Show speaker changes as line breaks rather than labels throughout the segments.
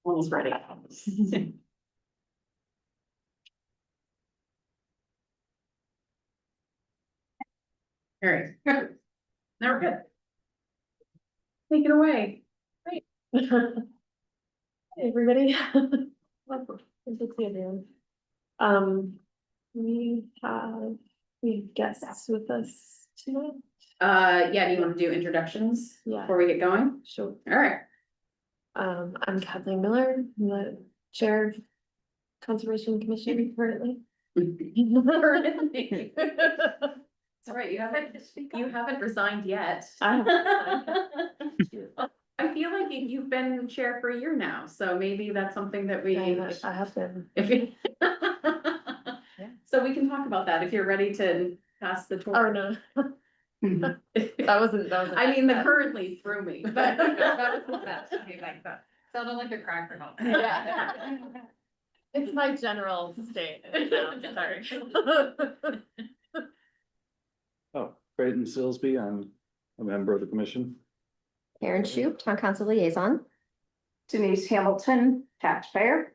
Almost ready. All right. Now we're good. Take it away.
Hey, everybody. Good to see everyone. We have guests with us tonight.
Yeah, do you want to do introductions
Yeah,
before we get going?
sure.
All right.
I'm Kathleen Miller, I'm the chair of Conservation Commission currently.
Currently. It's all right, you haven't resigned yet.
I
I feel like you've been chair for a year now, so maybe that's something that we.
I have been.
If you. So we can talk about that if you're ready to pass the
Oh,
torch.
no,
that
that wasn't.
I mean, the currently threw me, but.
That was the best. Okay, like that.
Sounded like a cracker.
Yeah. It's my general state. Sorry.
Oh, Creighton Silsby, I'm a member of the commission.
Karen Shoup, Town Council Liaison.
Denise Hamilton, taxpayer.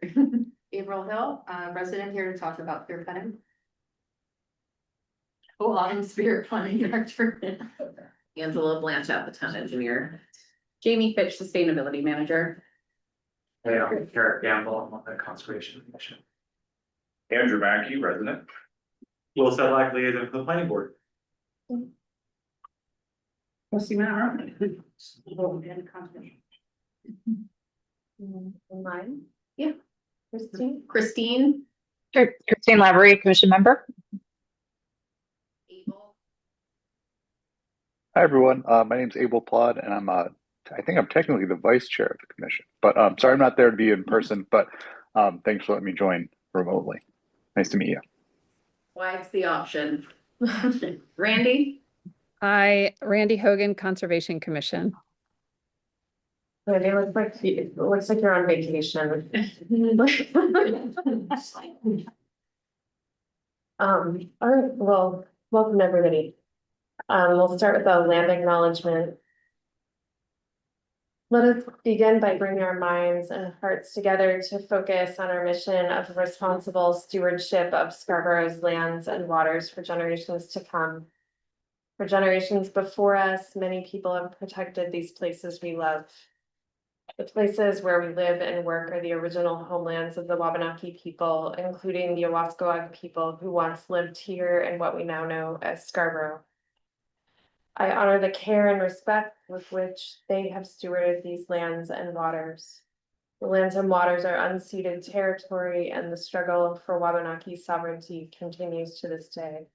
April Hill,
Resident here to talk about clear cutting.
Oh, Autumn Spirit Planning Director. Angela Blanchett, the town engineer. Jamie Fitch, Sustainability Manager.
Hey, I'm Eric Gamble, I'm on the Conservation Commission.
Andrew Mackey, resident.
Will Sedlak, liaison for the planning board.
Trustee Matt.
Mine?
Yeah.
Christine?
Christine.
Sure. Christine Lavery, commission member.
Abel.
Hi, everyone. My name's Abel Plod, and I think I'm technically the vice chair of the commission, but sorry I'm not there to be in person, but thanks for letting me join remotely. Nice to meet you.
Why's the option? Randy.
Hi, Randy Hogan, Conservation Commission.
It looks like you're on vacation. All right, well, welcome everybody. We'll start with the land acknowledgement. Let us begin by bringing our minds and hearts together to focus on our mission of responsible stewardship of Scarborough's lands and waters for generations to come. For generations before us, many people have protected these places we love. The places where we live and work are the original homelands of the Wabanaki people, including the Owasquag people who once lived here in what we now know as Scarborough. I honor the care and respect with which they have stewarded these lands and waters. The lands and waters are unceded territory, and the struggle for Wabanaki sovereignty continues to this day.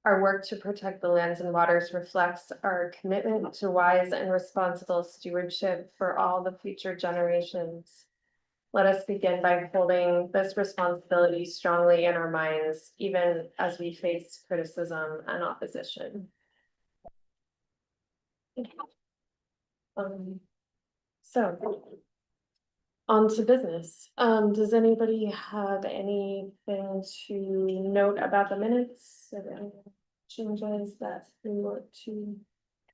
Our work to protect the lands and waters reflects our commitment to wise and responsible stewardship for all the future generations. Let us begin by holding this responsibility strongly in our minds, even as we face criticism and opposition. So, on to business. Does anybody have anything to note about the minutes? Or any changes that we want to,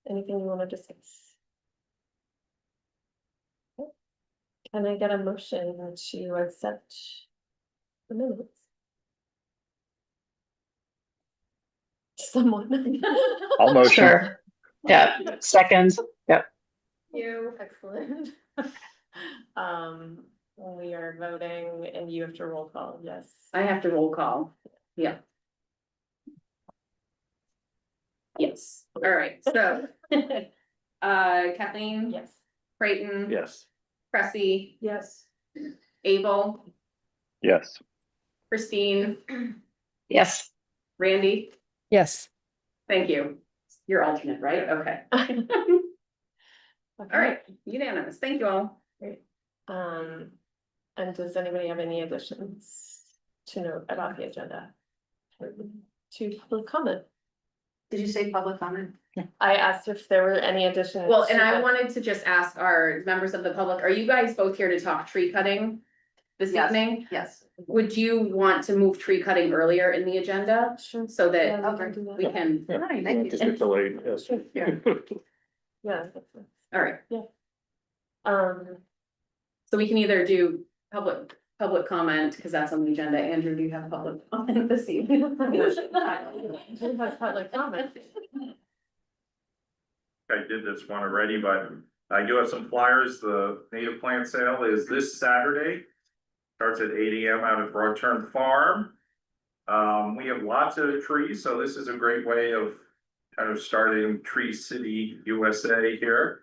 anything you want to discuss? Can I get a motion to accept the minutes? Someone.
I'll motion.
Sure. Yeah, second. Yep.
You, excellent. We are voting and you have to roll call, yes.
I have to roll call. Yeah. Yes, all right, so. Kathleen.
Yes.
Creighton.
Yes.
Cressy.
Yes.
Abel.
Yes.
Christine.
Yes.
Randy.
Yes.
Thank you. You're alternate, right? Okay. All right, unanimous. Thank you all.
Great. And does anybody have any additions to note about the agenda? To public comment?
Did you say public comment?
I asked if there were any additions.
Well, and
to
I
that.
wanted to just ask our members of the public, are you guys both here to talk tree cutting this
Yes.
evening?
Yes.
Would you want to move tree cutting earlier in the agenda
Sure.
so that
Yeah, we can do that.
we can,
Right, thank you.
Just get delayed, yes.
Yeah. Yeah. that's fine.
all right. So we can either do public comment, because that's on the agenda. Andrew, do you have public comment this evening?
Who has public comment?
I did this one already, but I do have some flyers. The native plant sale is this Saturday. Starts at 8 AM out at Broadturn Farm. We have lots of trees, so this is a great way of kind of starting Tree City USA here.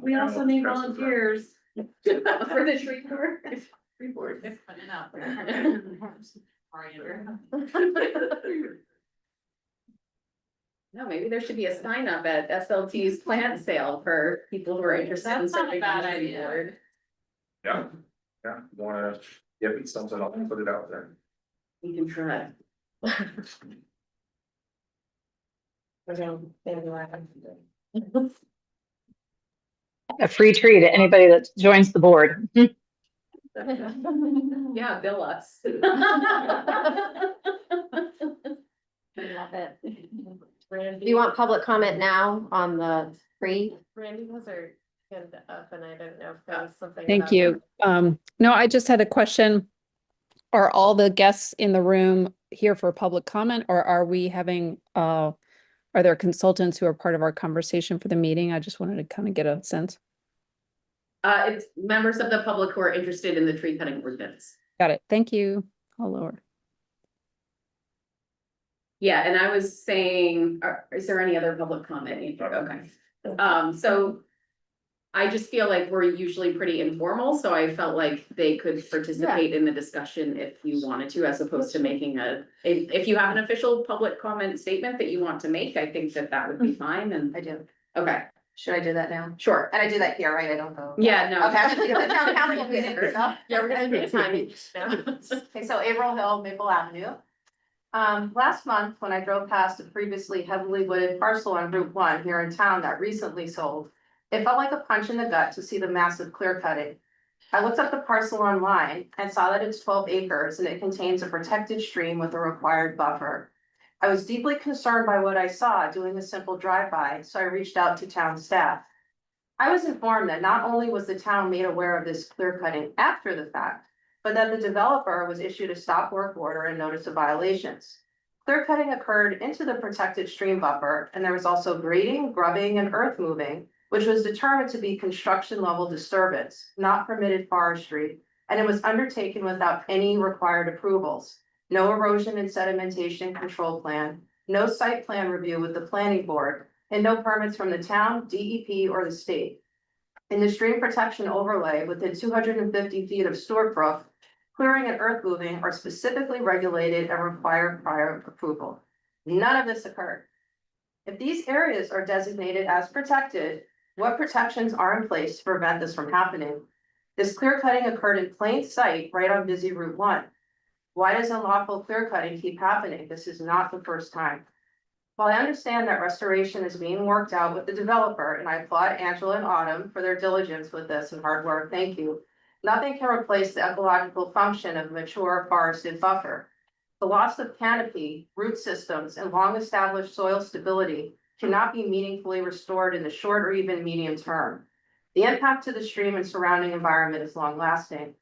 We also need volunteers for the tree board. Tree board. No, maybe there should be a sign up at SLT's plant sale for people who are interested in serving on the tree board.
Yeah, wanna give me something, I'll put it out there.
We can try.
A free tree to anybody that joins the board.
Yeah, bill us.
Love it. Do
Randy,
you want public comment now on the tree?
Randy has her hand up and I don't know if there was something.
Thank
about
you. No, I just had a question. Are all the guests in the room here for public comment, or are we having, are there consultants who are part of our conversation for the meeting? I just wanted to kind of get a sense.
It's members of the public who are interested in the tree cutting ordinance.
Got it. Thank you. I'll lower.
Yeah, and I was saying, is there any other public comment? Okay. So I just feel like we're usually pretty informal, so I felt like they could participate in the discussion if you wanted to, as opposed to making if you have an official public comment statement that you want to make, I think that would be fine, and,
I do.
okay,
Should I do that now?
sure.
And I do that here, right? I don't go.
Yeah, no.
Okay, I have to do it. Town council meeting, so.
Yeah, we're gonna do timing.
Okay, so Averill Hill, Maple Avenue. Last month, when I drove past a previously heavily wooded parcel on Route 1 here in town that recently sold, it felt like a punch in the gut to see the massive clear cutting. I looked up the parcel online and saw that it's 12 acres and it contains a protected stream with a required buffer. I was deeply concerned by what I saw doing a simple drive-by, so I reached out to town staff. I was informed that not only was the town made aware of this clear cutting after the fact, but that the developer was issued a stop work order and notice of violations. Clear cutting occurred into the protected stream buffer, and there was also grading, grubbing, and earth moving, which was determined to be construction level disturbance, not permitted forestry, and it was undertaken without any required approvals. No erosion and sedimentation control plan, no site plan review with the planning board, and no permits from the town, DEP, or the state. In the stream protection overlay within 250 feet of Stewart Brook, clearing and earth moving are specifically regulated and require prior approval. None of this occurred. If these areas are designated as protected, what protections are in place to prevent this from happening? This clear cutting occurred in plain sight right on busy Route 1. Why does unlawful clear cutting keep happening? This is not the first time. While I understand that restoration is being worked out with the developer, and I applaud Angela and Autumn for their diligence with this and hard work, thank you. Nothing can replace the ecological function of a mature forested buffer. The loss of canopy, root systems, and long-established soil stability cannot be meaningfully restored in the short or even medium term. The impact to the stream and surrounding environment is long-lasting.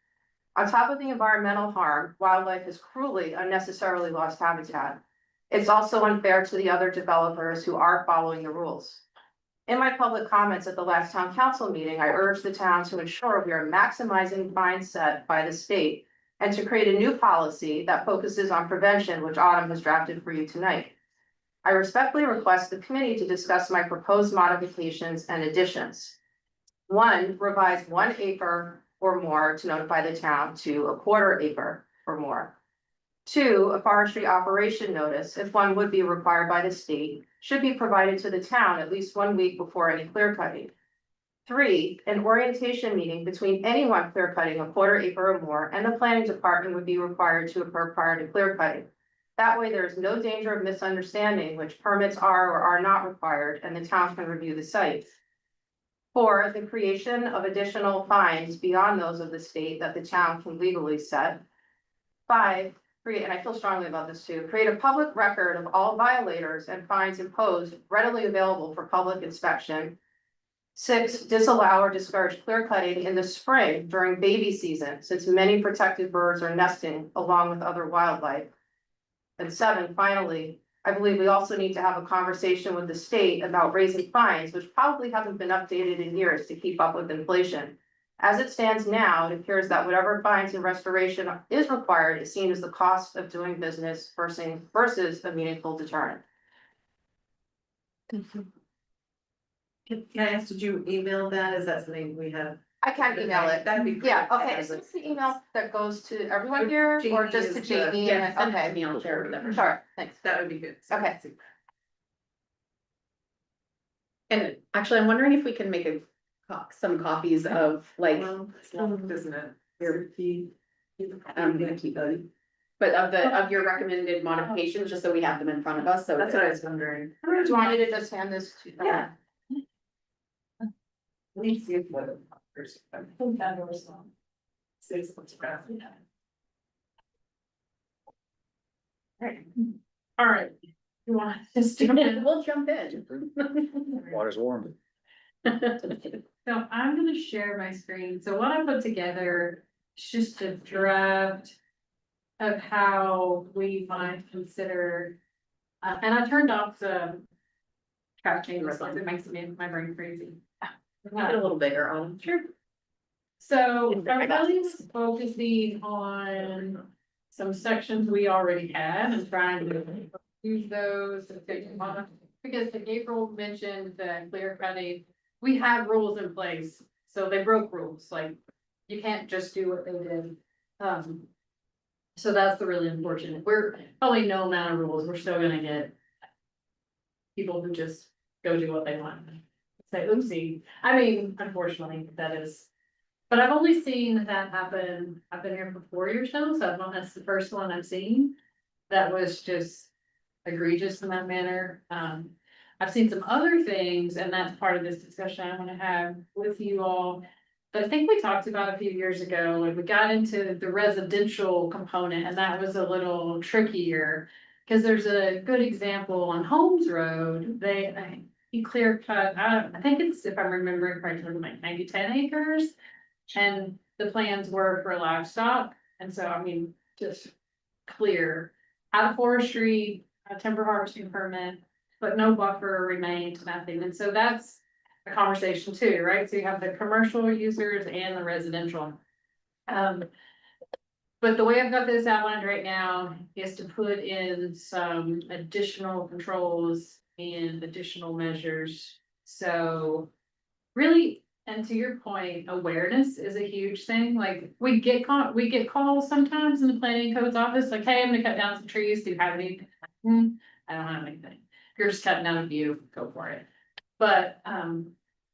On top of the environmental harm, wildlife has cruelly, unnecessarily lost habitat. It's also unfair to the other developers who are following the rules. In my public comments at the last town council meeting, I urged the town to ensure we are maximizing fines set by the state and to create a new policy that focuses on prevention, which Autumn has drafted for you tonight. I respectfully request the committee to discuss my proposed modifications and additions. 1, revise 1 acre or more to notify the town to a 1/4 acre or more. 2, a forestry operation notice, if one would be required by the state, should be provided to the town at least 1 week before any clear cutting. 3, an orientation meeting between anyone clear cutting a 1/4 acre or more and the planning department would be required to occur prior to clear cutting. That way, there is no danger of misunderstanding which permits are or are not required, and the town can review the site. 4, the creation of additional fines beyond those of the state that the town can legally set. 5, create, and I feel strongly about this too, create a public record of all violators and fines imposed readily available for public inspection. 6, disallow or discourage clear cutting in the spring during baby season, since many protected birds are nesting along with other wildlife. And 7, finally, I believe we also need to have a conversation with the state about raising fines, which probably haven't been updated in years to keep up with inflation. As it stands now, it appears that whatever fines and restoration is required is seen as the cost of doing business versus a meaningful deterrent.
Can I ask, did you email that? Is that something we have?
I can email it.
That'd be great.
Yeah, okay, is this the email that goes to everyone here or
Jamie
just to
is the-
Jamie?
Yeah, send it to
Okay,
me, I'll share it with everyone.
sure, thanks.
That would be good.
Okay.
And actually, I'm wondering if we can make some copies of like,
Well, it's long, isn't it?
I'm gonna keep those. But of your recommended modifications, just so we have them in front of us, so.
That's what I was wondering.
Do you want me to just hand this to?
Yeah. Let me see if what. I think that was long. Six months ago.
All right. You want us to jump in?
We'll jump in.
Water's warm.
So I'm gonna share my screen. So what I put together is just a draft of how we might consider, and I turned off the track change response. It makes my brain crazy.
Make it a little bigger on.
Sure. So I really was focusing on some sections we already had and trying to use those and take them on. Because like April mentioned the clear cutting, we have rules in place, so they broke rules, like you can't just do what they did. So that's the really unfortunate, we're probably no amount of rules, we're still gonna get people who just go do what they want. Say oopsie, I mean, unfortunately, that is. But I've only seen that happen, I've been here for 4 years now, so I don't, that's the first one I've seen. That was just egregious in that manner. I've seen some other things, and that's part of this discussion I wanna have with you all. But I think we talked about a few years ago, and we got into the residential component, and that was a little trickier. Cause there's a good example on Holmes Road, he clear cut, I think it's, if I'm remembering correctly, like 10 acres. And the plans were for livestock, and so, I mean, just clear. Out of forestry, a timber harvesting permit, but no buffer remained, nothing, and so that's a conversation too, right? So you have the commercial users and the residential. But the way I've got this outlined right now is to put in some additional controls and additional measures. So really, and to your point, awareness is a huge thing. Like we get calls sometimes in the planning codes office, like, hey, I'm gonna cut down some trees. Do you have any? I don't have anything. If you're just cutting down a view, go for it. But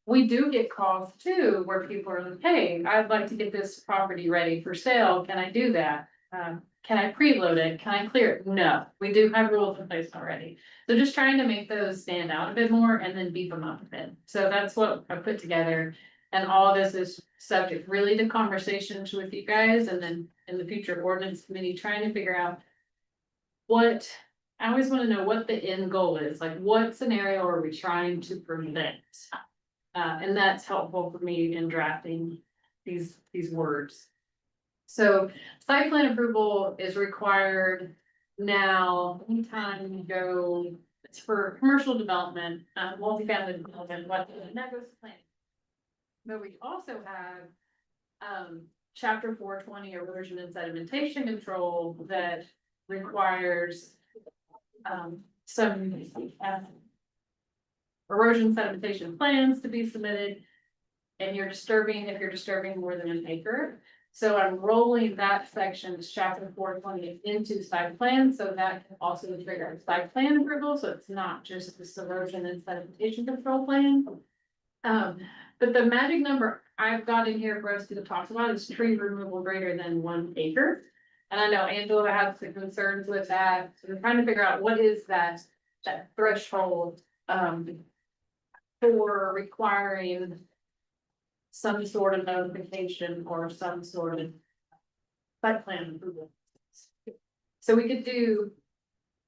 we do get calls too, where people are like, hey, I'd like to get this property ready for sale. Can I do that? Can I preload it? Can I clear it? No, we do have rules in place already. So just trying to make those stand out a bit more and then beef them up a bit. So that's what I put together. And all this is subject really to conversations with you guys, and then in the future ordinance committee, trying to figure out what, I always want to know what the end goal is, like what scenario are we trying to prevent? And that's helpful for me in drafting these words. So site plan approval is required now, anytime you go, it's for commercial development, multifamily development, what, and that goes to planning. But we also have, chapter 420 erosion and sedimentation control that requires, some, erosion sedimentation plans to be submitted. And you're disturbing, if you're disturbing more than an acre. So I'm rolling that section, chapter 420 into site plan, so that can also trigger site plan approval, so it's not just this erosion and sedimentation control plan. But the magic number I've got in here for us to talk about is tree removal greater than 1 acre. And I know Angela has some concerns with that, so we're trying to figure out what is that threshold, for requiring some sort of notification or some sort of site plan approval. So we could do,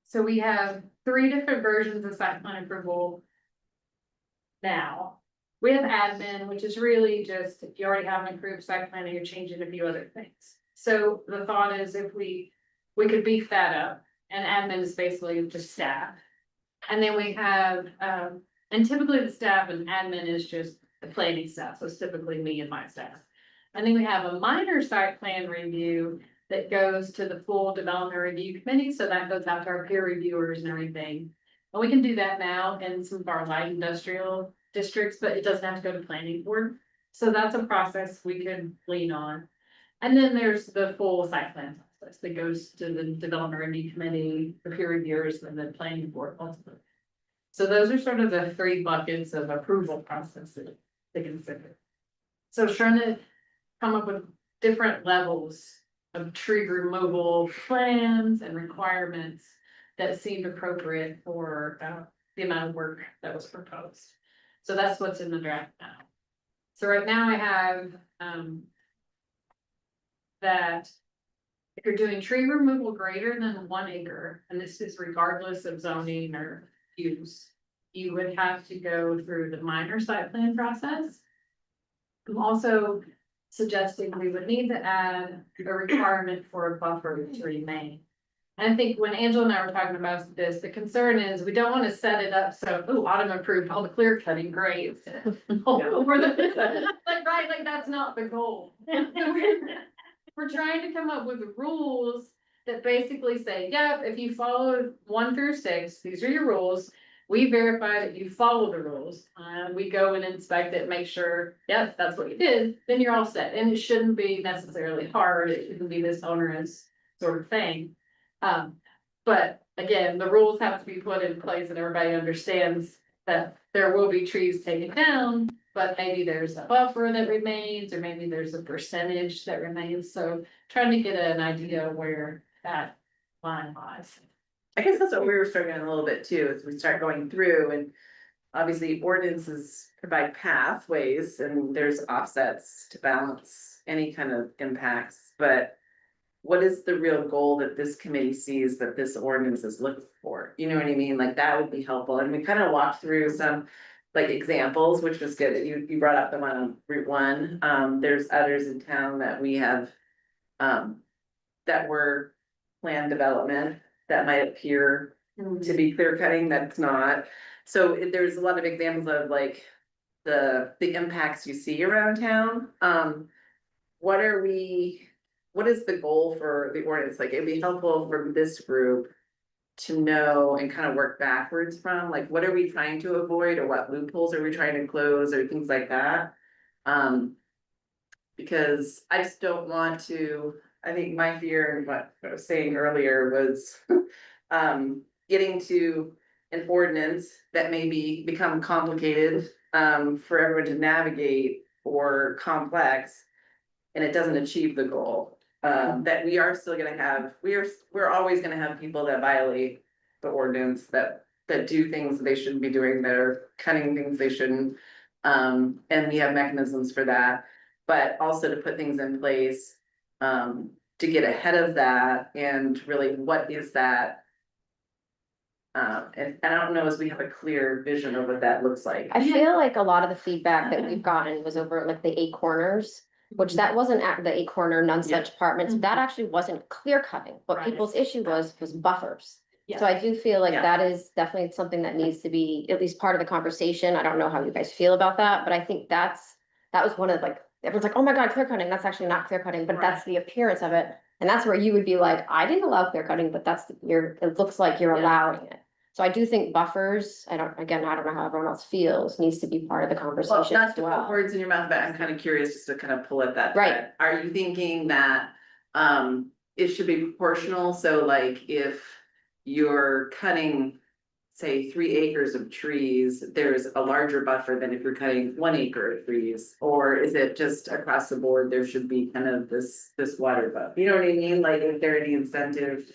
so we have 3 different versions of site plan approval now. We have admin, which is really just, if you already have an approved site plan and you're changing a few other things. So the thought is if we could beef that up, and admin is basically just staff. And then we have, and typically the staff and admin is just the planning staff, so it's typically me and my staff. And then we have a minor site plan review that goes to the full development review committee, so that goes out to our peer reviewers and everything. And we can do that now in some of our light industrial districts, but it doesn't have to go to planning board. So that's a process we could lean on. And then there's the full site plan process that goes to the development review committee, the peer reviewers, and the planning board ultimately. So those are sort of the three buckets of approval processes to consider. So trying to come up with different levels of tree removal plans and requirements that seemed appropriate for the amount of work that was proposed. So that's what's in the draft now. So right now I have that if you're doing tree removal greater than 1 acre, and this is regardless of zoning or use, you would have to go through the minor site plan process. I'm also suggesting we would need to add a requirement for a buffer to remain. And I think when Angela and I were talking about this, the concern is we don't want to set it up so, oh, autumn approved all the clear cutting, great. Over the, like, right, like that's not the goal. We're trying to come up with rules that basically say, yeah, if you follow 1 through 6, these are your rules. We verify that you follow the rules. We go and inspect it, make sure, yeah, that's what you did, then you're all set. And it shouldn't be necessarily hard. It shouldn't be this onerous sort of thing. But again, the rules have to be put in place and everybody understands that there will be trees taken down, but maybe there's a buffer that remains, or maybe there's a percentage that remains. So trying to get an idea where that line lies.
I guess that's what we were struggling a little bit too, as we start going through, and obviously ordinances provide pathways and there's offsets to balance any kind of impacts, but what is the real goal that this committee sees that this ordinance is looking for? You know what I mean? Like that would be helpful. And we kind of walked through some like examples, which was good that you brought up the one on Route 1. There's others in town that we have that were planned development that might appear to be clear cutting, that's not. So there's a lot of examples of like the impacts you see around town. What is the goal for the ordinance? Like, it'd be helpful for this group to know and kind of work backwards from, like, what are we trying to avoid, or what loopholes are we trying to close, or things like that. Because I just don't want to, I think my fear and what I was saying earlier was getting to an ordinance that maybe become complicated for everyone to navigate or complex, and it doesn't achieve the goal. That we are still gonna have, we're always gonna have people that violate the ordinance, that do things they shouldn't be doing, that are cutting things they shouldn't. And we have mechanisms for that, but also to put things in place to get ahead of that, and really what is that? And I don't know as we have a clear vision of what that looks like.
I feel like a lot of the feedback that we've gotten was over like the 8 corners, which that wasn't at the 8 corner, none such apartments. That actually wasn't clear cutting. What
Right.
people's issue was buffers.
Yeah.
So I do feel like
Yeah.
that is definitely something that needs to be at least part of the conversation. I don't know how you guys feel about that, but I think that was one of like, everyone's like, oh my God, clear cutting. That's actually not clear cutting, but that's the appearance of it. And that's where you would be like, I didn't allow clear cutting, but it looks like you're
Yeah.
allowing it. So I do think buffers, I don't know how everyone else feels, needs to be part of the
Well,
conversation
not
as
to put
well.
words in your mouth, but I'm kind of curious just to kind of pull at that.
Right.
thread. Are you thinking that it should be proportional? So like if you're cutting, say, 3 acres of trees, there's a larger buffer than if you're cutting 1 acre of trees? Or is it just across the board, there should be kind of this water buffer? You know what I mean? Like, is there any incentive?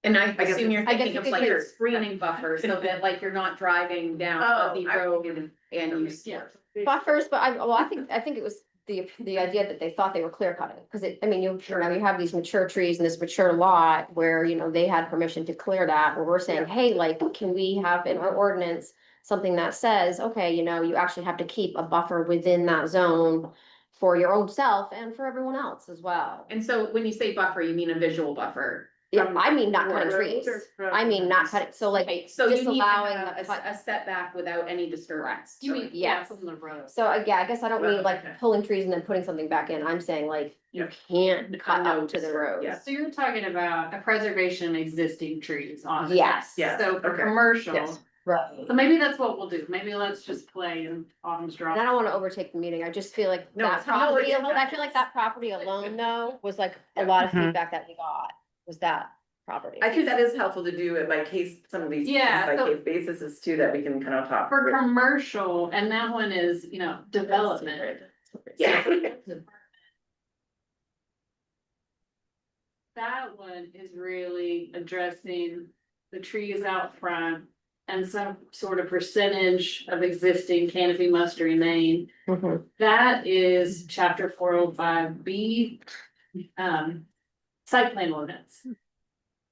And I
guess
assume you're
I guess
thinking
you
of
could
like
do-
a screening buffer, so that like you're not driving down the
Oh,
road and you.
Yeah.
Buffers, but I think it was the idea that they thought they were clear cutting, because you have these mature trees in this mature lot where, they had permission to clear that, where we're saying, hey, like, can we have in our ordinance something that says, okay, you actually have to keep a buffer within that zone for your own self and for everyone else as well.
And so when you say buffer, you mean a visual buffer?
Yeah, I mean, not cutting
Roads
trees.
or from-
I mean, not cutting, so like
Okay, so you need to
disallowing
have
the cut.
a setback without any disturbance.
You mean,
Yes.
from the road.
So yeah, I guess I don't mean like
Okay.
pulling trees and then putting something back in. I'm saying like you can't cut
No
up to the road.
yeah.
So you're talking about a preservation of existing trees on. the
Yes.
site.
Yes,
So for
okay.
commercial,
Yes.
Right.
so maybe that's what we'll do. Maybe let's just play in Autumn's
And
draw.
I don't wanna overtake the meeting. I just feel like
No,
that
it's not.
property,
No,
I feel like that property alone though, was like a lot of feedback that we got, was that property.
I think that is helpful to do it by case, some of these.
Yeah,
By
so-
case basis is too, that we can kind of talk.
For commercial, and that one is, development.
Yeah.
That one is really addressing the trees out front and some sort of percentage of existing canopy must remain.
Mhm.
That is chapter 405B, site plan ordinance.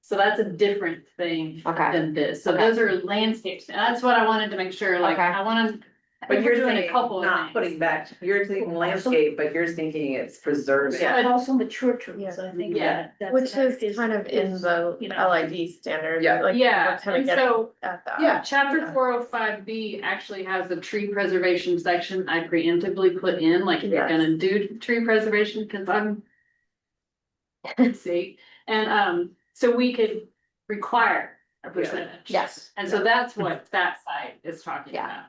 So that's a different thing
Okay.
than this. So
Okay.
those are landscapes. And that's what I wanted to make sure, like,
Okay.
I wanna.
But you're
doing a
saying
couple of
not
things.
putting back, you're thinking landscape, but you're thinking it's preserving.
Yeah.
And also mature trees, I think
Yeah.
that's.
Which
that
is kind of in the
you know,
LID standard.
Yeah.
like,
Yeah,
we're kinda
and
getting
so,
at that.
yeah, chapter
Yeah.
405B actually has the tree preservation section I preemptively put in, like, if you're
Yes.
gonna do tree preservation, cause I'm. See, and, so we could require a percentage.
Yes.
And so that's what that site is talking
Yeah.
about.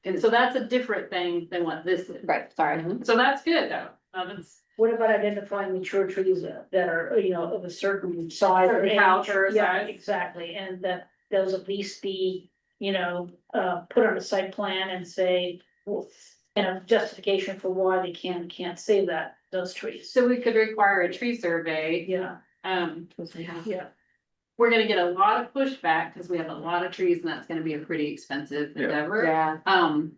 And so that's a different thing than what this is.
Right, sorry.
So that's good though. That's
What about identifying mature trees that are, of a certain size or
Certain
age?
caliber or
Yeah,
size.
exactly, and that those at least be, put on a site plan and say, well, justification for why they can't save those trees.
so we could require a tree survey.
Yeah,
Yeah. We're gonna get a lot of pushback because we have a lot of trees and that's gonna be a pretty expensive
Yeah.
endeavor.
Yeah.
Um,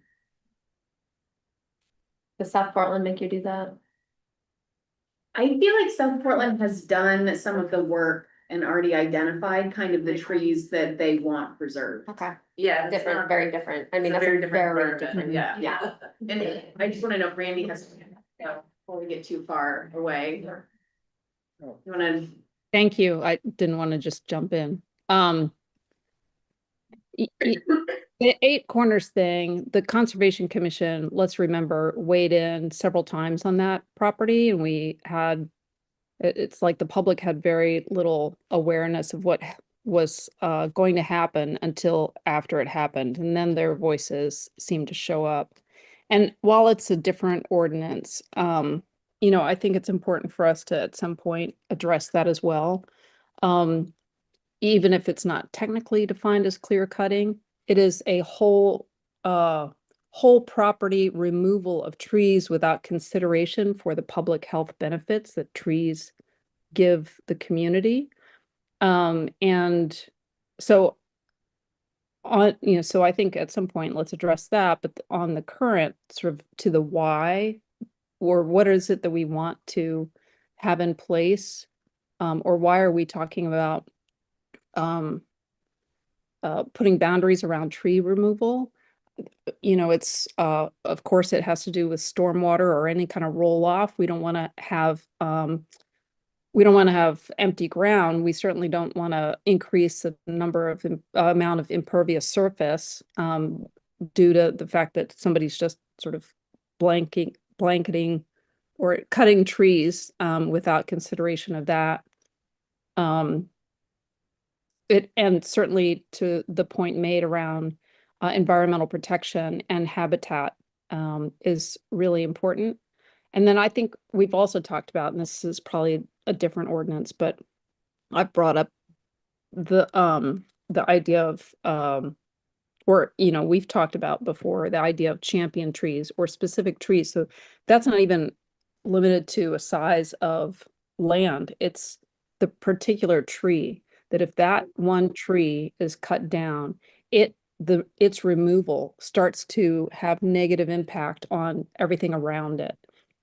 Does South Portland make you do that?
I feel like South Portland has done some of the work and already identified kind of the trees that they want preserved.
Okay,
Yeah. it's
different,
not-
very different. I mean,
it's a
that's
very different
very
environment,
different.
yeah.
Yeah, and I just wanna know if Randy has, before we get too far away. You wanna,
Thank you. I didn't want to just jump in. The Eight Corners thing, the Conservation Commission, let's remember, weighed in several times on that property and we had, it's like the public had very little awareness of what was going to happen until after it happened. And then their voices seemed to show up. And while it's a different ordinance, I think it's important for us to at some point address that as well. Even if it's not technically defined as clear cutting, it is a whole property removal of trees without consideration for the public health benefits that trees give the community. And so so I think at some point let's address that, but on the current sort of to the why, or what is it that we want to have in place? Or why are we talking about putting boundaries around tree removal? It's of course it has to do with stormwater or any kind of roll off. We don't want to have empty ground. We certainly don't want to increase the number of amount of impervious surface due to the fact that somebody's just sort of blanketing or cutting trees without consideration of that. And certainly to the point made around environmental protection and habitat is really important. And then I think we've also talked about, and this is probably a different ordinance, but I've brought up the idea of we've talked about before the idea of champion trees or specific trees. So that's not even limited to a size of land. It's the particular tree that if that one tree is cut down, its removal starts to have negative impact on everything around it.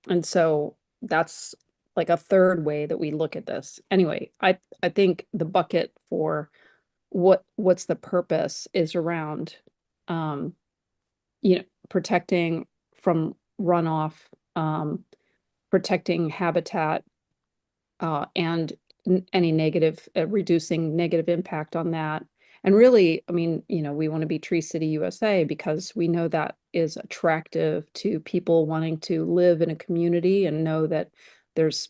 And so that's like a third way that we look at this. Anyway, I think the bucket for what's the purpose is around protecting from runoff, protecting habitat, and any negative, reducing negative impact on that. And really, I mean, we want to be Tree City USA because we know that is attractive to people wanting to live in a community and know that there's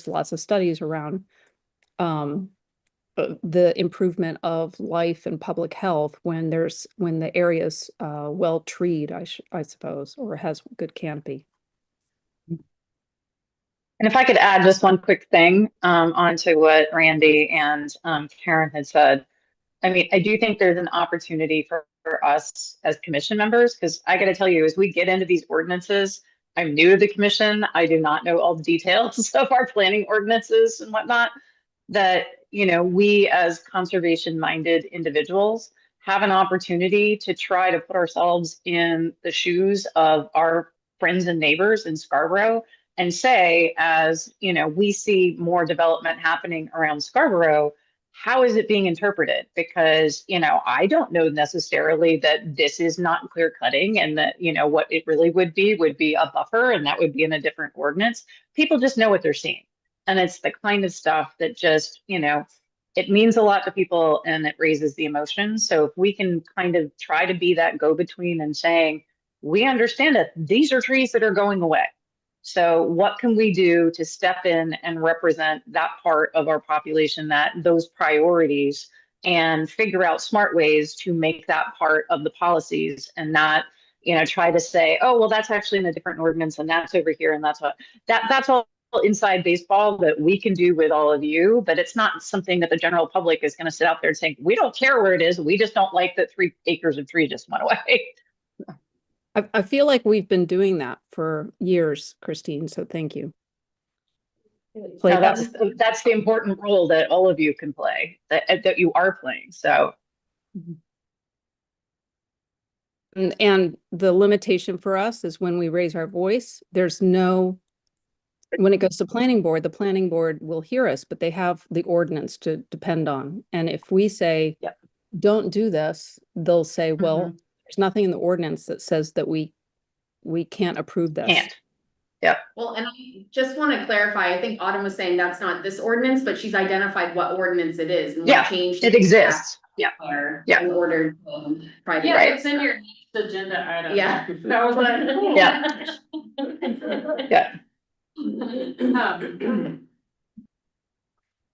lots of studies around the improvement of life and public health when the area's well treed, I suppose, or has good canopy.
And if I could add just one quick thing onto what Randy and Karen had said. I mean, I do think there's an opportunity for us as commission members, because I got to tell you, as we get into these ordinances, I'm new to the commission. I do not know all the details of our planning ordinances and whatnot. That, we as conservation minded individuals have an opportunity to try to put ourselves in the shoes of our friends and neighbors in Scarborough and say, as we see more development happening around Scarborough, how is it being interpreted? Because, I don't know necessarily that this is not clear cutting and that, what it really would be a buffer, and that would be in a different ordinance. People just know what they're seeing. And it's the kind of stuff that just, it means a lot to people and it raises the emotion. So if we can kind of try to be that go-between and saying, we understand that these are trees that are going away. So what can we do to step in and represent that part of our population, those priorities, and figure out smart ways to make that part of the policies and not, try to say, oh, well, that's actually in a different ordinance and that's over here. And that's all inside baseball that we can do with all of you, but it's not something that the general public is going to sit out there and say, we don't care where it is. We just don't like that 3 acres of tree just went away.
I feel like we've been doing that for years, Christine, so thank you.
So that's the important role that all of you can play, that you are playing. So.
And the limitation for us is when we raise our voice, when it goes to planning board, the planning board will hear us, but they have the ordinance to depend on. And if we say, don't do this, they'll say, well, there's nothing in the ordinance that says that we can't approve this.
Can't. Yeah.
Well, and I just want to clarify, I think Autumn was saying that's not this ordinance, but she's identified what ordinance it is. And what changed
it exists. Yeah.
In order to private.
Yeah,
Right.
it's in your next agenda item.
Yeah.
That was like,
Yeah.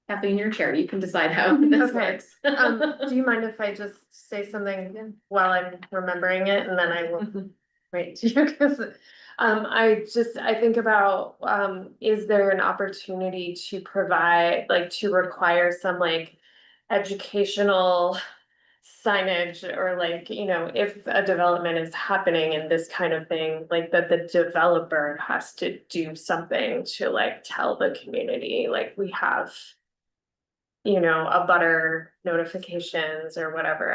Kathleen, your chair, you can decide how this works.
Do you mind if I just say something while I'm remembering it, and then I will write to you? Because I think about, is there an opportunity to provide, to require some educational signage, or if a development is happening and this kind of thing, that the developer has to do something to tell the community, we have a butter notifications or whatever.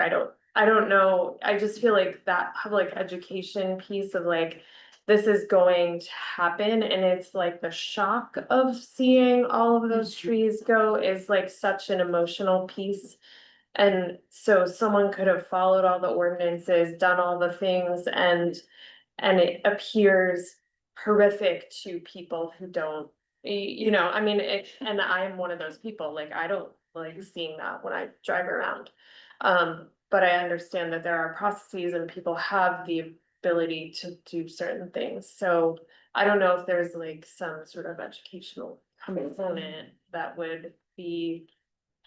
I don't know. I just feel like that public education piece of this is going to happen, and it's the shock of seeing all of those trees go is such an emotional piece. And so someone could have followed all the ordinances, done all the things, and it appears horrific to people who don't, I mean, and I'm one of those people, I don't like seeing that when I drive around. But I understand that there are processes and people have the ability to do certain things. So I don't know if there's some sort of educational component that would be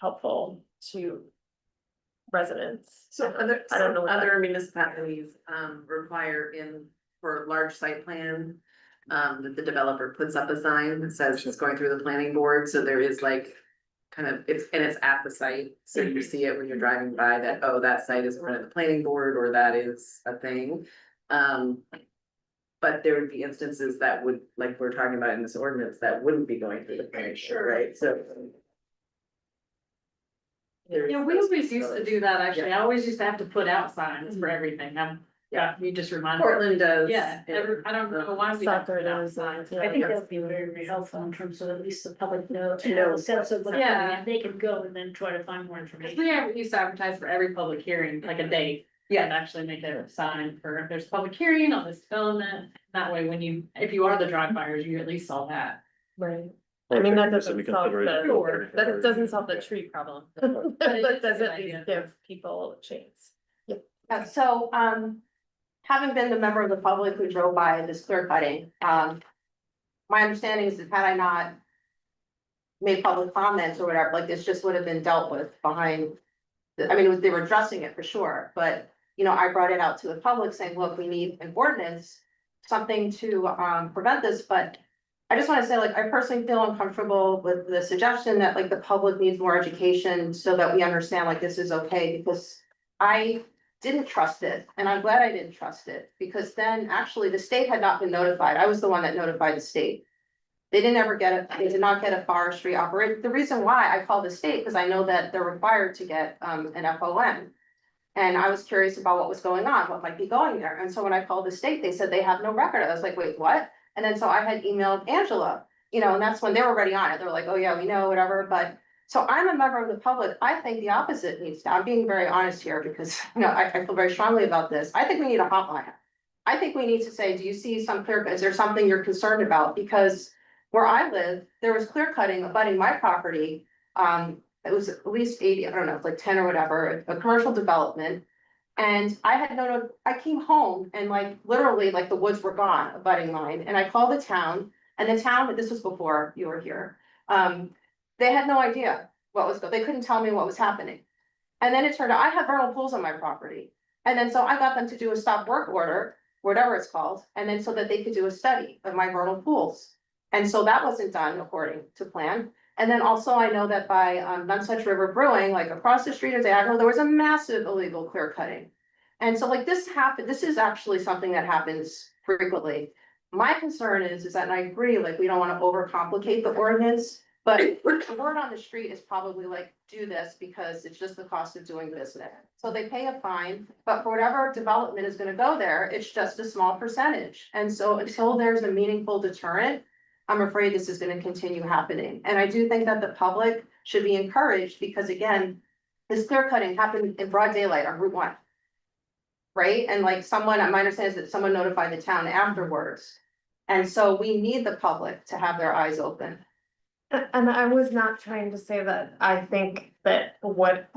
helpful to residents.
So
I don't know what
other municipalities require for large site plan. That the developer puts up a sign that says it's going through the planning board, so there is it's at the site, so you see it when you're driving by that, oh, that site is in front of the planning board, or that is a thing. But there would be instances that would, we're talking about in this ordinance, that wouldn't be going through the planning board, right? So.
yeah, we always used to do that, actually. I always used to have to put out signs for everything. Yeah, you just reminded me.
Portland does.
Yeah, I don't know why we have to put out
Soccer
signs.
does,
I think that would be very, very helpful in terms of at least the public know, to know a sense of what,
Yeah.
they can go and then try to find more
Cause
information.
we used to advertise for every public hearing, like a date. Yeah, and actually make a sign for if there's a public hearing on this development, that way when you, if you are the dry fires, you at least saw that.
Right. I mean, that
Perfect. So we
doesn't
can
solve
separate
the,
it.
that doesn't solve the tree problem.
it
But
is a
does
good
at least
idea.
give people a chance.
So, having been the member of the public who drove by this clear cutting, my understanding is that had I not made public comments or whatever, like this just would have been dealt with behind. I mean, they were addressing it for sure, but, you know, I brought it out to the public saying, look, we need an ordinance, something to, prevent this, but I just wanna say, like, I personally feel uncomfortable with the suggestion that like the public needs more education so that we understand like this is okay, because I didn't trust it, and I'm glad I didn't trust it, because then actually the state had not been notified. I was the one that notified the state. They didn't ever get it, they did not get a forestry operate. The reason why I called the state, because I know that they're required to get an FOM. And I was curious about what was going on, what might be going there. And so when I called the state, they said they have no record. I was like, wait, what? And then so I had emailed Angela, you know, and that's when they were already on it. They were like, oh yeah, we know, whatever, but. So I'm a member of the public. I think the opposite needs to, I'm being very honest here because, you know, I feel very strongly about this. I think we need a hotline. I think we need to say, do you see some clear, is there something you're concerned about? Because where I live, there was clear cutting abutting my property. It was at least 80, I don't know, like 10 or whatever, a commercial development. And I had I came home and like literally like the woods were gone abutting mine. And I called the town, and the town, this was before you were here. They had no idea what was they couldn't tell me what was happening. And then it turned out I have vernal pools on my property. And then so I got them to do a stop work order, whatever it's called, and then so that they could do a study of my vernal pools. And so that wasn't done according to plan. And then also I know that by Nonsuch River Brewing, like across the street of Diagonal, there was a massive illegal clear cutting. And so like this happened, this is actually something that happens frequently. My concern is that, and I agree, like we don't want to overcomplicate the ordinance. But the word on the street is probably like, do this because it's just the cost of doing business. So they pay a fine, but for whatever development is gonna go there, it's just a small percentage. And so until there's a meaningful deterrent, I'm afraid this is gonna continue happening. And I do think that the public should be encouraged because again, this clear cutting happened in broad daylight on Route 1. Right? And like someone, my understanding is that someone notified the town afterwards. And so we need the public to have their eyes open.
And I was not trying to say that I think that what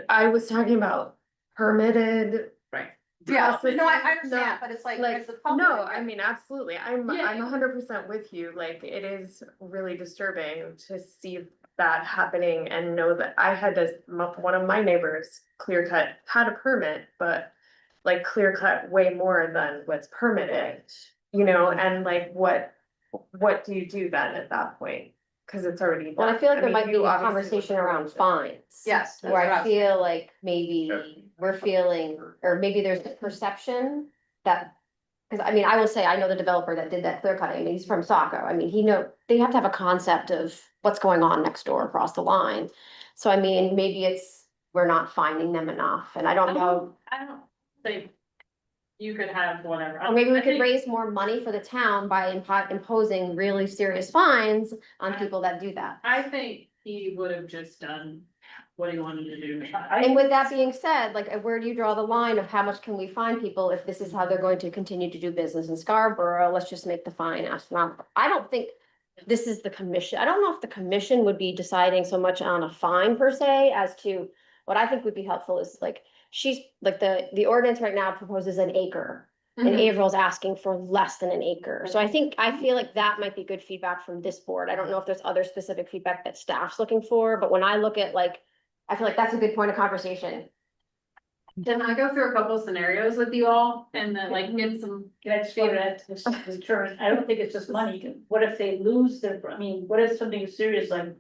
I was talking about permitted.
Right. Yeah,
processes,
no, I understand, but it's like, as the public.
No, I mean, absolutely. I'm
Yeah.
100% with you. Like, it is really disturbing to see that happening and know that I had to, one of my neighbors clear cut, had a permit, but like clear cut way more than what's permitted, you know, and like, what do you do then at that point? Cause it's already.
Well, I
done.
feel like there
mean,
might be
you
a
obviously
conversation
would
around
permit it.
fines.
Yes. that's
Where
what
I
was-
feel like maybe we're feeling, or maybe there's the perception that. Cause I mean, I will say, I know the developer that did that clear cutting, I mean, he's from Saco, I mean, they have to have a concept of what's going on next door across the line. So I mean, maybe it's, we're not finding them enough, and I don't know,
I don't think you could have whatever.
or maybe we
I
could
think-
raise more money for the town by imposing really serious fines on people that do that.
I think he would have just done what he wanted to do.
And with that being said, like, where do you draw the line of how much can we fine people if this is how they're going to continue to do business in Scarborough? Let's just make the fine astronomical. I don't think this is the commission. I don't know if the commission would be deciding so much on a fine per se as to, what I think would be helpful is like, she's, like, the ordinance right now proposes an acre. And
Mhm.
Averill's asking for less than an acre. So I feel like that might be good feedback from this board. I don't know if there's other specific feedback that staff's looking for, but when I look at like, I feel like that's a good point of conversation.
Can I go through a couple of scenarios with you all and then like get some,
Can I just go to that, this return, I don't think it's just money, what if they lose their, I mean, what if something serious, like.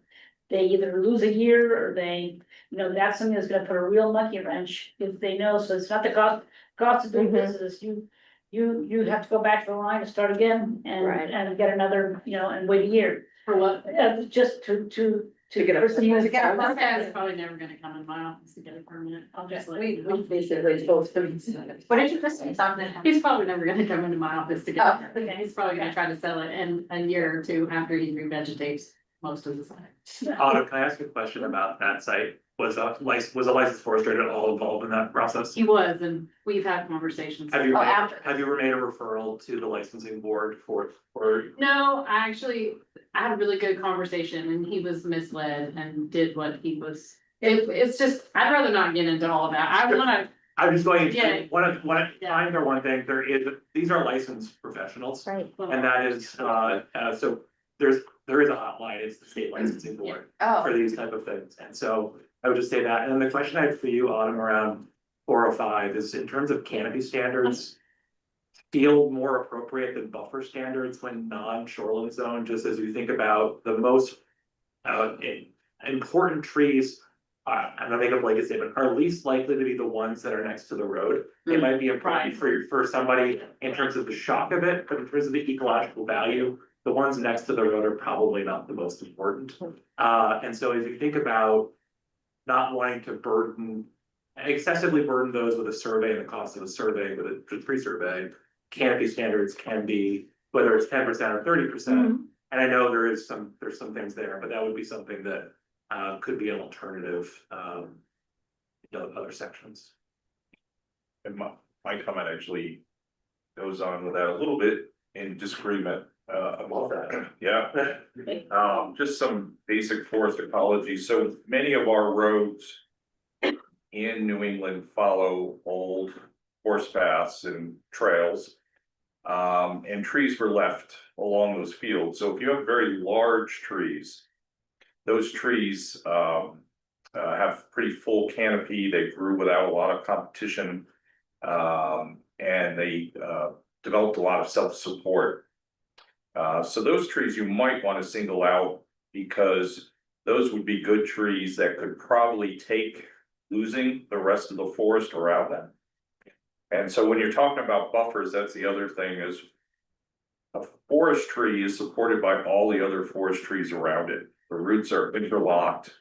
They either lose a year or they, you know, that's something that's gonna put a real monkey wrench if they know, so it's not the cost of doing
Mhm.
business, you have to go back to the line and start again
Right.
and get another, you know, and wait a year.
for what?
Just to
get a-
person who-
to get a-
This guy's probably never gonna come in my office to get a permit. I'll just let you know.
basically both things.
What did you just say? Something.
He's probably never gonna come into my office to get,
Oh,
he's probably gonna try to sell it in a year or two after he revegetates most of the time.
Can I ask you a question about that site? Was a licensed forester at all involved in that process?
He was, and we've had conversations.
Have you,
Oh,
made-
after.
have you made a referral to the licensing board for,
No, I had a really good conversation and he was misled and did what he was. It's just, I'd rather not get into all of that. I wanna,
I'm just going,
Yeah.
one
Yeah.
time or one thing, these are licensed professionals.
Right.
And that is, so there is a hotline, it's the state licensing board for
Oh,
these type of things, and so I would just say that, and then the question I had for you, Autumn, around 405 is in terms of canopy standards. Feel more appropriate than buffer standards when non-shoreline zone, just as you think about the most important trees. I'm not making a blanket statement, are least likely to be the ones that are next to the road. It might be important for somebody in terms of the shock of it, but in terms of the ecological value, the ones next to the road are probably not the most important. And so as you think about not wanting to excessively burden those with a survey and the cost of a survey, with a pre-survey, canopy standards can be, whether it's 10% or 30%. And I know there's some things there, but that would be something that could be an alternative, other sections.
And my comment actually goes on with that a little bit in disagreement, about that, yeah. Just some basic forest ecology, so many of our roads in New England follow old horse paths and trails. And trees were left along those fields, so if you have very large trees, those trees, have pretty full canopy, they grew without a lot of competition. And they, developed a lot of self-support. So those trees you might want to single out because those would be good trees that could probably take losing the rest of the forest around them. And so when you're talking about buffers, that's the other thing is a forest tree is supported by all the other forest trees around it. The roots are interlocked.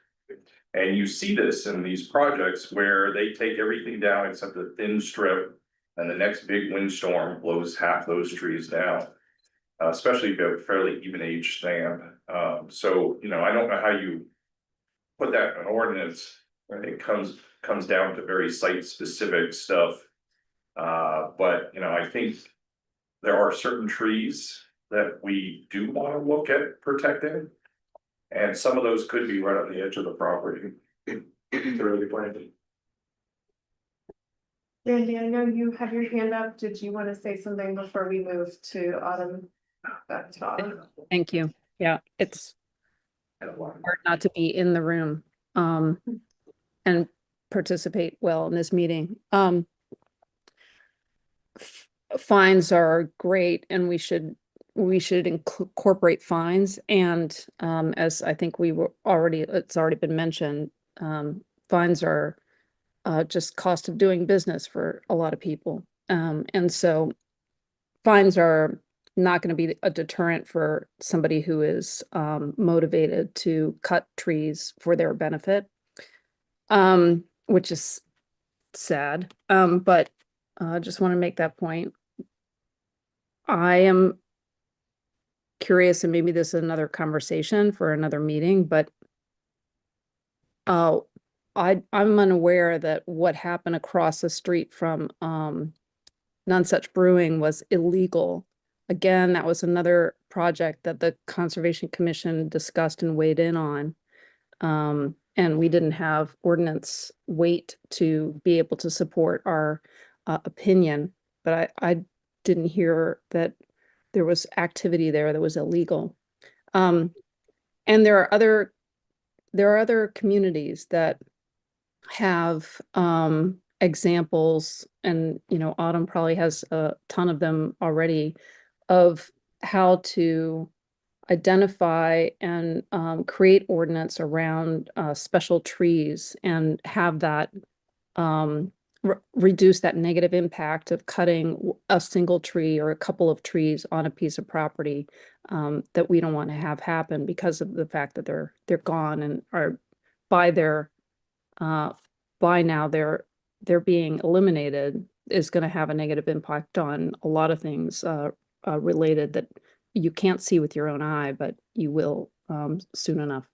And you see this in these projects where they take everything down except a thin strip. And the next big windstorm blows half those trees down. Especially if you have a fairly even age stand. So, I don't know how you put that in an ordinance. It comes down to very site specific stuff. But, I think there are certain trees that we do want to look at protecting. And some of those could be right on the edge of the property. It's really planted.
Randy, I know you have your hand up. Did you want to say something before we move to Autumn? Back to Autumn.
Thank you. Yeah, it's hard not to be in the room and participate well in this meeting. Fines are great and we should incorporate fines, and as I think it's already been mentioned, fines are just cost of doing business for a lot of people. And so fines are not going to be a deterrent for somebody who is motivated to cut trees for their benefit, which is sad. But I just want to make that point. I am curious, and maybe this is another conversation for another meeting, but I'm unaware that what happened across the street from Nonesuch Brewing was illegal. Again, that was another project that the Conservation Commission discussed and weighed in on. And we didn't have ordinance weight to be able to support our opinion, but I didn't hear that there was activity there that was illegal. And there are other communities that have examples, and Autumn probably has a ton of them already, of how to identify and create ordinance around special trees and have that reduce that negative impact of cutting a single tree or a couple of trees on a piece of property that we don't want to have happen because of the fact that they're gone and are by now they're being eliminated is going to have a negative impact on a lot of things related that you can't see with your own eye, but you will soon enough.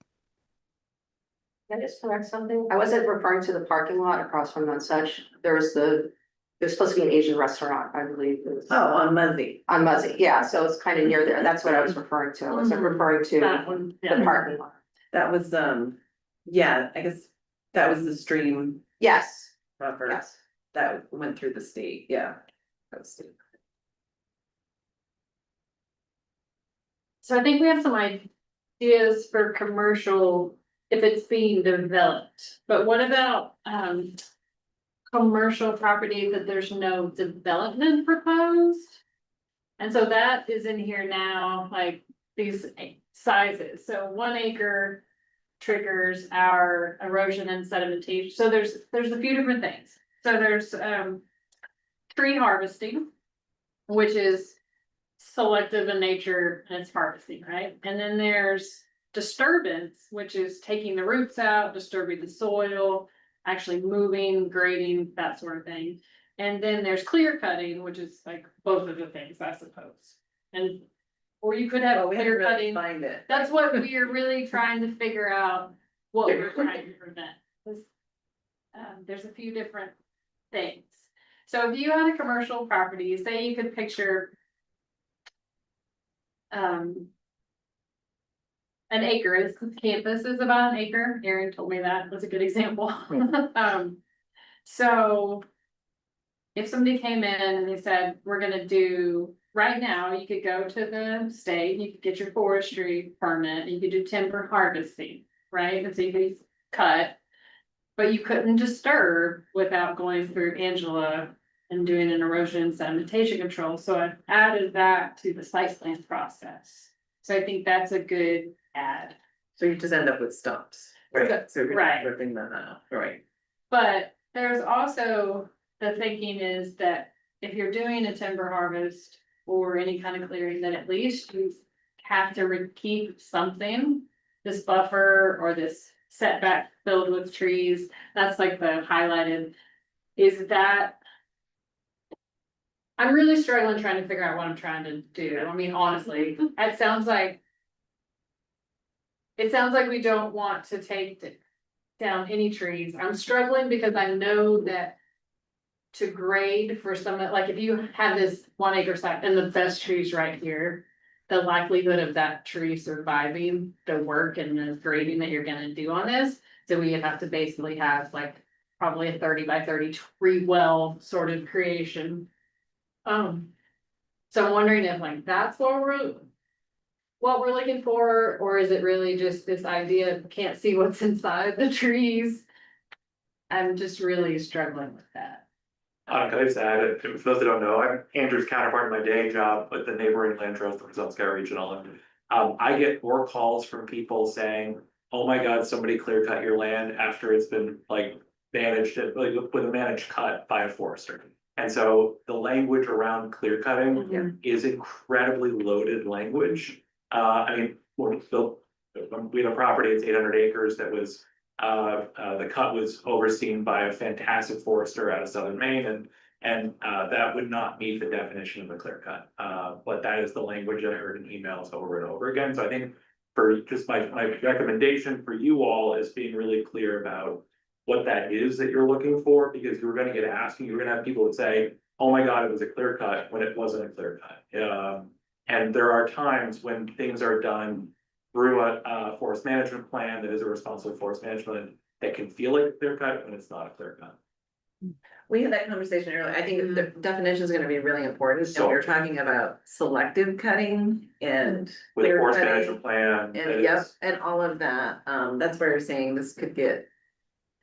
Can I just correct something? I wasn't referring to the parking lot across from Nonsuch. There's supposed to be an Asian restaurant, I believe.
Oh, on Monday.
On Muzzy, yeah, so it's kind of near there. That's what I was referring to. I wasn't referring to
That one,
the
yeah.
parking lot.
That was, yeah, I guess that was the stream
Yes,
buffer
yes.
that went through the state, yeah. That was state.
So I think we have some ideas for commercial, if it's being developed, but what about, commercial property that there's no development proposed? And so that is in here now, like these sizes, so 1 acre triggers our erosion and sedimentation, so there's a few different things. So there's, tree harvesting, which is selective in nature and it's harvesting, right? And then there's disturbance, which is taking the roots out, disturbing the soil, actually moving, grading, that sort of thing. And then there's clear cutting, which is like both of the things, I suppose. And, or you could have
We had to
clear
really
cutting.
find it.
That's what we are really trying to figure out, what we're trying to prevent. 'Cause, there's a few different things. So if you had a commercial property, say you could picture an acre, this campus is about an acre, Erin told me that was a good example. So if somebody came in and they said, we're gonna do, right now, you could go to the state, you could get your forestry permit, you could do timber harvesting, right? And so you could cut. But you couldn't disturb without going through Angela and doing an erosion and sedimentation control, so I've added that to the site plan process. So I think that's a good add.
So you just end up with stumps. Right. So you're
Right.
ripping them out, right?
But there's also, the thinking is that if you're doing a timber harvest or any kind of clearing, then at least you have to keep something. This buffer or this setback filled with trees, that's like the highlighted, is that. I'm really struggling trying to figure out what I'm trying to do. I mean, honestly, it sounds like. It sounds like we don't want to take down any trees. I'm struggling because I know that. To grade for some, like if you have this 1 acre site and the best trees right here. The likelihood of that tree surviving the work and the grading that you're gonna do on this. So we have to basically have like probably a 30 by 30 tree well sorted creation. So I'm wondering if like that's what we're looking for, or is it really just this idea of can't see what's inside the trees? I'm just really struggling with that.
Can I just add, for those that don't know, I'm Andrew's counterpart in my day job with the neighboring land trust, the Result Sky Regional. And I get more calls from people saying, oh my God, somebody clear cut your land after it's been like managed, like with a managed cut by a forester. And so the language around clear cutting is incredibly loaded language. I mean, we have a property, it's 800 acres that was the cut was overseen by a fantastic forester out of southern Maine, and that would not meet the definition of a clear cut. But that is the language that I heard in emails over and over again. So I think for just my recommendation for you all is being really clear about what that is that you're looking for, because you're gonna get asked, and you're gonna have people that say, oh my God, it was a clear cut when it wasn't a clear cut. And there are times when things are done through a forest management plan that is a responsible forest management that can feel like a clear cut when it's not a clear cut.
We had that conversation earlier. I think the definition is gonna be really important. And
So-
we were talking about selective cutting and.
With a
clear
forest
cutting
management plan.
And
that
yep,
is-
and all of that. That's where you're saying this could get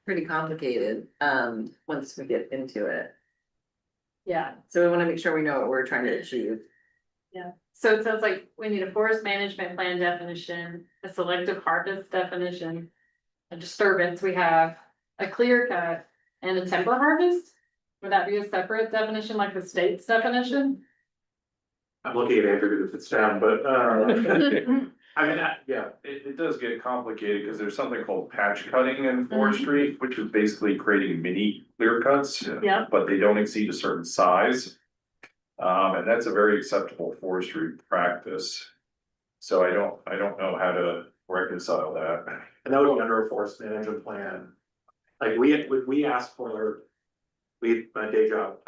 pretty complicated, once we get into it.
Yeah.
So we wanna make sure we know what we're trying to achieve.
Yeah, so it sounds like we need a forest management plan definition, a selective harvest definition. A disturbance, we have a clear cut and a timber harvest. Would that be a separate definition like the state's definition?
I'm looking at Andrew if it's down, but
I mean, yeah, it does get complicated because there's something called patch cutting in forestry, which is basically creating mini clear cuts.
Yeah.
But they don't exceed a certain size. And that's a very acceptable forestry practice. So I don't know how to reconcile that.
And that would be under a forest management plan. Like we asked for, my day job,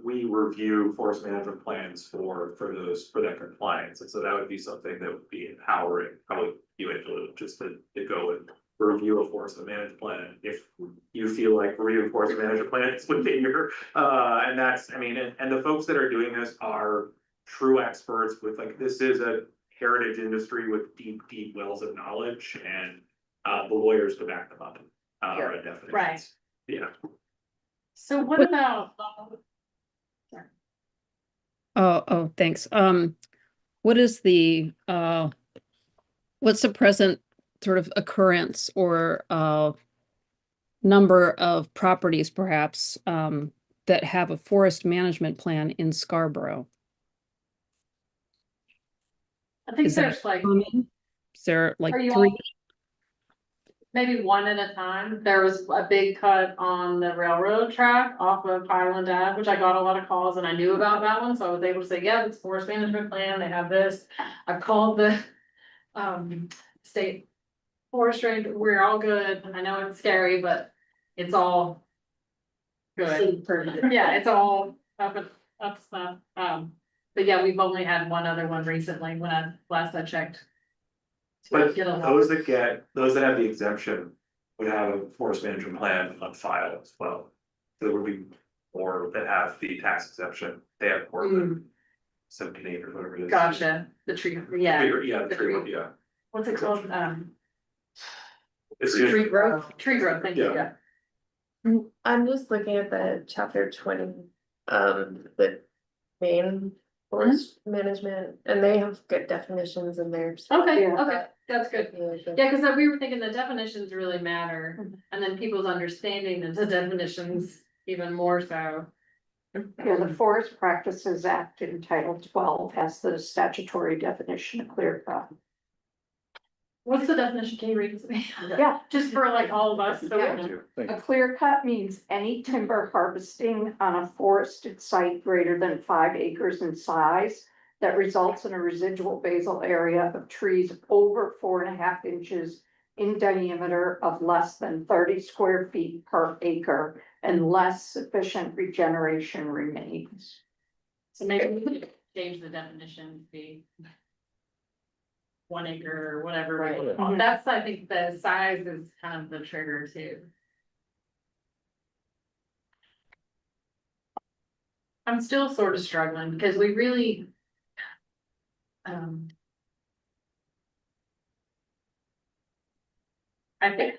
we review forest management plans for that compliance. And so that would be something that would be empowering, probably you, Angela, just to go and review a forest management plan. If you feel like reviewing forest management plans within your, and that's, I mean, and the folks that are doing this are true experts with like, this is a heritage industry with deep wells of knowledge and the lawyers to back them up. Are definitions.
Right.
Yeah.
So what about?
Oh, thanks. What is the, what's the present sort of occurrence or, number of properties perhaps, that have a forest management plan in Scarborough?
I think
Is that
there's like
common? Is there like
Are you
3?
all- maybe one at a time. There was a big cut on the railroad track off of Highland Ave, which I got a lot of calls and I knew about that one, so I was able to say, yeah, it's forest management plan, they have this. I called the state forestry, we're all good. I know it's scary, but it's all good. Yeah, it's all up stuff. But yeah, we've only had one other one recently when last I checked.
But
Get a lot.
those that have the exemption would have a forest management plan on file as well. There would be more that have the tax exemption, they have more than 17 or whatever it is.
Gotcha, the tree, yeah.
Yeah, the tree, yeah.
What's it called?
It's
Tree growth, thank you,
Yeah.
yeah.
I'm just looking at the chapter 20, the main forest management, and they have good definitions in there. so-
Okay,
Yeah.
okay, that's good.
Yeah.
Yeah, cause we were thinking the definitions really matter, and then people's understanding of the definitions even more so.
Yeah, the Forest Practices Act in Title 12 has the statutory definition of clear cut.
What's the definition? Can you read it to me?
Yeah.
Just for like all of us. so we
Yeah.
know.
Thank
A
you.
clear cut means any timber harvesting on a forested site greater than 5 acres in size that results in a residual basal area of trees over 4.5 inches in diameter of less than 30 square feet per acre unless sufficient regeneration remains.
So maybe we could change the definition to be 1 acre or whatever. we want to call it. That's, I think the size is kind of the trigger too. I'm still sort of struggling because we really. I think.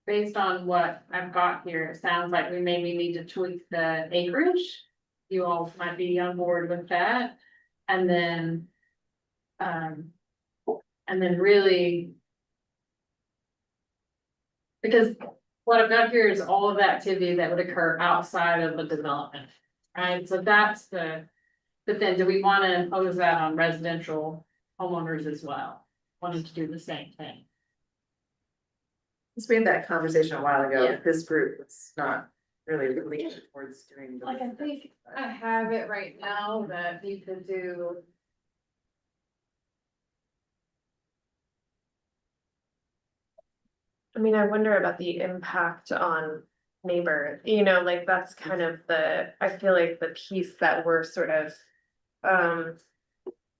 Based on what I've got here, it sounds like we maybe need to tweak the acreage. You all might be on board with that, and then. And then really. Because what I've got here is all of the activity that would occur outside of the development, right? So that's but then do we wanna impose that on residential homeowners as well? Wanting to do the same thing?
We had that conversation a while ago,
Yeah.
this group was not really leaning towards doing.
Like, I think I have it right now that you could do.
I mean, I wonder about the impact on neighbor, like that's kind of I feel like the piece that we're sort of.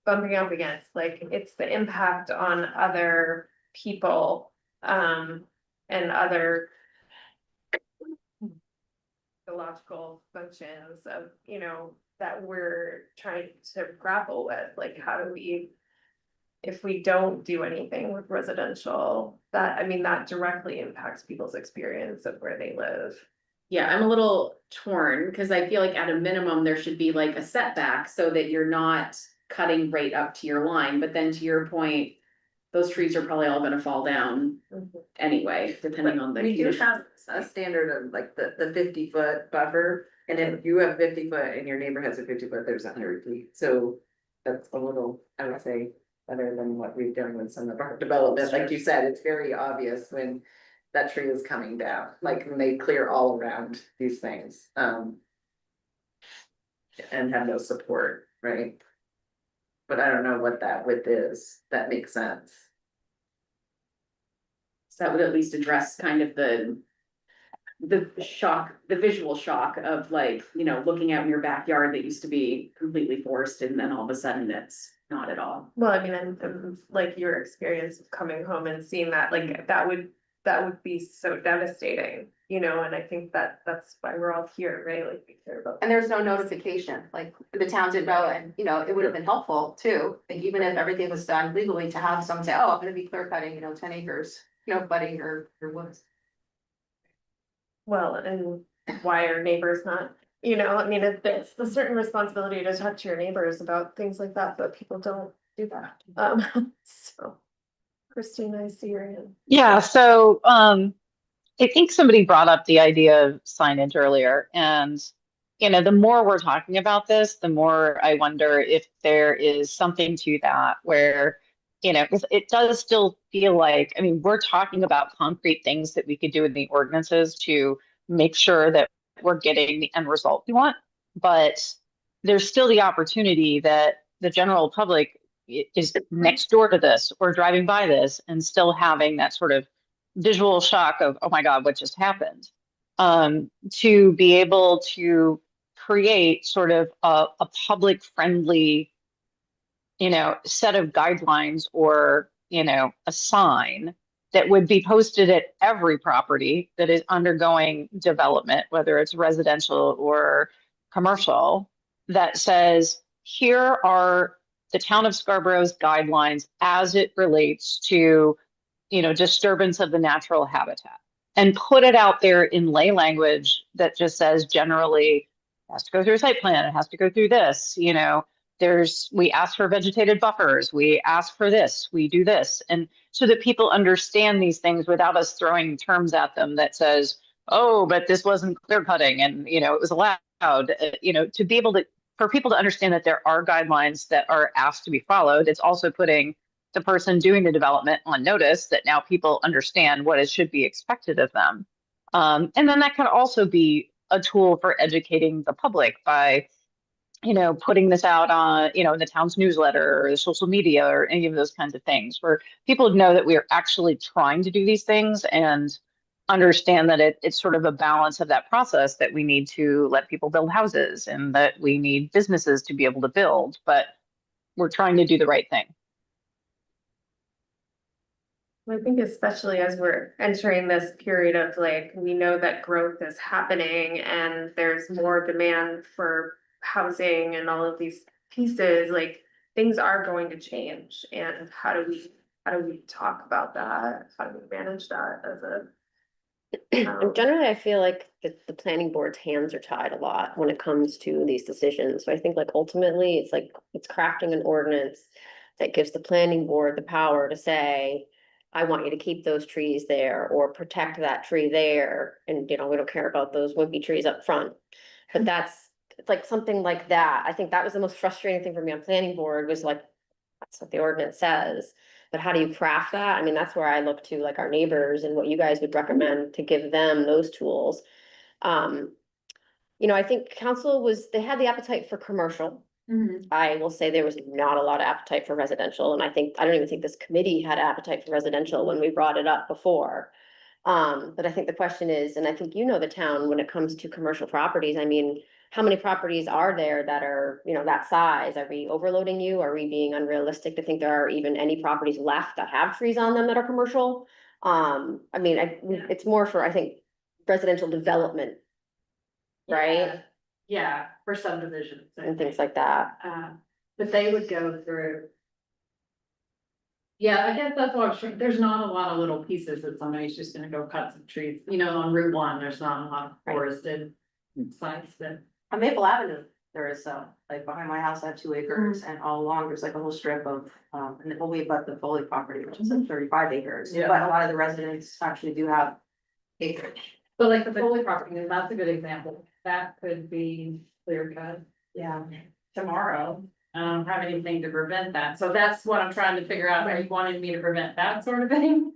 Bumping up against, like, it's the impact on other people, and other. Ecological functions of, that we're trying to grapple with, like, how do we. If we don't do anything with residential, that directly impacts people's experience of where they live.
Yeah, I'm a little torn, cause I feel like at a minimum, there should be like a setback so that you're not cutting right up to your line, but then to your point. Those trees are probably all gonna fall down anyway, depending on the.
We do
conditions.
have a standard of like the 50-foot buffer, and if you have 50-foot and your neighbor has a 50-foot, there's 100 feet, so. That's a little, I would say, better than what we've done with some of our development, like you said, it's very obvious when. That tree is coming down, like when they clear all around these things, and have no support, right? but I don't know what that width is. That makes sense.
So that would at least address kind of the shock, the visual shock of like, you know, looking out in your backyard that used to be completely forested and then all of a sudden it's not at all.
Well, I mean, and like your experience of coming home and seeing that, like, that would be so devastating, you know, and I think that that's why we're all here, right? Like, we care about.
And there's no notification, like the town didn't know, and you know, it would have been helpful too, like even if everything was done legally, to have someone say, oh, I'm gonna be clear cutting, you know, 10 acres, you know, budding or woods.
Well, and why are neighbors not, you know, I mean, it's a certain responsibility to talk to your neighbors about things like that, but people don't do that. So. Christine, I see your hand.
Yeah, so I think somebody brought up the idea of signage earlier, and you know, the more we're talking about this, the more I wonder if there is something to that where, you know, 'cause it does still feel like, I mean, we're talking about concrete things that we could do in the ordinances to make sure that we're getting the end result we want, but there's still the opportunity that the general public is next door to this or driving by this and still having that sort of visual shock of, oh my God, what just happened? To be able to create sort of a public friendly, you know, set of guidelines or, you know, a sign that would be posted at every property that is undergoing development, whether it's residential or commercial, that says, here are the town of Scarborough's guidelines as it relates to, you know, disturbance of the natural habitat, and put it out there in lay language that just says generally it has to go through a site plan, it has to go through this, you know, we ask for vegetated buffers, we ask for this, we do this. And so that people understand these things without us throwing terms at them that says, oh, but this wasn't clear cutting and, you know, it was allowed, you know, to be able to, for people to understand that there are guidelines that are asked to be followed. It's also putting the person doing the development on notice that now people understand what it should be expected of them. And then that can also be a tool for educating the public by, you know, putting this out on, you know, in the town's newsletter or the social media or any of those kinds of things, where people know that we are actually trying to do these things and understand that it's sort of a balance of that process, that we need to let people build houses and that we need businesses to be able to build, but we're trying to do the right thing.
I think especially as we're entering this period of like, we know that growth is happening and there's more demand for housing and all of these pieces, like things are going to change. And how do we talk about that? How do we manage that as a
And generally, I feel like the planning board's hands are tied a lot when it comes to these decisions. So I think like ultimately, it's like, it's crafting an ordinance that gives the planning board the power to say, I want you to keep those trees there or protect that tree there. And, you know, we don't care about those wimpy trees up front. But it's like something like that. I think that was the most frustrating thing for me on planning board, was like, that's what the ordinance says. But how do you craft that? I mean, that's where I look to like our neighbors and what you guys would recommend to give them those tools. You know, I think council they had the appetite for commercial. I will say there was not a lot of appetite for residential, and I don't even think this committee had appetite for residential when we brought it up before. But I think the question is, and I think you know the town when it comes to commercial properties, I mean, how many properties are there that are, you know, that size? Are we overloading you? Are we being unrealistic to think there are even any properties left that have trees on them that are commercial? I mean, it's more for, I think, residential development, right?
Yeah, for subdivisions.
And things like that.
But they would go through. Yeah, I guess that's what I'm sure, there's not a lot of little pieces that somebody's just gonna go cut some trees, you know, on Route 1, there's not a lot of forested sites that.
On Maple Avenue, there is like behind my house, I have 2 acres, and all along, there's like a whole strip of, and then we abut the Foley property, which is like 35 acres.
Yeah.
But a lot of the residents actually do have acreage.
But like the Foley property, that's a good example, that could be clear cut.
Yeah.
Tomorrow, I don't have anything to prevent that, so that's what I'm trying to figure out, are you wanting me to prevent that sort of thing?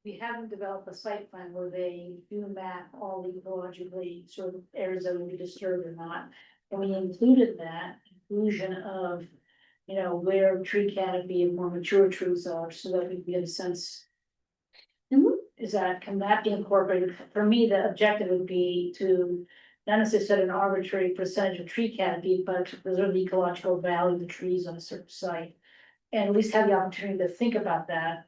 We haven't developed a site plan where they do map all ecologically sort of areas that will be disturbed or not. And we included that, inclusion of, you know, where tree canopy and more mature trees are, so that we can get a sense. Is that, can that be incorporated? For me, the objective would be to not necessarily set an arbitrary percentage of tree canopy, but to preserve the ecological value of the trees on a certain site. And at least have the opportunity to think about that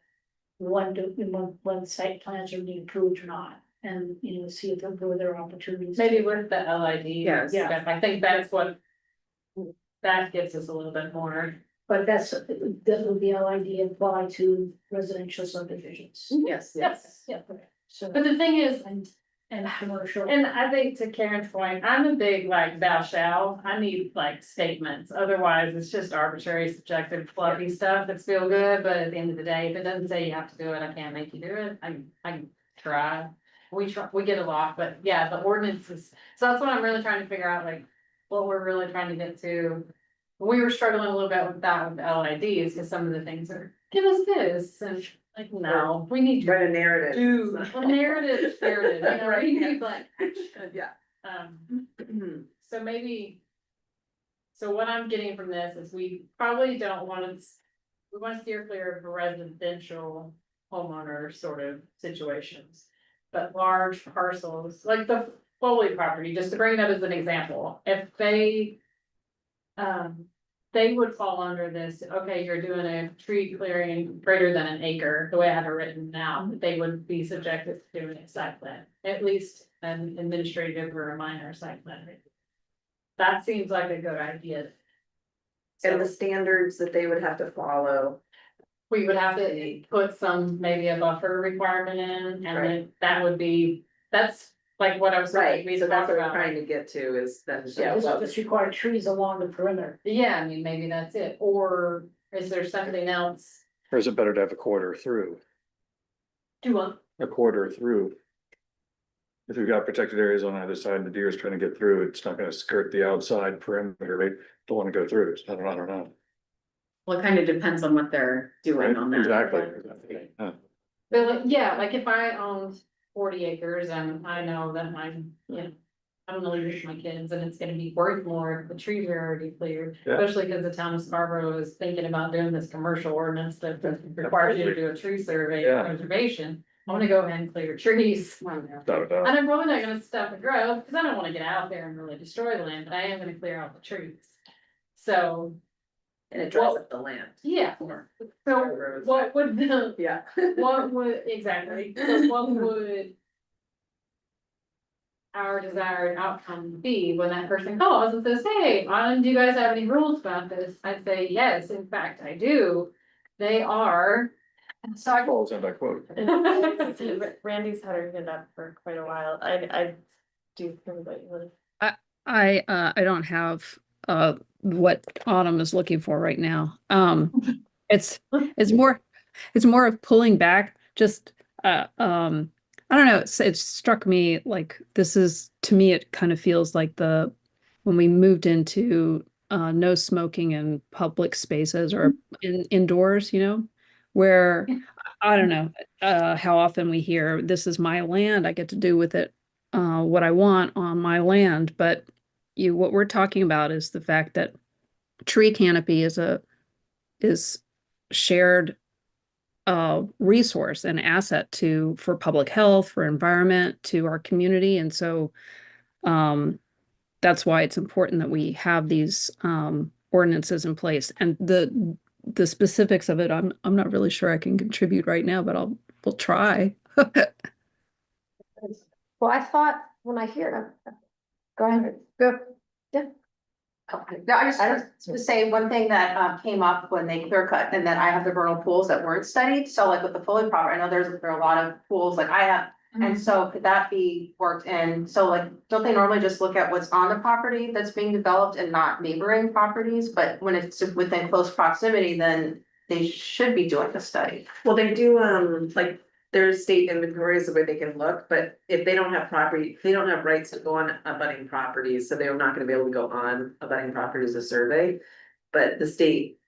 when site plans are being approved or not. And, you know, see if there are opportunities.
Maybe with the LID.
Yes.
Yeah.
I think that's what. That gets us a little bit more.
But that would be our idea apply to residential subdivisions.
Yes, yes.
Yeah, so.
But the thing is,
And commercial.
and I think to Karen's point, I'm a big like thou shall, I need like statements, otherwise it's just arbitrary, subjective, fluffy stuff that's feel good, but at the end of the day, if it doesn't say you have to do it, I can't make you do it, I can try. We get a lot, but yeah, the ordinances, so that's what I'm really trying to figure out, like, what we're really trying to get to. We were struggling a little bit with that with LIDs, because some of the things are, give us this, and like, no, we need to
Write a narrative.
do a narrative, you know,
Right,
we
yeah.
need like action.
Yeah.
So maybe. So what I'm getting from this is we probably don't want to, we want to steer clear of residential homeowner sort of situations. But large parcels, like the Foley property, just to bring that as an example, if they. They would fall under this, okay, you're doing a tree clearing greater than an acre, the way I have it written now, they would be subjected to doing a site plan. At least an administrative or a minor site plan. That seems like a good idea.
And the
So
standards that they would have to follow.
we would have to put some, maybe a buffer requirement in, and then that would be, that's like what I was saying, we
So that's
talked
what we're
about.
trying to get to is then.
Yeah, just require trees along the perimeter.
Yeah, I mean, maybe that's it, or is there something else?
Or is it better to have a quarter through,
Do one.
a quarter through? If you've got protected areas on either side and the deer is trying to get through, it's not gonna skirt the outside perimeter, they don't wanna go through, I don't know.
Well, it kind of depends on what they're doing
Right,
on that.
exactly. Yeah.
But like, yeah, like if I owned 40 acres and I know that I'm, you know, I'm gonna leave it to my kids and it's gonna be worth more if the trees are already cleared.
Yeah.
Especially because the town of Scarborough is thinking about doing this commercial ordinance that requires you to do a tree survey
Yeah.
and conservation. I wanna go ahead and clear trees.
Without a doubt.
And I'm probably not gonna stop the growth, because I don't wanna get out there and really destroy the land, but I am gonna clear out the trees. So,
And it dries up the land.
yeah, so what would the,
Yeah.
what would, exactly, so what would our desired outcome be when that person calls and says, hey, do you guys have any rules about this? I'd say, yes, in fact, I do. They are. And so I.
Falls in that quote.
Randy's had her hand up for quite a while. I do think that you would.
I don't have what Autumn is looking for right now. It's more of pulling back, just I don't know, it struck me like this is, to me, it kind of feels like when we moved into no smoking in public spaces or indoors, you know, where I don't know how often we hear, this is my land, I get to do with it what I want on my land. But what we're talking about is the fact that tree canopy is shared resource and asset for public health, for environment, to our community. And so that's why it's important that we have these ordinances in place. And the specifics of it, I'm not really sure I can contribute right now, but we'll try.
Well, I thought when I hear it, go ahead, go, yeah.
Okay. No, I just to say one thing that came up when they clear cut, and then I have the vernal pools that weren't studied, so like with the Foley property, I know there are a lot of pools like I have. And so could that be worked in, so like, don't they normally just look at what's on the property that's being developed and not neighboring properties, but when it's within close proximity, then they should be doing the study.
Well, they do, like, there's state inventories where they can look, but if they don't have property, they don't have rights to go on abutting properties, so they're not gonna be able to go on abutting properties to survey. But the state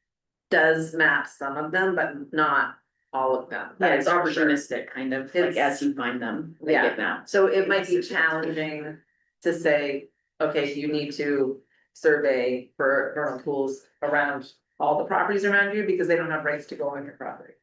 does map some of them, but not all of them.
Yeah, it's
That's for sure.
opportunistic, kind of, like as you find them, they
Yeah.
get mapped.
So it might be challenging to say, okay, you need to survey for vernal pools around all the properties around you, because they don't have rights to go on your property.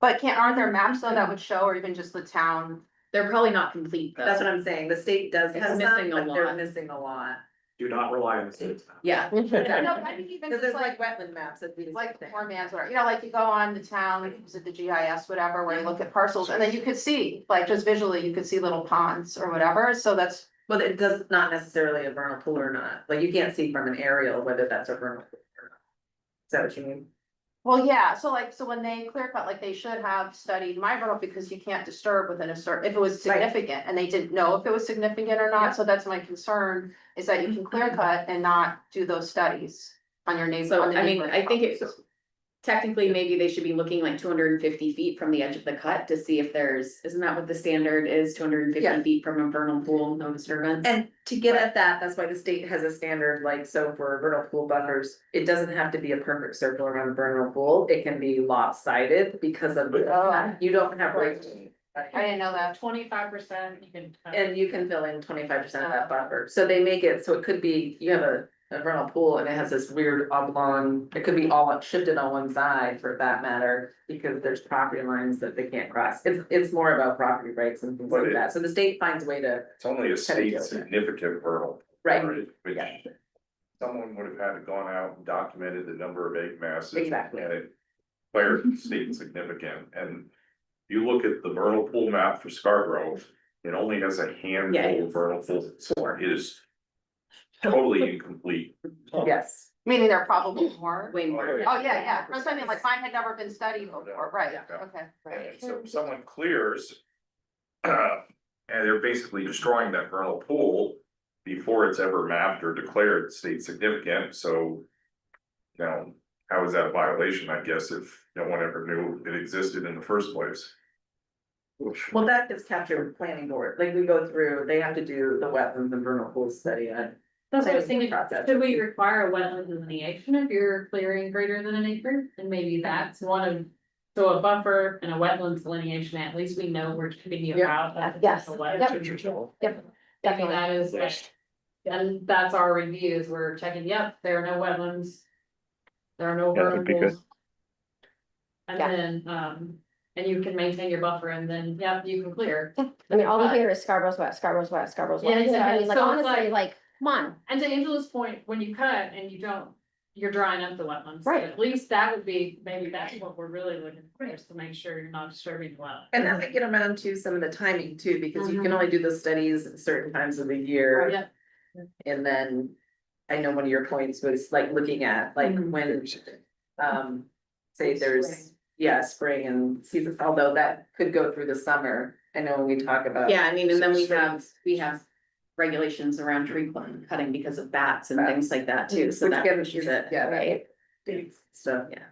But aren't there maps though that would show, or even just the town?
They're probably not complete though.
That's what I'm saying, the state does
It's
have
missing
some,
a
but they're
lot.
missing a lot.
Do not rely on the state's map.
Yeah.
No, I think even
Cause
just
there's like wetland maps that we.
like Poor Man's, or, you know, like you go on the town, is it the GIS, whatever, where you look at parcels, and then you could see, like, just visually, you could see little ponds or whatever, so that's.
Well, it does not necessarily a vernal pool or not, like you can't see from an aerial whether that's a vernal pool or not. Is that what you mean?
Well, yeah, so like, so when they clear cut, like they should have studied my vernal, because you can't disturb within a certain, if it was
Right.
significant, and they didn't know if it was significant or
Yeah.
not, so that's my concern. Is that you can clear cut and not do those studies on your neighbor.
So,
on the
I mean,
neighboring
I think it's,
properties.
technically, maybe they should be looking like 250 feet from the edge of the cut to see if there's, isn't that what the standard is, 250
Yeah.
feet from a vernal pool, no disturbance?
And to get at that, that's why the state has a standard, like, so for vernal pool buffers, it doesn't have to be a perfect circle around a vernal pool, it can be lopsided because of, you don't have rights.
I didn't know that.
25%, you can.
And you can fill in 25% of that buffer, so they make it, so it could be, you have a vernal pool and it has this weird oblong, it could be all shifted on one side for that matter. Because there's property lines that they can't cross, it's more about property rights and things
But
like
it-
that, so the state finds a way to.
It's only a state significant vernal.
Right.
Which someone would have had to gone out and documented the number of egg masses.
Exactly.
And it declared state significant, and you look at the vernal pool map for Scarborough, it only has a handful of vernal pools. It is totally incomplete.
Yes.
Meaning there are probably more.
Way more.
Oh, yeah, that's what I mean, like mine had never been studied before, right,
Yeah.
okay.
And so if someone clears. And they're basically destroying that vernal pool before it's ever mapped or declared state significant, so. You know, how is that a violation, I guess, if no one ever knew it existed in the first place?
Well, that gets captured with planning board, like we go through, they have to do the wetlands and vernal pool study on.
That's what I was
planning
thinking,
board process.
should we require a wetland delineation if you're clearing greater than an acre? And maybe that's one of, so a buffer and a wetlands delineation, at least we know we're keeping you
Yeah.
out. of
Yes.
the
Yep.
wetland.
Yep,
Maybe
definitely.
that is like, and that's our reviews, we're checking, yep, there are no wetlands. There are no
That would be good.
verticals. And
Yeah.
then, and you can maintain your buffer and then, yep, you can clear.
I mean, all we
But-
hear is Scarborough's wet, Scarborough's wet, Scarborough's
Yeah,
wet. So I
yeah,
mean, like,
so it's
honestly,
like-
like, come on.
And to Angela's point, when you cut and you don't, you're drying up the wetlands. So
Right.
At least that would be, maybe that's what we're really looking for, is to make sure you're not disturbing the well.
And that might get around to some of the timing too, because you can only do the studies at certain times of the year.
Yeah,
And then, I know one of your points was like looking at, like, when, say there's, yeah, spring and season, although that could go through the summer. I know when we talk about.
Yeah, I mean, and then we have regulations around tree cutting because of bats and things like that too, so
Which
that
gives
pushes
you,
it.
yeah,
Right.
stuff.
Yeah.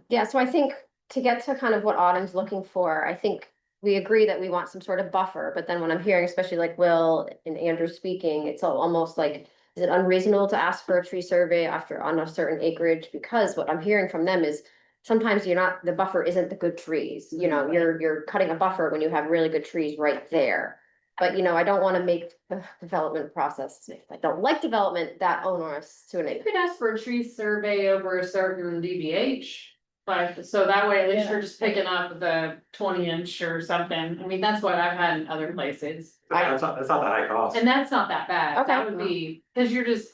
Yeah, so I think to get to kind of what Autumn's looking for, I think we agree that we want some sort of buffer, but then when I'm hearing, especially like Will and Andrew speaking, it's almost like, is it unreasonable to ask for a tree survey after on a certain acreage? Because what I'm hearing from them is sometimes you're not, the buffer isn't the good trees, you know, you're cutting a buffer when you have really good trees right there. But, you know, I don't wanna make the development process, I don't like development that onerous to an
you could ask for a tree survey over a certain DBH. But, so that way at least you're just picking up the 20-inch or something, I mean, that's what I've had in other places.
That's not that high cost.
And that's not that bad, that
Okay.
would be, cause you're just,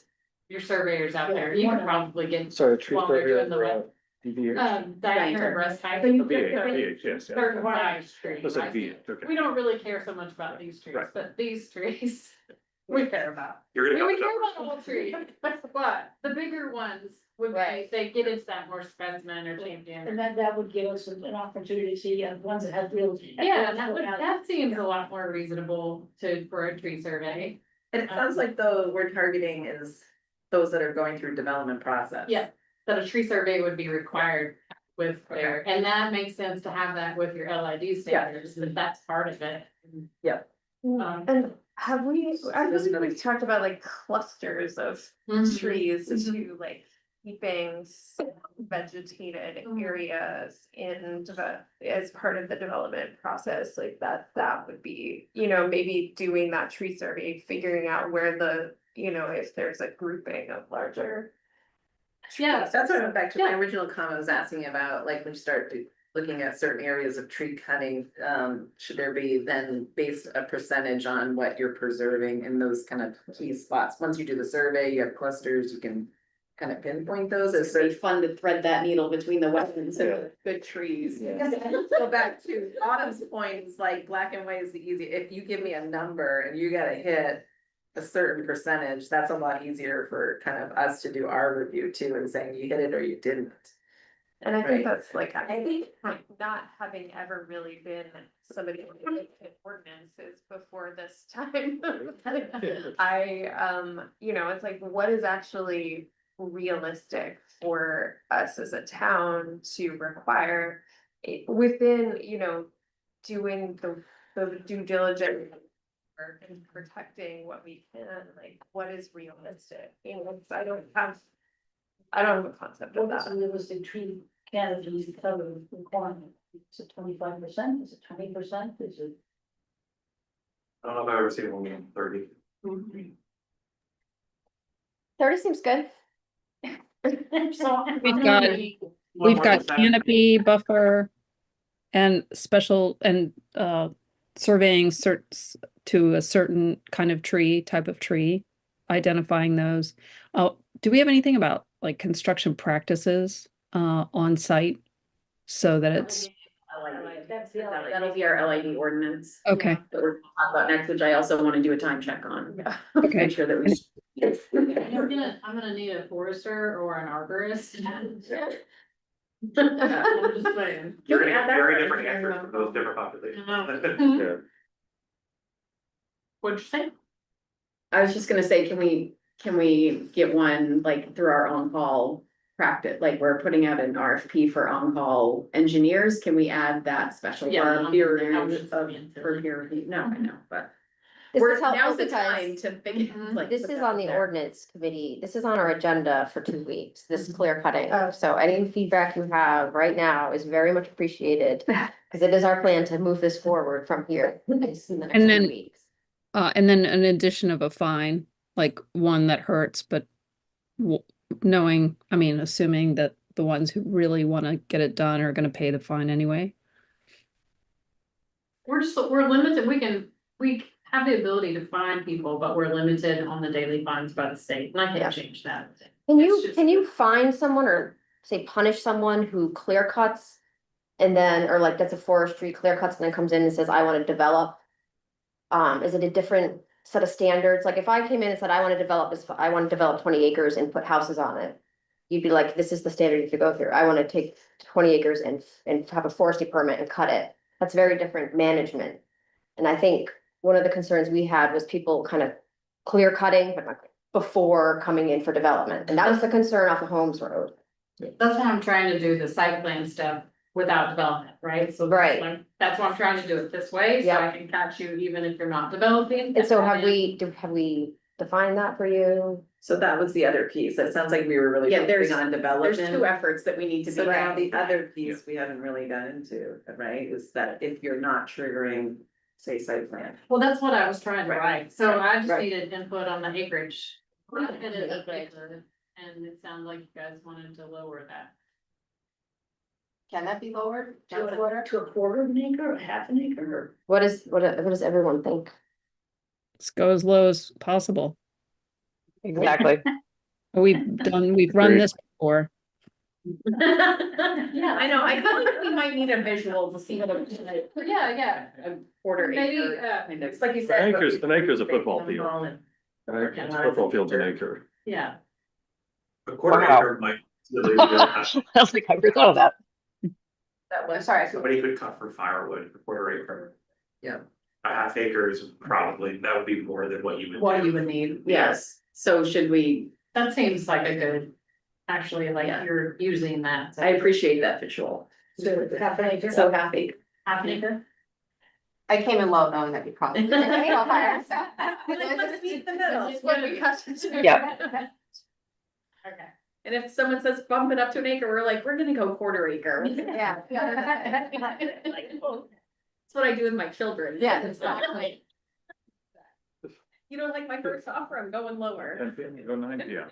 your surveyors out there, you can probably get.
Sorry, tree
while they're
survey
doing the
over,
wet-
DVH.
Diameter and breast height.
VH, yes, yeah.
Certain size trees,
That's a
right?
VH, okay.
We don't really care so much about these trees,
Right.
but these trees, we care about.
You're
We
gonna
would
have
care about the whole tree, but the bigger ones would be,
Right.
they get into that more specimen or champion.
And then that would give us an opportunity to see ones that have real.
Yeah, that seems a lot more reasonable for a tree survey.
And it sounds like though we're targeting is those that are going through development process.
Yeah, that a tree survey would be required with their, and that makes sense to have that with your LID standards, that that's part of it.
And have we, I believe we've talked about like clusters of
Mhm.
trees to like keeping some vegetated areas in as part of the development process, like that would be, you know, maybe doing that tree survey, figuring out where the if there's a grouping of larger.
Yeah.
That's what I went back to my original comment I was asking about, like, when you start looking at certain areas of tree cutting, should there be then based a percentage on what you're preserving in those kind of key spots? Once you do the survey, you have clusters, you can kind of pinpoint those as
It's very
certain.
fun to thread that needle between the wetlands and the good trees.
Go back to Autumn's point, is like black and white is the easy, if you give me a number and you gotta hit a certain percentage, that's a lot easier for kind of us to do our review too, and saying you hit it or you didn't.
And I
Right.
think that's like, I think not having ever really been somebody who looked at ordinances before this time. It's like, what is actually realistic for us as a town to require within, doing the due diligence work and protecting what we can, like, what is realistic? I don't have a concept of
What is
that.
a realistic tree canopy cover requirement? Is it 25%? Is it 20%? Is it?
I don't know if I've ever seen one in 30.
30 seems good.
So.
We've got- We've got canopy buffer and special and surveying certs to a certain kind of tree, type of tree, identifying those. Oh, do we have anything about like construction practices on site? So that it's,
That'll be our LID ordinance.
okay,
That we're gonna talk about next, which I also wanna do a time check on.
okay.
Make sure that we.
I'm gonna need a forester or an arborist. I'm just saying.
You're gonna get very different answers from those different populations.
Yeah.
What'd you say?
I was just gonna say, can we get one like through our on-call practice? Like, we're putting out an RFP for on-call engineers. Can we add that special?
Yeah,
for
I'm-
peer
I'm
review
just
of-
being
for
silly.
peer review? No, I know, but
This
we're,
is helpful
now's the
because
time to figure. like,
this
put
is
that
on
out
the
there.
ordinance committee. This is on our agenda for 2 weeks, this clear cutting.
Oh.
So any feedback you have right now is very much appreciated. Because it is our plan to move this forward from here in the next
And
few
then-
weeks.
And then an addition of a fine, like one that hurts, but assuming that the ones who really want to get it done are going to pay the fine anyway.
We're limited, we have the ability to fine people, but we're limited on the daily fines by the state, and I
Yeah.
can't change that.
Can
It's
you,
just-
can you find someone or say punish someone who clear cuts? And then, or like gets a forestry, clear cuts and then comes in and says, I want to develop. Is it a different set of standards? Like if I came in and said, I want to develop this, I want to develop 20 acres and put houses on it. You'd be like, this is the standard you have to go through. I want to take 20 acres and have a forestry permit and cut it. That's very different management. And I think one of the concerns we had was people kind of clear cutting, but not before coming in for development. And that was the concern off of Holmes Road.
That's why I'm trying to do the site plan stuff without development, right? So
Right.
that's why I'm trying to do it this way, so
Yep.
I can catch you even if you're not developing.
And so have we defined that for you?
So that was the other piece, it sounds like we were really
Yeah, there's-
focusing on
There's
development.
two efforts that we need to be.
So now the
doing.
other piece we haven't really got into, right, is that if you're not triggering, say, site plan.
Well, that's what I was trying to
Right.
write, so I just
Right.
needed input on the acreage. I did it
The
up
acreage.
there, and it sounded like you guys wanted to lower that.
Can that be lowered?
To a quarter of an acre, or half an acre, or?
What does everyone think?
Let's go as low as possible.
Exactly.
We've run
Agreed.
this before.
Yeah, I know, I feel like we might need a visual to see what
Yeah,
a quarter
maybe,
acre kind of.
It's like you
An
said.
acre is a football field. Football field's an acre.
yeah.
A quarter
Wow.
acre might. really be
I was like, I never thought of that.
That was,
Sorry,
Somebody could cut for firewood, a quarter acre.
Yeah.
A half acre is probably, that would be more than what you would.
What
do.
you would need, yes, so should we,
That seems like a good, actually, like
Yeah.
you're using that.
I appreciate that visual,
So half an acre?
so happy.
Half an acre?
I came in low knowing that you probably.
Let's meet the middle, is what we got to do.
Yeah.
Okay.
And if someone says bump it up to an acre, we're like, we're gonna go quarter acre.
Yeah.
That's what I do with my children.
Yeah, exactly.
You don't like my first offer, I'm going lower.
10, go 9, yeah.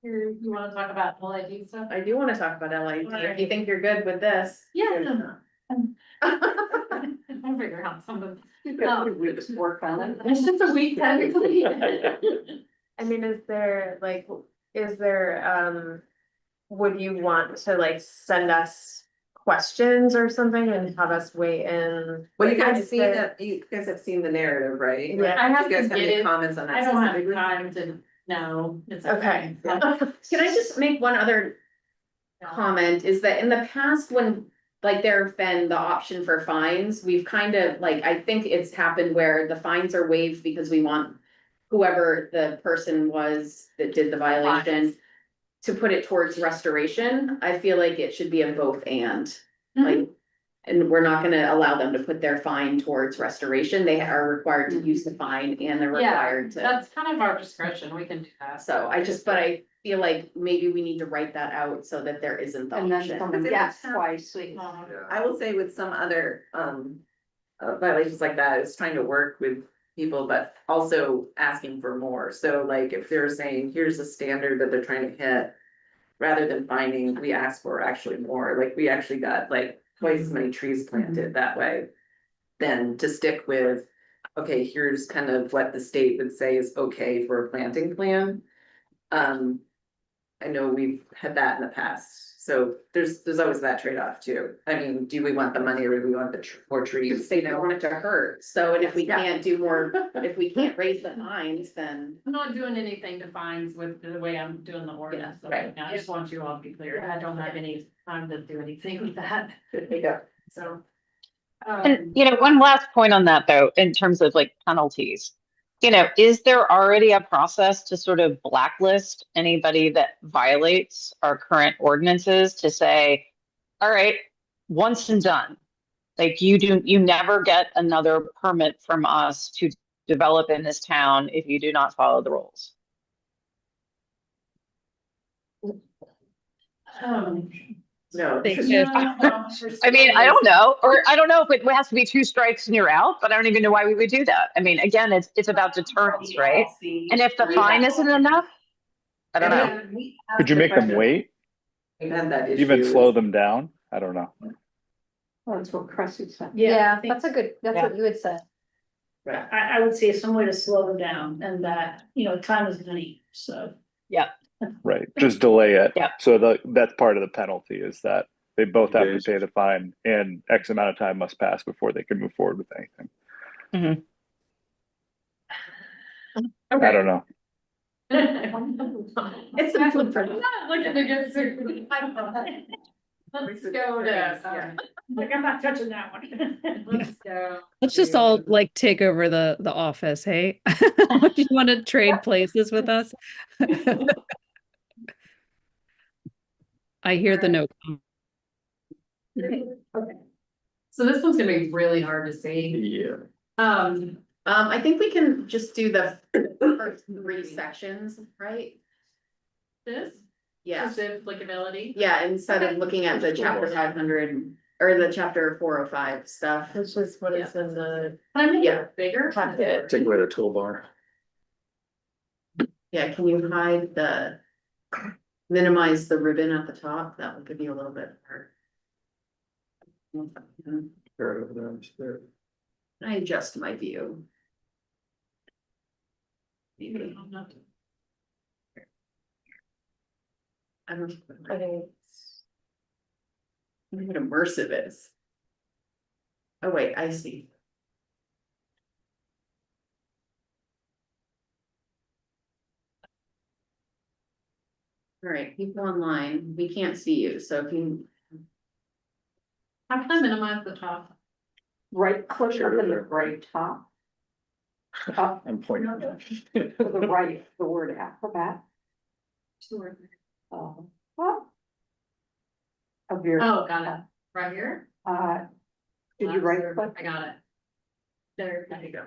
You wanna talk about LID stuff?
I do wanna talk about LID, if you think you're good with this.
Yeah. I'll figure out something.
You've got 3 weeks to work on it.
It's just a week technically.
I mean, is there, would you want to like send us questions or something and have us weigh in?
Well, you
Like,
guys
is
seen
there-
that, you guys have seen the narrative, right?
Yeah.
I have
Do you guys
to
have
get
any
it.
comments on that?
I don't have
specifically?
time to, no, it's.
Okay.
Can I just make one other comment, is that in the past, when like there have been the option for fines, we've kind of like, I think it's happened where the fines are waived because we want whoever the person was that did the violation to put it towards restoration. I feel like it should be a both and, like, and we're not gonna allow them to put their fine towards restoration. They are required to use the fine and they're
Yeah,
required to.
that's kind of our discretion, we can do that.
So but I feel like maybe we need to write that out so that there isn't the
And then
option.
from yes twice.
I will say with some other, violations like that, it's trying to work with people, but also asking for more. So like if they're saying, here's the standard that they're trying to hit. Rather than finding, we ask for actually more, like we actually got like twice as many trees planted that way. Than to stick with, okay, here's kind of what the state would say is okay for a planting plan. I know we've had that in the past, so there's always that trade-off too. I mean, do we want the money or do we want the more trees?
They don't want it to hurt, so and if we can't do more, if we can't raise the fines, then.
I'm not doing anything to fines with the way I'm doing the ordinance, so
right.
I just want you all to be clear, I don't have any time to do anything with that,
Yeah.
so.
And, you know, one last point on that though, in terms of like penalties. You know, is there already a process to sort of blacklist anybody that violates our current ordinances to say, all right, once and done? Like you never get another permit from us to develop in this town if you do not follow the rules.
No.
I mean, I don't know, or I don't know if it has to be 2 strikes and you're out, but I don't even know why we would do that. I mean, again, it's about deterrence, right? And if the fine isn't enough, I don't know.
Could you make them wait,
We've had that issue.
even slow them down? I don't know.
Well, that's what Cressy said.
Yeah, that's what you had said.
I would say some way to slow them down and that, time is money, so.
Right, just delay it.
Yeah.
So that's part of the penalty is that they both have to pay the fine and X amount of time must pass before they can move forward with anything. I don't know.
It's a flip for.
Looking to get sick. Let's go to,
Like, I'm not touching that one.
let's go.
Let's just all like take over the office, hey? You want to trade places with us? I hear the no.
Okay. So this one's gonna be really hard to see.
Yeah.
I think we can just do the first 3 sections, right?
This,
Yeah,
specific applicability.
yeah, instead of looking at the chapter 500 or the chapter 405 stuff.
Which is what is in the
Can I make
Yeah.
it bigger?
packet.
Take away the toolbar.
Yeah, can you hide minimize the ribbon at the top? That would give you a little bit hard.
Right over there, just there.
I adjust my view.
Maybe.
I don't
I think
know what immersive is. Oh, wait, I see. All right, people online, we can't see you, so if you,
How can I minimize the top?
Right click on the right top. Up
I'm pointing.
to the right, the word acrobat.
Sure.
What? Of your,
Oh, got it, right here?
did you right click?
I got it. There you go.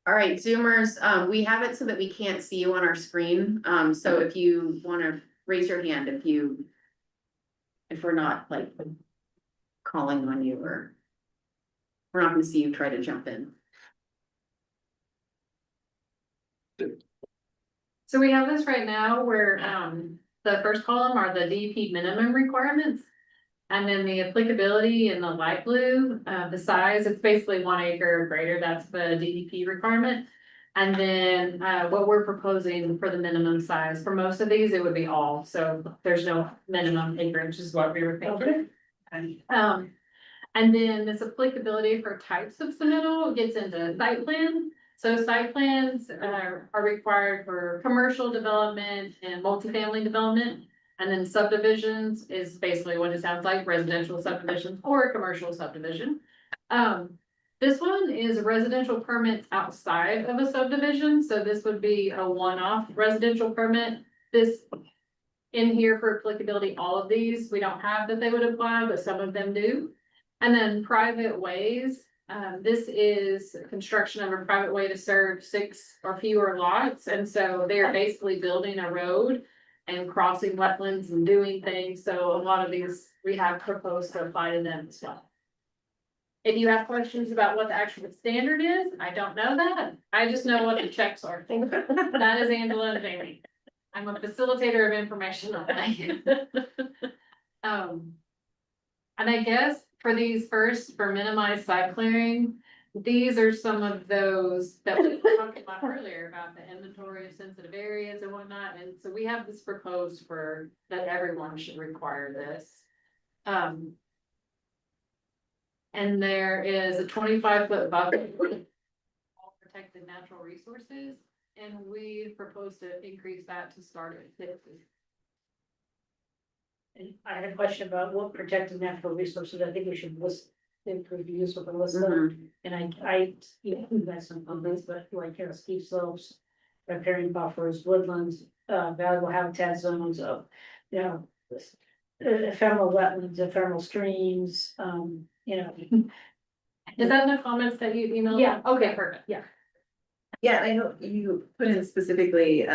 all right, Zoomers, we have it so that we can't see you on our screen. So if you wanna raise your hand, if we're not like calling on you or we're not gonna see you try to jump in.
So we have this right now where, the first column are the DEP minimum requirements. And then the applicability in the light blue, the size, it's basically 1 acre or greater, that's the DEP requirement. And then, what we're proposing for the minimum size, for most of these, it would be all, so there's no minimum acreage is what we were thinking. And then this applicability for types of submittal gets into site plan. So site plans are required for commercial development and multifamily development. And then subdivisions is basically what it sounds like, residential subdivision or a commercial subdivision. This one is residential permits outside of a subdivision, so this would be a one-off residential permit. This in here for applicability, all of these, we don't have that they would apply, but some of them do. And then private ways, this is construction of a private way to serve 6 or fewer lots, and so they're basically building a road and crossing wetlands and doing things, so a lot of these we have proposed to apply to them as well. If you have questions about what the actual standard is, I don't know that, I just know what the checks are. That is Angela and Jamie. I'm a facilitator of information only. And I guess for these first, for minimized site clearing, these are some of those that we talked about earlier about the inventory of sensitive areas and whatnot. And so we have this proposed for that everyone should require this. And there is a 25-foot buffer for all protected natural resources. And we propose to increase that to start at 50.
And I had a question about what protected natural resources, I think we should list, improve the use of a list of them. And you guys on this, but like steep slopes, riparian buffers, woodlands, valuable habitat zones of, ephemeral wetlands, ephemeral streams,
Is that in the comments that you emailed?
Yeah.
Okay, perfect.
Yeah.
Yeah, I know you put in specifically,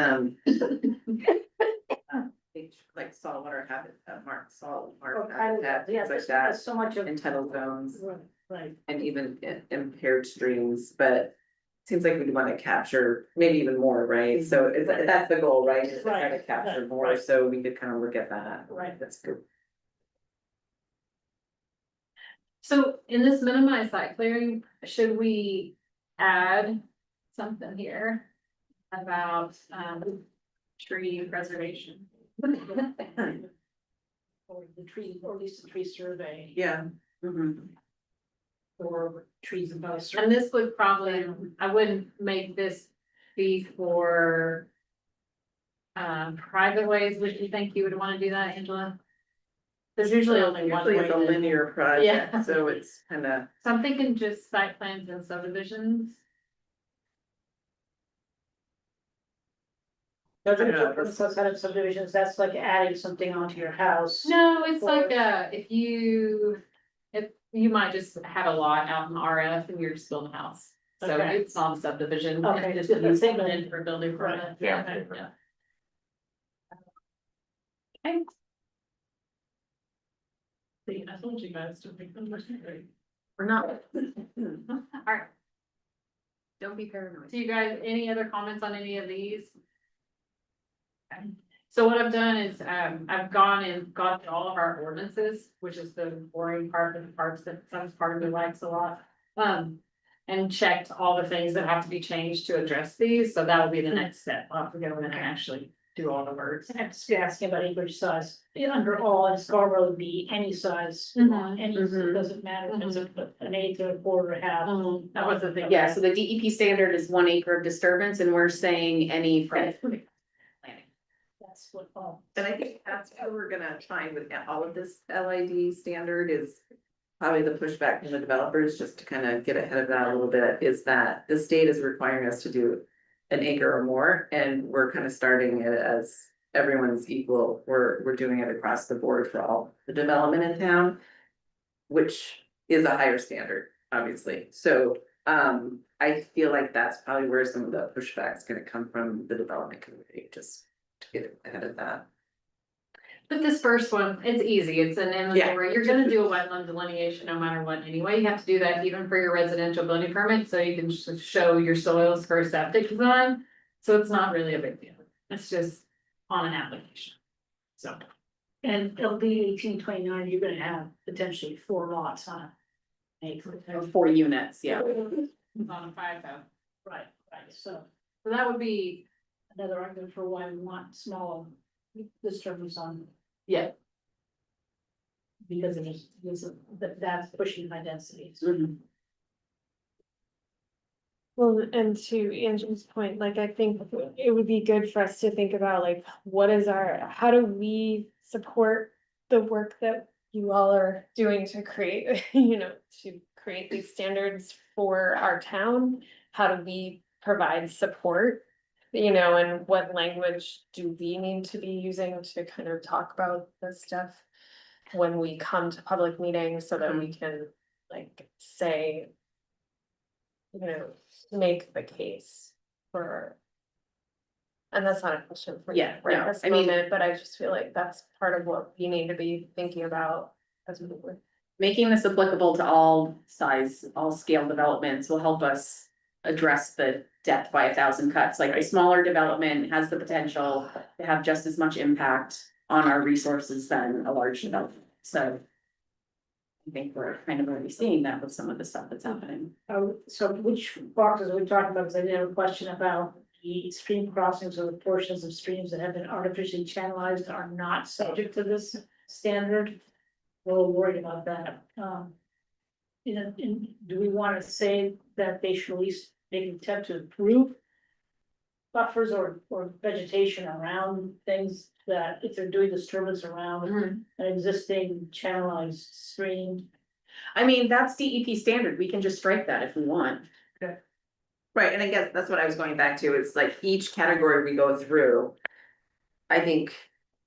like saltwater habitat, saltwater habitat,
Yeah,
things like
there's
that,
so much of.
and tidal zones,
Right.
and even impaired streams, but seems like we'd want to capture maybe even more, right? So that's the goal, right? Is to try to
Right,
capture
right,
more,
right.
so we could kind of look at that.
Right.
That's good.
So in this minimized site clearing, should we add something here about tree preservation?
Or the tree, or at least the tree survey,
Yeah.
or trees above a certain.
And this would probably, I wouldn't make this be for private ways. Would you think you would want to do that, Angela? There's usually only one way.
Usually it's a
to-
linear project,
Yeah.
so it's kind of.
So I'm thinking just site plans and subdivisions.
Outside of subdivisions, that's like adding something onto your house.
No, it's like,
Or-
if you might just have a lot out in RF and you're just building a house. So
Okay.
it's not a subdivision.
Okay,
It's
it's
just
the same
put
thing.
in for a building permit.
Right.
Yeah.
Okay.
Yeah. Okay. See, I told you guys to make them great.
We're not,
Alright,
don't be paranoid.
so you guys, any other comments on any of these? Okay. So what I've done is, I've gone and got through all of our ordinances, which is the boring part of the parts that some part of me likes a lot. And checked all the things that have to be changed to address these, so that will be the next step. I'll have to go in and actually do all the words.
I'm just asking about acreage size, under all, and Scarborough would be any size,
Mhm.
any, it doesn't matter if it's an eighth or a quarter, a half.
That was the thing.
Yeah, so the DEP standard is 1 acre of disturbance, and we're saying any from.
That's what, oh.
And I think that's what we're gonna find with all of this LID standard is probably the pushback from the developers, just to kind of get ahead of that a little bit, is that the state is requiring us to do an acre or more, and we're kind of starting it as everyone's equal. We're doing it across the board for all the development in town, which is a higher standard, obviously. So I feel like that's probably where some of the pushback is gonna come from the development community, just to get ahead of that.
But this first one, it's easy, it's an inventory, you're gonna do a wetland delineation no matter what anyway, you have to do that even for your residential building permit, so you can show your soils for a septic design. So it's not really a big deal, it's just on an application. So,
And LD 1829, you're gonna have potentially 4 lots on it.
Or 4 units, yeah.
it's on a 5 though.
Right, so
So that would be,
another argument for why we want small disturbance on,
yeah,
because it is, that's pushing high densities.
Mhm.
Well, and to Angela's point, like, I think it would be good for us to think about, like, how do we support the work that you all are doing to create, to create these standards for our town? How do we provide support? And what language do we need to be using to kind of talk about this stuff when we come to public meetings so that we can, like, say, make the case for. And that's not a question for you
Yeah,
right
no,
this
I mean-
moment, but I just feel like that's part of what we need to be thinking about as we move.
Making this applicable to all size, all scale developments will help us address the death by 1,000 cuts. Like the smaller development has the potential to have just as much impact on our resources than a large development. So I think we're kind of already seeing that with some of the stuff that's happening.
So which boxes are we talking about? Because I did have a question about the stream crossings or the portions of streams that have been artificially channelized are not subject to this standard. We're a little worried about that. Do we want to say that they should at least make an attempt to improve buffers or vegetation around things that if they're doing disturbance around an existing channelized stream?
I mean, that's DEP standard. We can just strike that if we want.
Right, and I guess that's what I was going back to, it's like each category we go through. I think,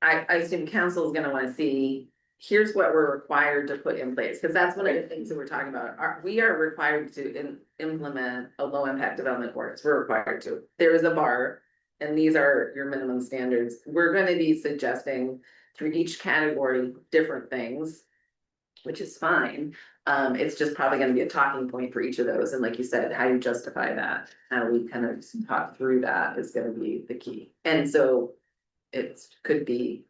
I assume council is gonna wanna see, here's what we're required to put in place, cause that's one of the things that we're talking about. We are required to implement a low impact development ordinance, we're required to. There is a bar, and these are your minimum standards. We're gonna be suggesting through each category, different things. Which is fine, it's just probably gonna be a talking point for each of those, and like you said, how you justify that, how we kind of talk through that is gonna be the key. And so it could be,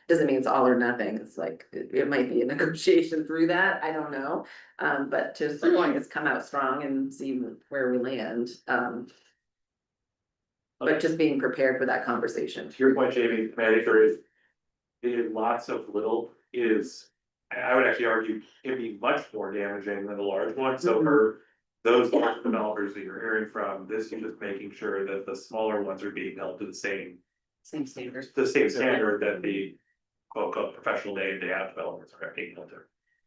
doesn't mean it's all or nothing, it's like, it might be a negotiation through that, I don't know. But just as long as come out strong and see where we land, but just being prepared for that conversation.
To your point, Jamie, I think there is lots of little is, I would actually argue, can be much more damaging than a large one, so for those large developers that you're hearing from, this is just making sure that the smaller ones are being held to the same
standard.
the same standard that the quote unquote professional day in day out developers are being held to.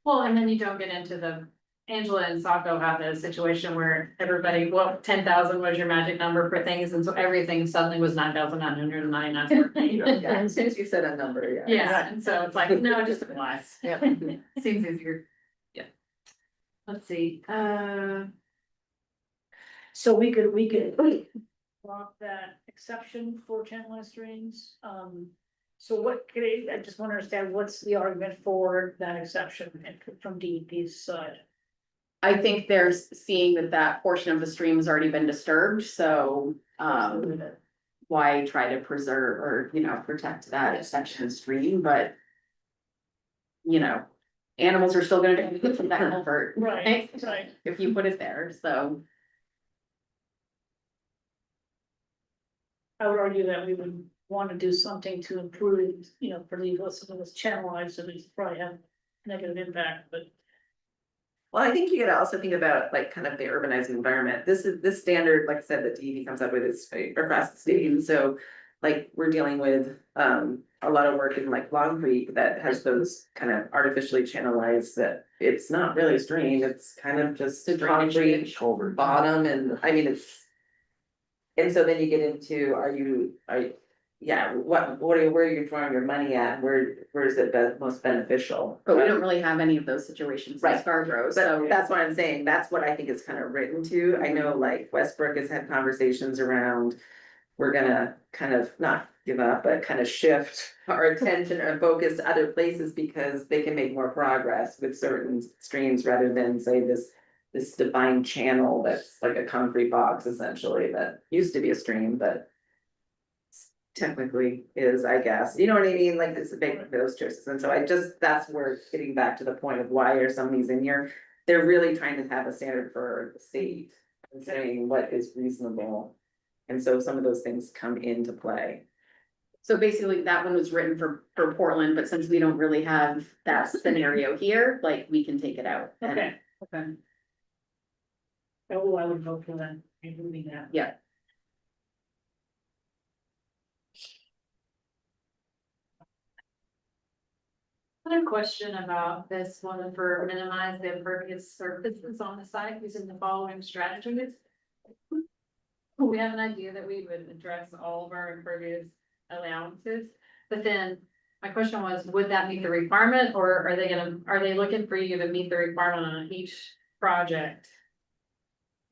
well, and then you don't get into the, Angela and Saco have a situation where everybody, 10,000 was your magic number for things, and so everything suddenly was 9,999.
Yeah, as soon as you said a number, yeah.
Yeah, and so it's like, no, it just applies.
Yeah.
Seems easier. Yeah. Let's see,
So we could drop that exception for channelized streams. So I just want to understand what's the argument for that exception from DEP's side?
I think they're seeing that portion of the stream has already been disturbed, so, why try to preserve or, protect that section of stream, but. Animals are still gonna benefit from that culvert.
Right.
If you put it there, so.
I would argue that we would want to do something to improve, for legal, something that's channelized, so we probably have negative impact, but.
Well, I think you gotta also think about like kind of the urbanized environment. This standard, like I said, that DEP comes up with is across the state. And so like we're dealing with a lot of work in like Long Creek that has those kind of artificially channelized that it's not really a stream, it's kind of just a concrete bottom and I mean, it's. And so then you get into, where are you throwing your money at? Where is it most beneficial?
But we don't really have any of those situations in
Right.
Scarborough,
But
so.
that's what I'm saying, that's what I think it's kind of written to, I know like Westbrook has had conversations around. we're gonna kind of not give up, but kind of shift our attention or focus to other places because they can make more progress with certain streams rather than say this divine channel that's like a concrete box essentially that used to be a stream, but technically is, I guess, you know what I mean? Like it's big those choices. And so that's where getting back to the point of why are some of these in here? They're really trying to have a standard for the state and saying what is reasonable. And so some of those things come into play.
So basically that one was written for Portland, but since we don't really have that scenario here, like we can take it out.
Okay, okay. Oh, I would vote for that, including that.
Yeah.
I have a question about this one for minimize the impervious surfaces on the site using the following strategies. We have an idea that we would address all of our impervious allowances, but then my question was, would that meet the requirement or are they looking for you to meet the requirement on each project?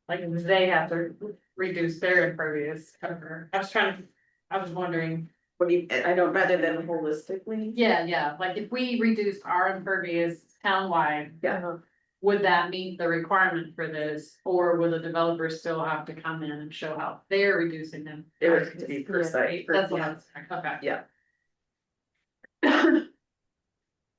Like they have to reduce their impervious cover. I was wondering.
What do you, I don't, rather than holistically?
Yeah, like if we reduced our impervious townwide.
Yeah.
Would that meet the requirement for this, or will the developer still have to come in and show how they're reducing them?
It would have to be per site.
That's what I was, okay.
Yeah.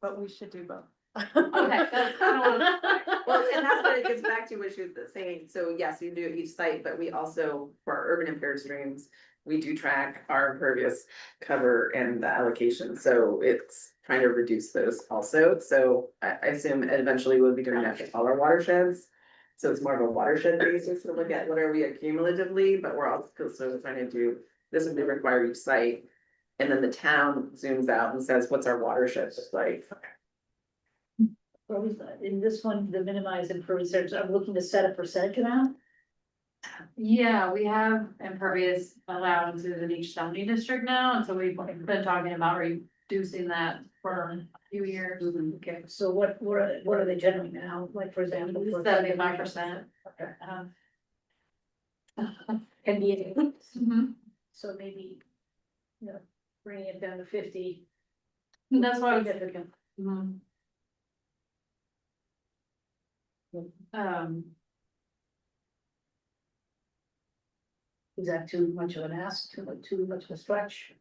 But we should do both.
Okay, that's kind of what.
Well, and that's what it gets back to what she was saying. So yes, you do each site, but we also, for our urban impaired streams, we do track our impervious cover and the allocation. So it's trying to reduce those also. So I assume eventually we'll be doing that for all our watersheds. So it's more of a watershed basis to look at what are we accumulatively, but we're also trying to do, this would be require each site. And then the town zooms out and says, what's our watershed look like?
What was that? In this one, the minimized impervious surface, I'm looking to set a percentage amount.
Yeah, we have impervious allowances in each zoning district now, and so we've been talking about reducing that for a few years.
Okay, so what are they generally now? Like, for example?
75%.
Okay. Can be,
Mhm.
so maybe, you know, bringing it down to 50.
That's why.
Significant.
Mhm.
Is that too much of an ask, too much of a stretch?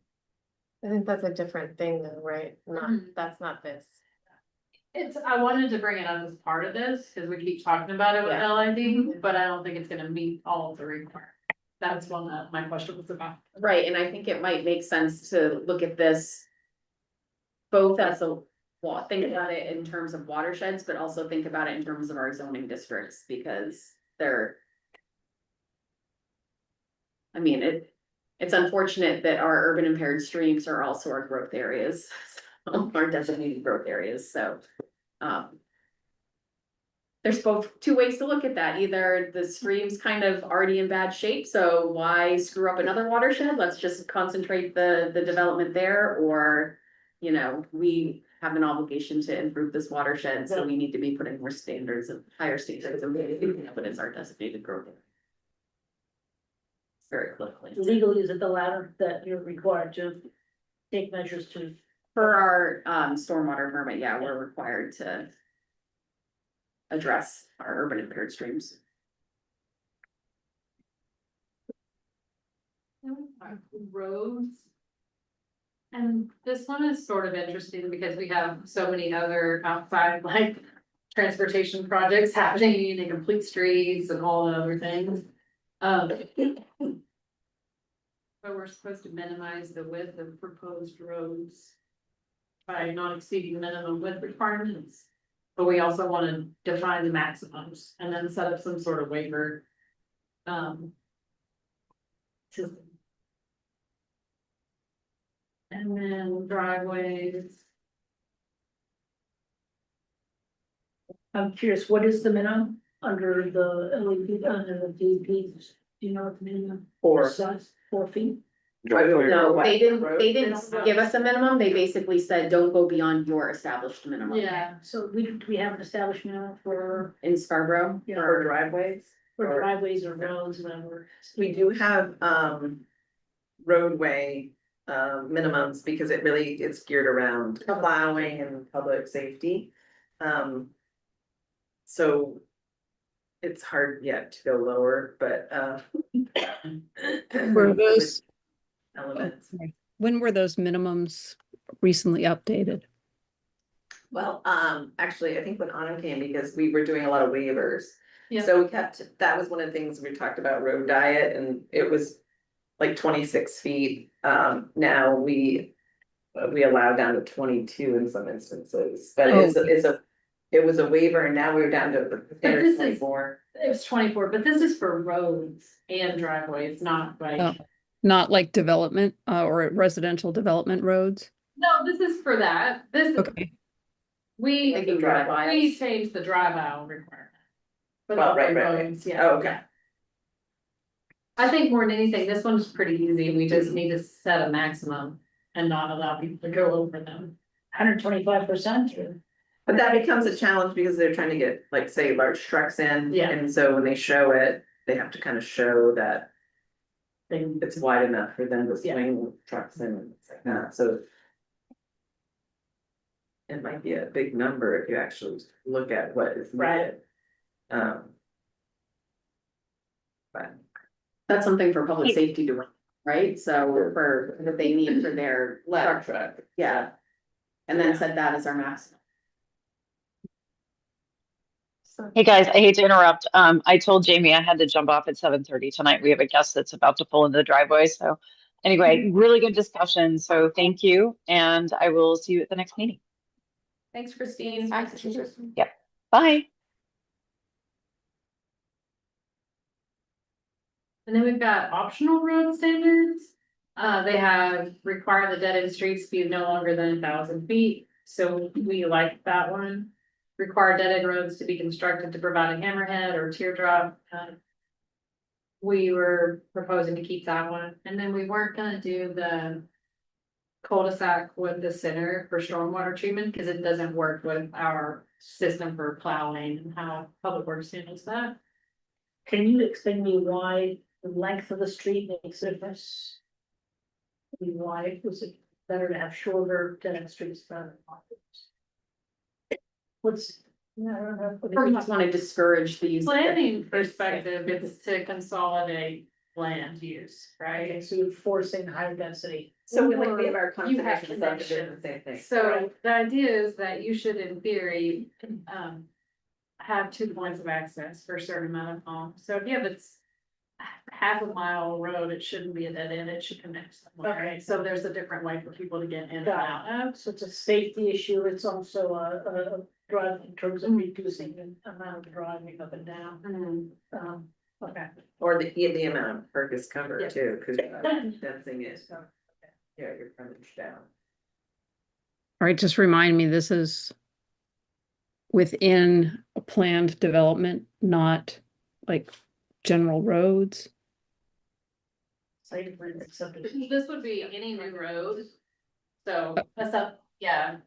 I think that's a different thing though, right? Not,
Mhm.
that's not this.
I wanted to bring it up as part of this, cause we keep talking about it with
Yeah.
LID, but I don't think it's gonna meet all of the requirements. That's one that my question was about.
Right, and I think it might make sense to look at this. Both as a, well, think about it in terms of watersheds, but also think about it in terms of our zoning districts, because they're. I mean, it's unfortunate that our urban impaired streams are also our growth areas, our designated growth areas, so. There's both two ways to look at that. Either the stream's kind of already in bad shape, so why screw up another watershed? Let's just concentrate the development there, or, you know, we have an obligation to improve this watershed, so we need to be putting more standards of higher standards of what is our designated growth area. Very quickly.
Legally, is it the latter that you're required to take measures to?
For our stormwater permit, yeah, we're required to address our urban impaired streams.
Roads. And this one is sort of interesting because we have so many other outside like transportation projects happening and complete streets and all the other things. But we're supposed to minimize the width of proposed roads by not exceeding minimum width requirements. But we also want to define the maximums and then set up some sort of waiver. System. And then driveways.
I'm curious, what is the minimum under the LED, under the DEPs? Do you know what the minimum?
Or
Size, 4 feet?
No, they didn't
Road.
give us a minimum, they basically said, don't go beyond your established minimum.
Yeah.
So do we have an established minimum for,
In Scarborough,
for driveways.
for driveways or roads, whatever?
We do have, roadway minimums, because it really is geared around plowing and public safety. So it's hard yet to go lower, but
Were those,
elements.
when were those minimums recently updated?
Well, actually, I think when Autumn came, because we were doing a lot of waivers.
Yeah.
So we kept, that was one of the things we talked about, road diet, and it was like 26 feet. Now we allow down to 22 in some instances, but it was a waiver, and now we're down to standard
this is-
24.
It was 24, but this is for roads and driveways, not like.
Oh. Not like development, or residential development roads?
No, this is for that. This,
Okay,
we
Making drive aisles.
changed the drive aisle requirement. But
Oh,
not
right,
for
right.
roads, yeah.
Oh, okay.
I think more than anything, this one's pretty easy. We just need to set a maximum and not allow people to go over them.
125% or?
But that becomes a challenge because they're trying to get, like, say, large trucks in.
Yeah.
And so when they show it, they have to kind of show that it's wide enough for them to swing trucks in and things like that, so. It might be a big number if you actually look at what is needed. But
That's something for public safety to, run, right? So for, that they need for their truck, yeah. And then set that as our maximum.
Hey, guys, I hate to interrupt. I told Jamie I had to jump off at 7:30 tonight. We have a guest that's about to pull into the driveway. So anyway, really good discussion. So thank you. And I will see you at the next meeting.
Thanks, Christine.
Yep. Bye.
And then we've got optional road standards. They have require the dead end streets to be no longer than 1,000 feet, so we like that one. Require dead end roads to be constructed to provide a hammerhead or teardrop. We were proposing to keep that one, and then we weren't gonna do the cul-de-sac with the center for stormwater treatment, because it doesn't work with our system for plowing and how Public Works handles that.
Can you explain to me why the length of the street makes a difference? I mean, why was it better to have shorter dead end streets rather than longer? What's, yeah, I don't know.
We just want to discourage these.
Planning perspective, it's to consolidate land use,
Okay,
right?
so you're forcing higher density.
so we have our
You have
conservation
connection.
subdivision, same thing.
So the idea is that you should, in theory, have 2 points of access for a certain amount of homes. So if you have half a mile road, it shouldn't be a dead end, it should connect somewhere,
Okay.
right? So there's a different way for people to get in and
Got
out of.
So it's a safety issue, it's also a drive in terms of reducing the amount of driving up and down. Okay.
Or the amount of perk is covered
Yeah.
too, because fencing is, yeah, your frontage down.
all right, just remind me, this is within a planned development, not like general roads?
Site plan subdivision.
This would be any new road. So that's up, yeah.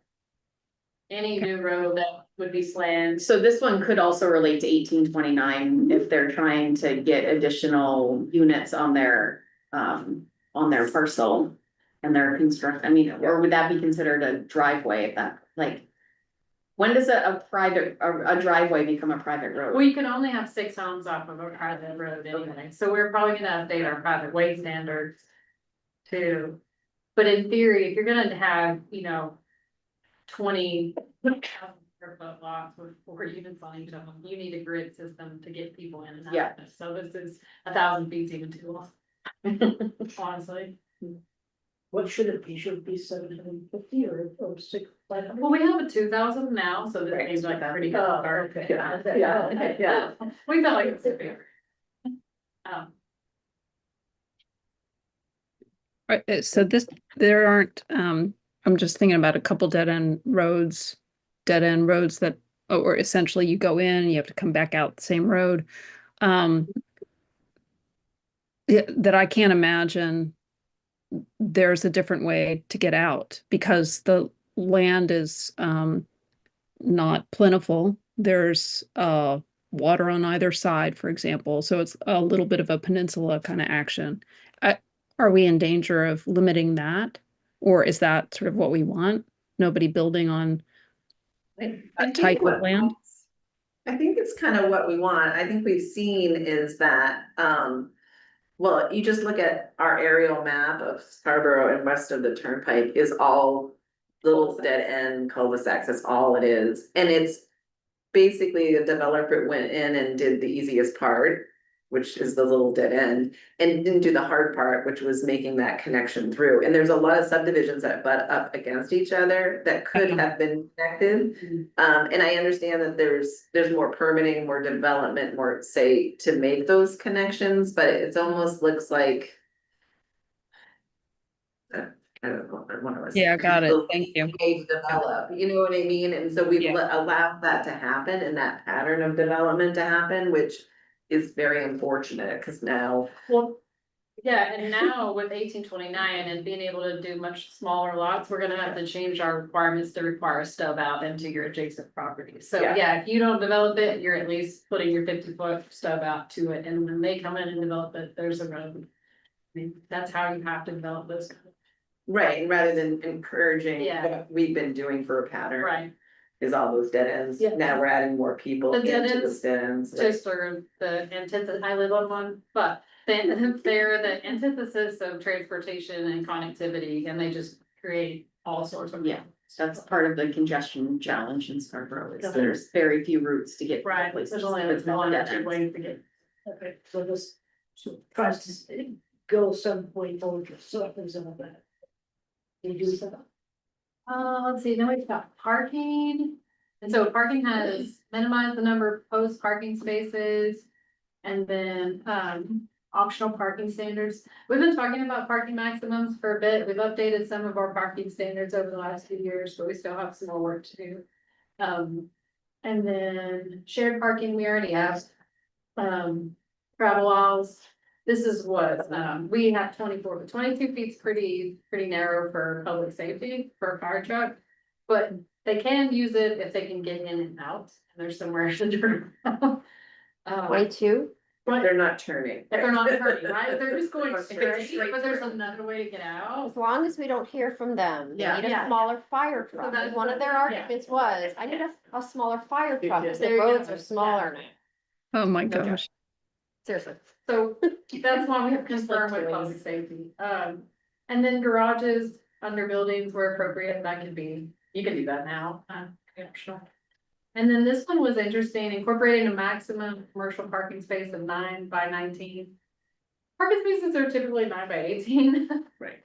Any new road that would be slammed.
So this one could also relate to 1829 if they're trying to get additional units on their parcel. And they're I mean, or would that be considered a driveway if that, like? When does a driveway become a private road?
Well, you can only have 6 homes off of a private road anyway, so we're probably gonna update our private way standards. Too, but in theory, if you're gonna have, 20 square foot lots with 4 units on each of them, you need a grid system to get people in and out.
Yeah.
So this is 1,000 feet's even too long. Honestly.
What should it be? Should it be 750 or 6,500?
Well, we have a 2,000 now, so this
Right.
seems like a pretty good
Oh,
start.
okay.
Yeah.
We felt like it's a favor.
So there aren't, I'm just thinking about a couple dead end roads that, or essentially you go in, you have to come back out the same road. That I can't imagine there's a different way to get out because the land is not plentiful. There's water on either side, for example. So it's a little bit of a peninsula kind of action. are we in danger of limiting that? Or is that sort of what we want? Nobody building on
I
that
think
type of
what-
land?
I think it's kind of what we want. I think we've seen is that, well, you just look at our aerial map of Scarborough and west of the turnpike is all little dead end cul-de-sacs. That's all it is. And it's basically a developer went in and did the easiest part, which is the little dead end, and didn't do the hard part, which was making that connection through. And there's a lot of subdivisions that butt up against each other that could have been connected. And I understand that there's more permitting, more development, more say to make those connections, but it almost looks like. I don't know, one of us.
Yeah, got it. Thank you.
To develop, you know what I mean? And so we've allowed that to happen and that pattern of development to happen, which is very unfortunate, because now.
Well, yeah, and now with 1829 and being able to do much smaller lots, we're gonna have to change our requirements to require a stub out into your adjacent properties. So
Yeah.
yeah, if you don't develop it, you're at least putting your 50-foot stub out to it, and when they come in and develop it, there's a road. I mean, that's how you have to develop this.
Right, rather than encouraging
Yeah.
what we've been doing for a pattern.
Right,
Is all those dead ends.
Yeah.
Now we're adding more people
The
into
dead
the
ends,
dead ends.
just for the antithesis, I live on one, but then they're the antithesis of transportation and connectivity, and they just create all sorts of.
Yeah, that's part of the congestion challenge in Scarborough, is there's very few routes to get.
Right,
places.
there's only
It's not
one or
dead
two
ends.
ways to get.
Okay, so this, so tries to go some way forward, so happens of that. You do that.
Let's see, then we've got parking. And so parking has minimized the number of proposed parking spaces. And then, optional parking standards. We've been talking about parking maximums for a bit. We've updated some of our parking standards over the last few years, but we still have some more work to do. And then shared parking, we already have. Travel aisles. This is what, we have 24, but 22 feet's pretty narrow for public safety for a fire truck. But they can use it if they can get in and out, and there's somewhere to turn.
22?
But
They're not turning.
if they're not turning, right, they're just going
Straight
straight, but there's
through.
another way to get out.
As long as we don't hear from them, they
Yeah.
need a
Yeah.
smaller fire
So
truck.
that's
And one of their
yeah.
arguments was, I need a smaller fire truck, because the
There you
roads
go.
are smaller now.
Oh, my
Okay.
gosh.
Seriously.
So that's one we have concern with public safety. And then garages under buildings where appropriate, that can be, you can do that now, optional. And then this one was interesting, incorporating a maximum commercial parking space of 9 by 19. Parking spaces are typically 9 by 18.
Right.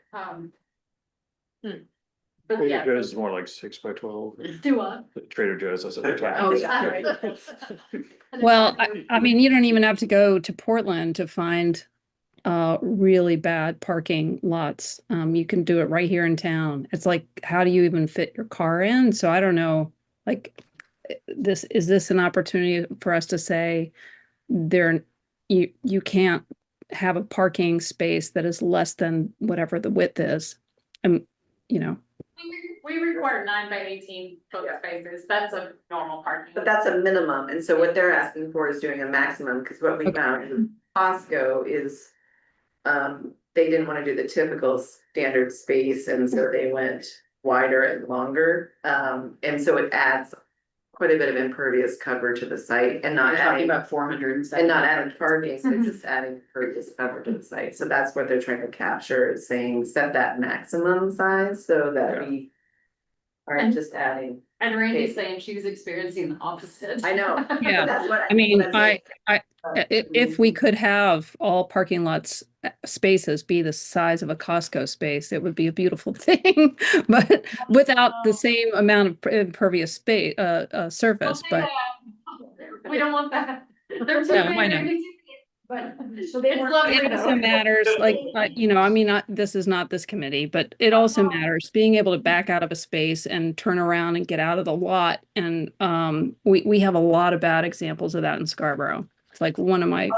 But
Trader
yeah.
Joe's is more like 6 by 12.
Do what?
Trader Joe's, that's what they're talking
Oh,
about.
yeah.
Well, I mean, you don't even have to go to Portland to find really bad parking lots. You can do it right here in town. It's like, how do you even fit your car in? So I don't know, like, is this an opportunity for us to say you can't have a parking space that is less than whatever the width is? You know,
We require 9 by 18 foot spaces, that's a normal parking.
But that's a minimum, and so what they're asking for is doing a maximum, because what we found with Costco is. They didn't wanna do the typical standard space, and so they went wider and longer. And so it adds quite a bit of impervious cover to the site and not
We're talking
adding.
about 407.
And not adding parking, so just adding impervious cover to the site, so that's what they're trying to capture, is saying set that maximum size so that we. Aren't just adding,
And Randy's saying she's experiencing the opposite.
I know.
Yeah.
That's what
I mean,
that's what
if we could have all parking lots spaces be the size of a Costco space, it would be a beautiful thing, but without the same amount of impervious space, surface, but
We don't want that. They're too
No, I know.
big.
But, so they
It's
weren't.
lovely
it
though.
also matters, like, you know, I mean, this is not this committee, but it also matters being able to back out of a space and turn around and get out of the lot. And we have a lot of bad examples of that in Scarborough. It's like one of my,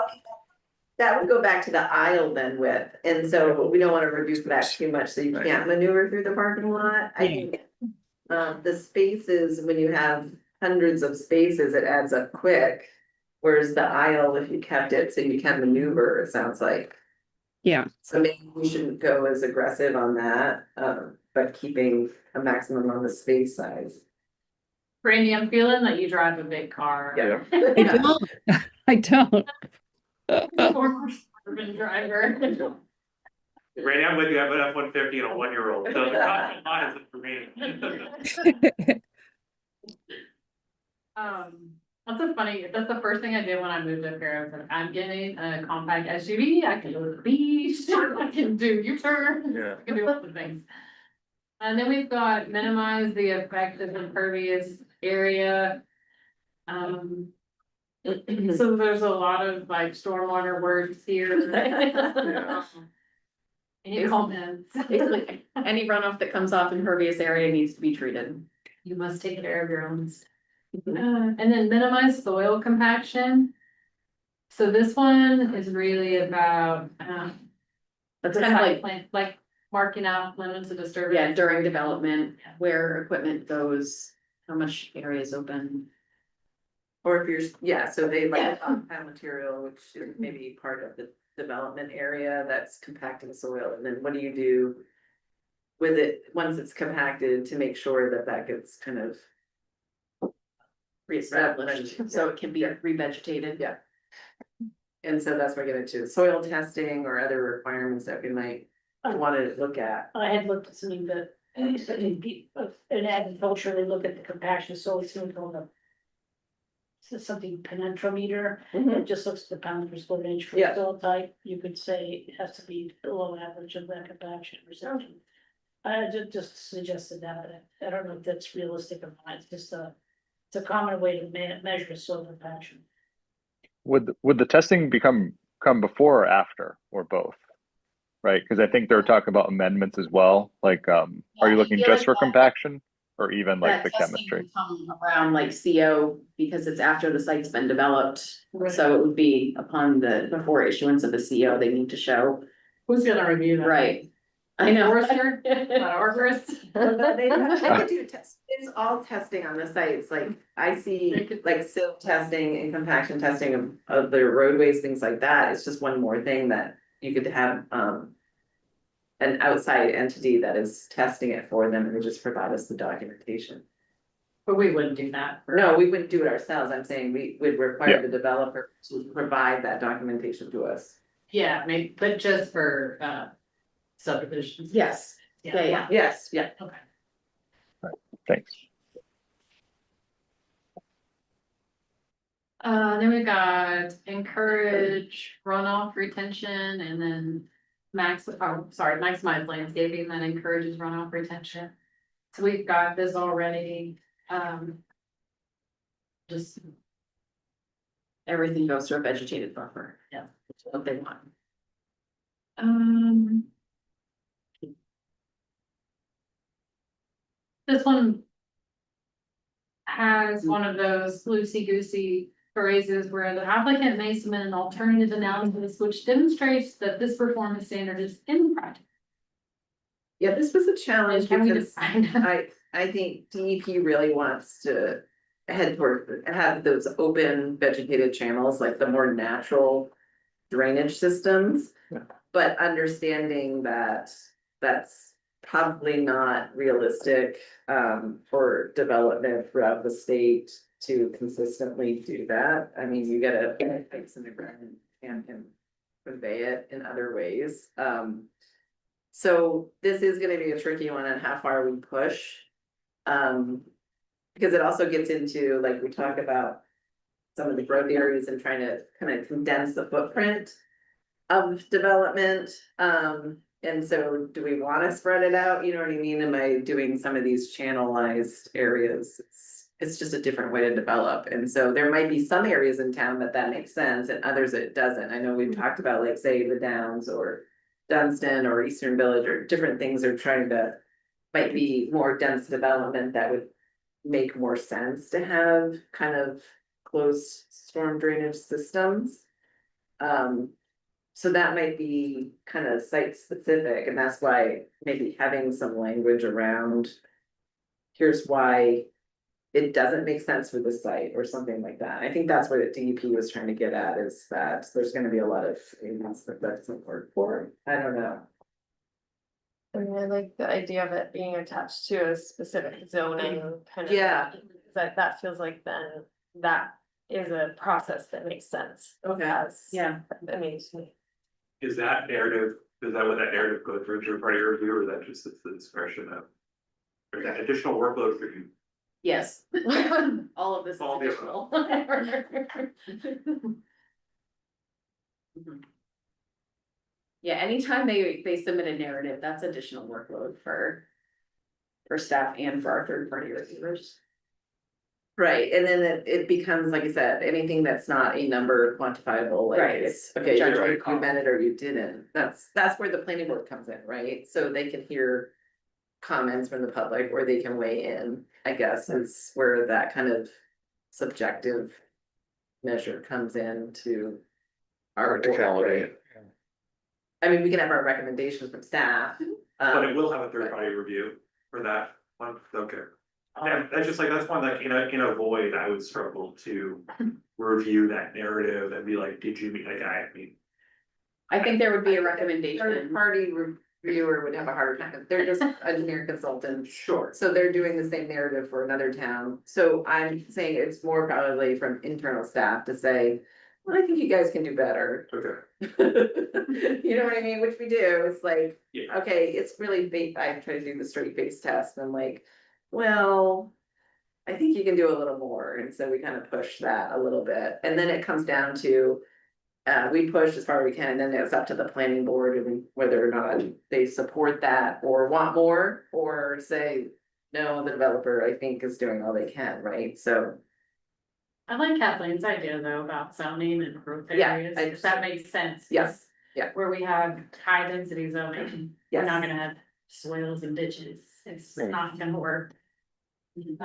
That would go back to the aisle then width, and so we don't wanna reduce that too much, so you can't maneuver through the parking lot, I think. The spaces, when you have hundreds of spaces, it adds up quick. Whereas the aisle, if you kept it so you can maneuver, it sounds like.
Yeah,
So maybe we shouldn't go as aggressive on that, but keeping a maximum on the space size.
Brandy, I'm feeling that you drive a big car.
Yeah.
I don't, I don't.
Former suburban driver.
Right now, I'm with you, I have an F-150 and a 1-year-old, so the line isn't for me.
That's the first thing I did when I moved up here. I was like, I'm getting a compact SUV, I can go to the beach, I can do U-turn,
Yeah.
I can do all the things. And then we've got minimize the effect of impervious area. So there's a lot of like stormwater words here. Any comments?
Basically, any runoff that comes off impervious area needs to be treated.
You must take care of your own stuff. And then minimize soil compaction. So this one is really about,
That's
the
kind of
site
like,
plan, like marking out limits of disturbance.
yeah, during development, where equipment goes, how much area is open.
Or if you're, yeah, so they like compound material, which is maybe part of the development area that's compacting soil, and then what do you do with it, once it's compacted, to make sure that that gets kind of
Reestablished, so it can be revegetated.
Yeah. And so that's where I get into soil testing or other requirements that we might wanna look at.
I had looked at something that, in agriculture, they look at the compaction, so it's something called a. So something penetrometer, it just looks at the pounds per square inch for
Yeah.
soil type, you could say it has to be below average of that compaction or something. I just suggested that, but I don't know if that's realistic or not, it's just it's a common way to measure soil compaction.
Would the testing come before or after or both? Right, because I think they're talking about amendments as well, like, are
Yeah,
you
I
looking
feel
just
like
for
that-
compaction? Or even like
That
the
testing
chemistry?
would come around like CO, because it's after the site's been developed, so it would be upon before issuance of the CO, they need to show.
Who's gonna review that?
Right. I know.
Forester, not arborist.
They could do test, it's all testing on the sites, like I see like silt testing and compaction testing of the roadways, things like that, it's just one more thing that you could have, an outside entity that is testing it for them and they just provide us the documentation.
But we wouldn't do that.
No, we wouldn't do it ourselves, I'm saying we would require
Yeah.
the developer to provide that documentation to us.
Yeah, maybe, but just for subdivisions.
Yes, yeah.
Yes, yeah.
Okay.
Thanks.
Then we've got encourage runoff retention and then maximize landscaping that encourages runoff retention. So we've got this already, just,
Everything goes through a vegetated buffer.
Yeah.
That's what they want.
this one has one of those loosey-goosey phrases where the applicant may submit an alternative analysis which demonstrates that this performance standard is impractical.
Yeah, this was a challenge
Can we
because
define?
I think DEP really wants to head toward, have those open vegetated channels, like the more natural drainage systems.
Yeah.
But understanding that that's probably not realistic for development throughout the state to consistently do that. I mean, you gotta put pipes in the ground and convey it in other ways. So this is gonna be a tricky one on how far we push. Because it also gets into, like, we talk about some of the growth areas and trying to kind of condense the footprint of development. And so do we wanna spread it out? You know what I mean? Am I doing some of these channelized areas? It's just a different way to develop. And so there might be some areas in town that makes sense and others it doesn't. I know we've talked about, like, say, the Downs or Dunstan or Eastern Village or different things are trying to, might be more dense development that would make more sense to have kind of closed storm drainage systems. So that might be kind of site specific, and that's why maybe having some language around. Here's why it doesn't make sense for the site or something like that. I think that's where the DEP was trying to get at, is that there's gonna be a lot of areas that doesn't work for. I don't know.
I mean, I like the idea of it being attached to a specific zoning kind of.
Yeah.
That feels like then that is a process that makes sense.
Okay.
As,
Yeah.
I mean, to me.
Is that narrative, is that what that narrative goes through third party review, or is that just at the discretion of? Or is that additional workload for you?
Yes. All of this is
All the
additional. Mhm. Yeah, anytime they submit a narrative, that's additional workload for staff and for our third party reviewers.
Right, and then it becomes, like I said, anything that's not a number quantifiable, like
Right,
it's,
it's
okay,
judgment
you
call.
meant it or you didn't. That's where the planning board comes in, right? So they can hear comments from the public, or they can weigh in, I guess, is where that kind of subjective measure comes in to our
Practicality.
right? I mean, we can have our recommendations from staff.
But it will have a third party review for that one, okay. Yeah, that's just like, that's one that in a void, I would struggle to review that narrative and be like, did you mean, like, I mean.
I think there would be a
Third
recommendation.
party reviewer would have a harder time, they're just engineer consultants.
Sure.
So they're doing the same narrative for another town, so I'm saying it's more probably from internal staff to say, well, I think you guys can do better.
Okay.
You know what I mean, which we do, it's like,
Yeah.
okay, it's really I try to do the straight face test, and I'm like, well. I think you can do a little more, and so we kind of push that a little bit, and then it comes down to. We push as far as we can, and then it's up to the planning board and whether or not they support that or want more, or say. No, the developer, I think, is doing all they can, right, so.
I like Kathleen's idea though about zoning and growth
Yeah,
areas,
I
if that makes sense. 'cause
Yes, yeah.
Where we have high density zoning, we're not
Yes.
gonna have swales and ditches, it's
Right.
not gonna work.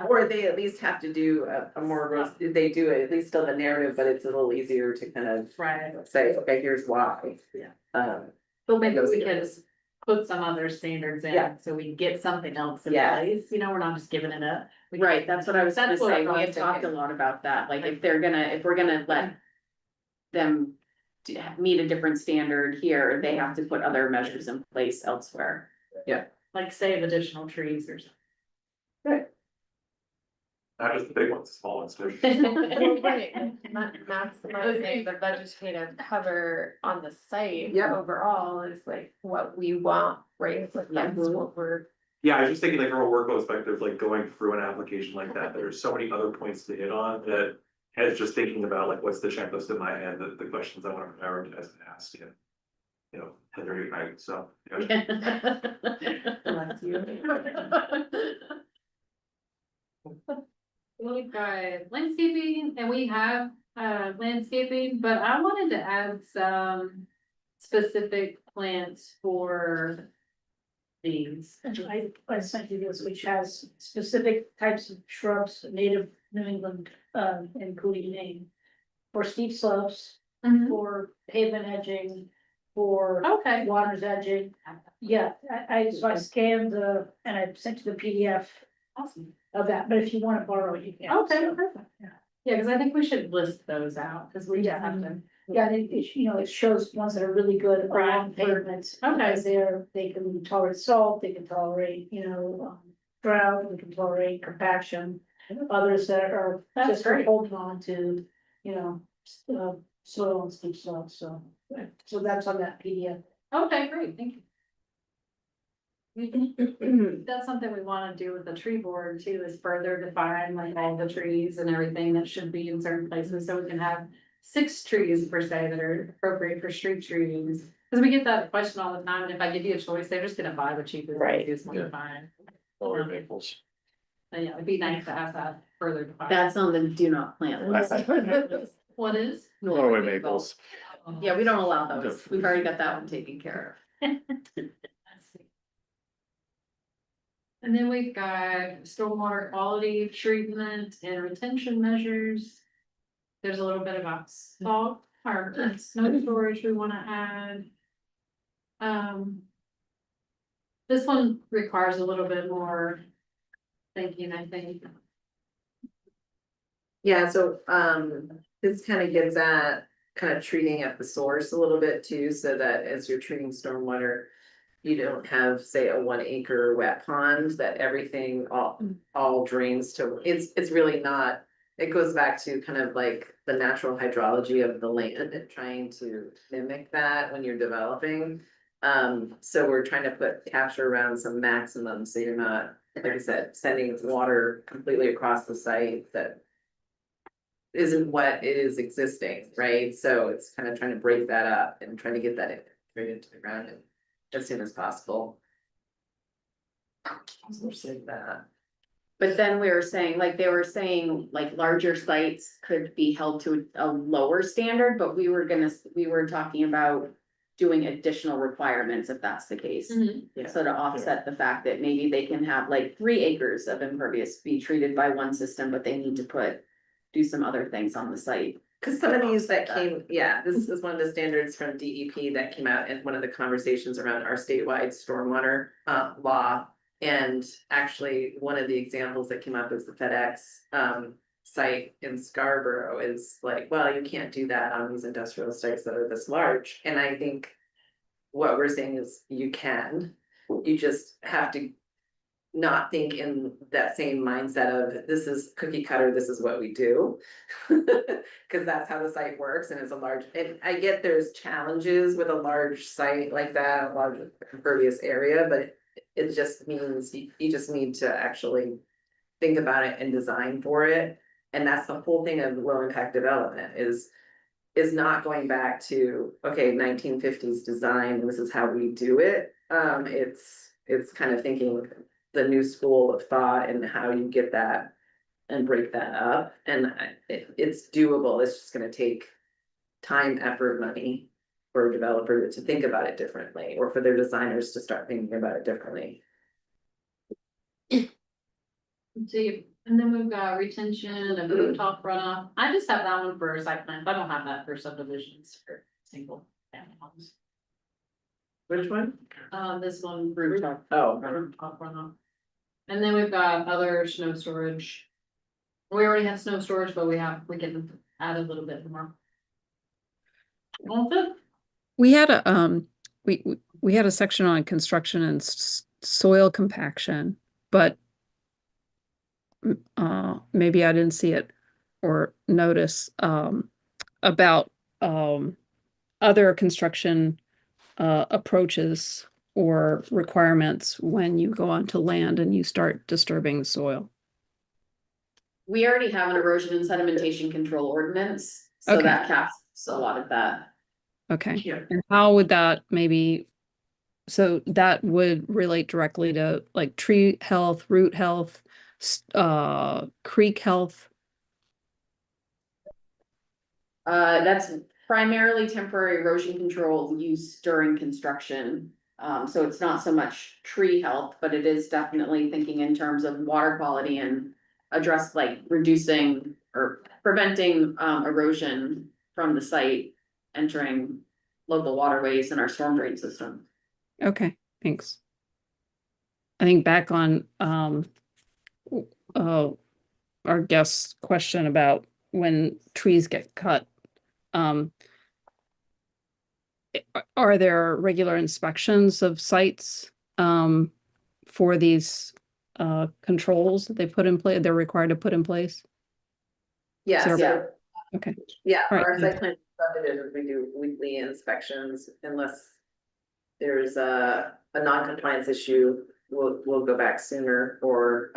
Or they at least have to do a more, they do at least still the narrative, but it's a little easier to kind of
Right,
say, okay, here's why.
Yeah.
But
maybe
those
we can
areas.
put some other standards
Yeah.
in, so we get something else in
Yeah.
place, you know, we're not just giving it up. We-
Right, that's what I was gonna
That's what
say,
I'm
we have talked a
thinking.
lot about that, like if we're gonna let. Them meet a different standard here, they have to put other measures in place elsewhere.
Like save additional trees or something.
Not just the big ones, the small ones too.
Well, right, maximizing the vegetative cover on the site.
Yeah.
Overall is like what we want, right? It's like that's what we're.
Yeah, I was just thinking like from a workload perspective, like going through an application like that, there's so many other points to hit on that. As just thinking about like, what's the checklist in my head, the questions I want to prioritize and ask, you know, Heather, right, so. Yeah.
Left you.
We've got landscaping and we have landscaping, but I wanted to add some specific plants for these.
I sent you this, which has specific types of shrubs, native New England, including name. For steep slopes, for pavement edging, for
Okay.
water's edging. Yeah, so I scanned and I sent you the PDF
Awesome.
of that, but if you wanna borrow it, you can.
Okay,
So,
perfect.
yeah.
Yeah, cause I think we should list those out, cause we just have to.
Yeah, it shows ones that are really good
Right.
along pavements.
Okay.
Because they can tolerate salt, they can tolerate, drought, they can tolerate compaction. Others that are
That's
just for
great.
holding on to, soil and steep slopes, so that's on that PDF.
Okay, great, thank you. That's something we wanna do with the tree board too, is further define like all the trees and everything that should be in certain places, so we can have 6 trees per se that are appropriate for street trees. Cause we get that question all the time, and if I give you a choice, they're just gonna buy the cheapest,
Right.
easiest one
Yeah.
to find.
Or maples.
And yeah, it'd be nice to have that further defined.
That's on the do not plant list.
What is?
Norway maples.
Yeah, we don't allow those, we've already got that one taken care
And then we've got stormwater quality treatment and retention measures. There's a little bit about salt or snow storage we wanna add. This one requires a little bit more thinking, I think.
Yeah, so, this kind of gets at kind of treating at the source a little bit too, so that as you're treating stormwater. You don't have, say, a 1 acre wet pond that everything all drains to, it's really not. It goes back to kind of like the natural hydrology of the land and trying to mimic that when you're developing. So we're trying to capture around some maximum, so you're not, like I said, sending water completely across the site that. Isn't what it is existing, right? So it's kind of trying to break that up and trying to get that integrated into the ground as soon as possible. So we're saying that.
But then we were saying, like, they were saying, like, larger sites could be held to a lower standard, but we were talking about. Doing additional requirements if that's the case.
Yeah.
So to offset the fact that maybe they can have like 3 acres of impervious be treated by one system, but they need to do some other things on the site.
Cause some of these that came, yeah, this is one of the standards from DEP that came out in one of the conversations around our statewide stormwater law. And actually, one of the examples that came up is the FedEx site in Scarborough is like, well, you can't do that on these industrial sites that are this large. And I think what we're saying is you can, you just have to not think in that same mindset of this is cookie cutter, this is what we do. Cause that's how the site works and it's a large, and I get there's challenges with a large site like that, a large impervious area, but it just means you just need to actually think about it and design for it. And that's the whole thing of low impact development is not going back to, okay, 1950s design, and this is how we do it. It's kind of thinking the new school of thought and how you get that and break that up. And it's doable. It's just gonna take time, effort, money for a developer to think about it differently, or for their designers to start thinking about it differently.
See, and then we've got retention and rooftop runoff. I just have that one for site plan. I don't have that for subdivisions or single family homes.
Which one?
This one rooftop.
Oh,
Rooftop runoff. And then we've got other snow storage. We already have snow storage, but we can add a little bit more. All good.
We had a, we had a section on construction and soil compaction, but maybe I didn't see it or notice, about, other construction, approaches or requirements when you go onto land and you start disturbing the soil.
We already have an erosion and sedimentation control ordinance, so
Okay.
that caps a lot of that.
Okay.
Yeah.
And how would that maybe, so that would relate directly to like tree health, root health, creek health?
That's primarily temporary erosion control use during construction. So it's not so much tree health, but it is definitely thinking in terms of water quality and address like reducing or preventing erosion from the site entering local waterways and our storm drain system.
Okay, thanks. I think back on our guest's question about when trees get cut. Are there regular inspections of sites for these controls that they put in place, they're required to put in place?
yeah,
So-
so,
Okay,
yeah,
All right,
our site plan subdivisions, we do weekly inspections unless. There's a non-compliance issue, we'll go back sooner or,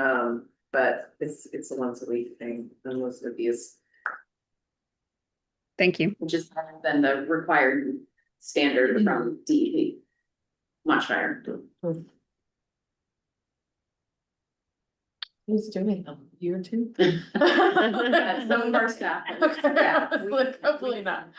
but it's a once a week thing, and most of these.
thank you.
Which is higher than the required standard from DEP. Much higher.
Who's doing them? You or two?
Some of our staff.
Yeah,
Hopefully not.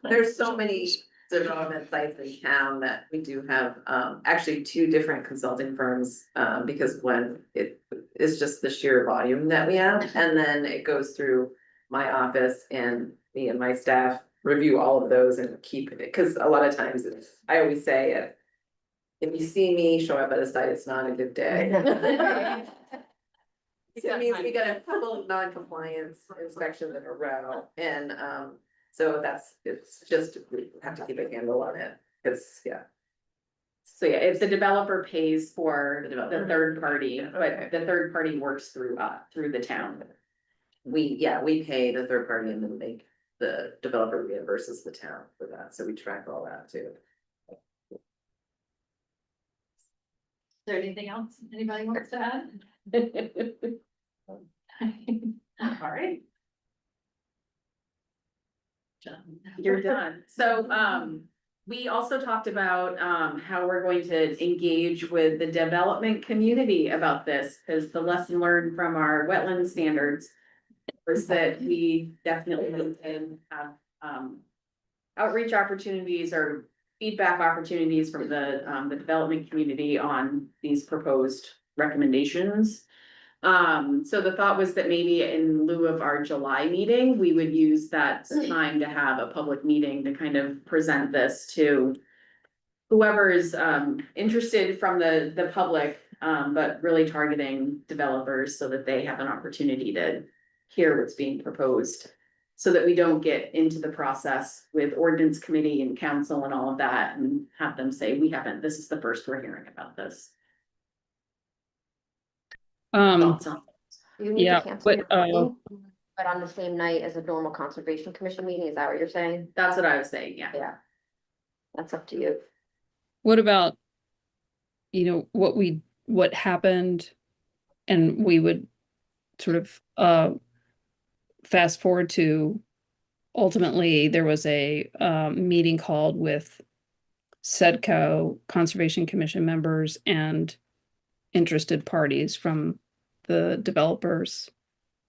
There's so many development sites in town that we do have, actually 2 different consulting firms, because when it's just the sheer volume that we have, and then it goes through my office and me and my staff review all of those and keep it, cause a lot of times I always say, if you see me show up at a site, it's not a good day. So it means we got a couple of non-compliance inspections in a row, and, so it's just, we have to keep a handle on it, it's, yeah.
So yeah, if the developer pays for the third party, but the third party works through through the town.
We pay the third party and then the developer reimburses the town for that, so we track all that too.
Is there anything else anybody wants to add? All right.
You're done. So, we also talked about, how we're going to engage with the development community about this, because the lesson learned from our wetland standards was that we definitely can have, outreach opportunities or feedback opportunities from the development community on these proposed recommendations. So the thought was that maybe in lieu of our July meeting, we would use that time to have a public meeting to kind of present this to whoever is interested from the public, but really targeting developers so that they have an opportunity to hear what's being proposed. So that we don't get into the process with ordinance committee and council and all of that and have them say, this is the first we're hearing about this. Thoughts on
You need
yeah,
to cancel your
but,
meeting, but on the same night as a normal conservation commission meeting, is that what you're saying?
That's what I was saying, yeah.
Yeah. That's up to you.
what about, what happened? And we would sort of, fast forward to, ultimately, there was a, meeting called with SEDCO, Conservation Commission members, and interested parties from the developers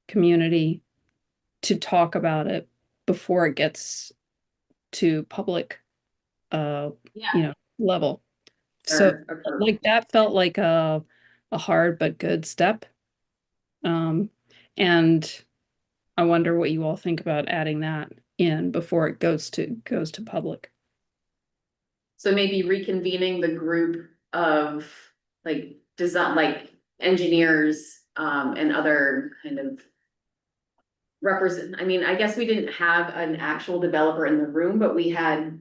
community to talk about it before it gets to public, level. So like that felt like a hard but good step. And I wonder what you all think about adding that in before it goes to public.
So maybe reconvening the group of like design, like engineers, and other kind of I guess we didn't have an actual developer in the room, but we had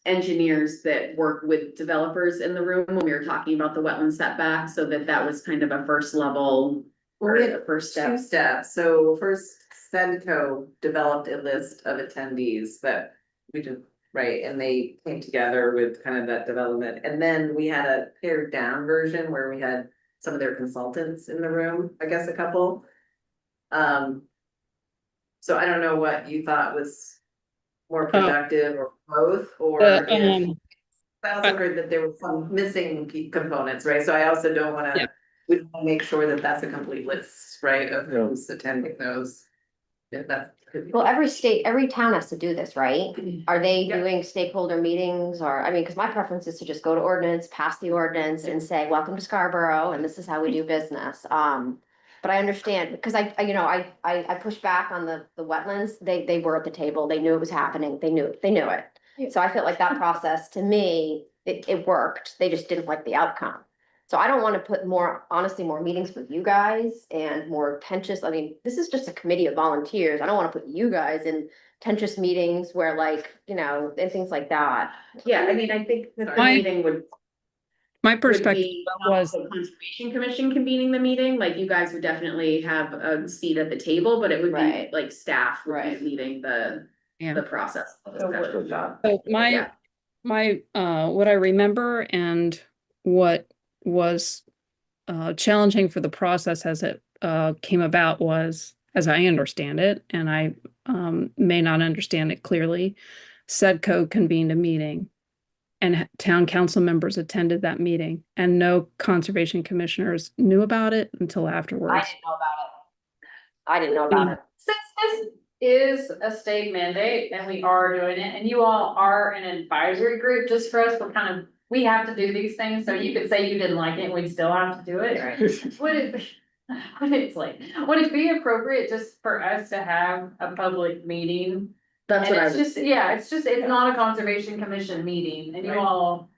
engineers that work with developers in the room when we were talking about the wetland setback, so that was kind of a first level.
Well, we had
the first step.
Two steps, so first, SEDCO developed a list of attendees that we did, right, and they came together with kind of that development, and then we had a pared down version where we had some of their consultants in the room, I guess a couple. So I don't know what you thought was more productive or both, or if. I also heard that there was some missing key components, right, so I also don't wanna, we wanna make sure that that's a complete list, right, of who's attending those. If that could be.
Well, every town has to do this, right? Are they doing stakeholder meetings or, I mean, because my preference is to just go to ordinance, pass the ordinance and say, welcome to Scarborough and this is how we do business. But I understand because I pushed back on the wetlands. They were at the table. They knew it was happening. They knew it. So I felt like that process to me, it worked. They just didn't like the outcome. So I don't want to put more meetings with you guys and more contentious. I mean, this is just a committee of volunteers. I don't want to put you guys in contentious meetings where and things like that.
Yeah, I mean, I think the meeting would.
My perspective was
the Conservation Commission convening the meeting, like you guys would definitely have a seat at the table, but it would be like staff would be leading the process.
So my what I remember and what was challenging for the process as it came about was, as I understand it, and I may not understand it clearly, SEDCO convened a meeting and town council members attended that meeting and no conservation commissioners knew about it until afterwards.
I didn't know about it.
Since this is a state mandate and we are doing it, and you all are an advisory group, just for us, we have to do these things, so you could say you didn't like it, and we'd still have to do it. Would it be appropriate just for us to have a public meeting?
That's
And
what
it's not a conservation commission meeting, and you all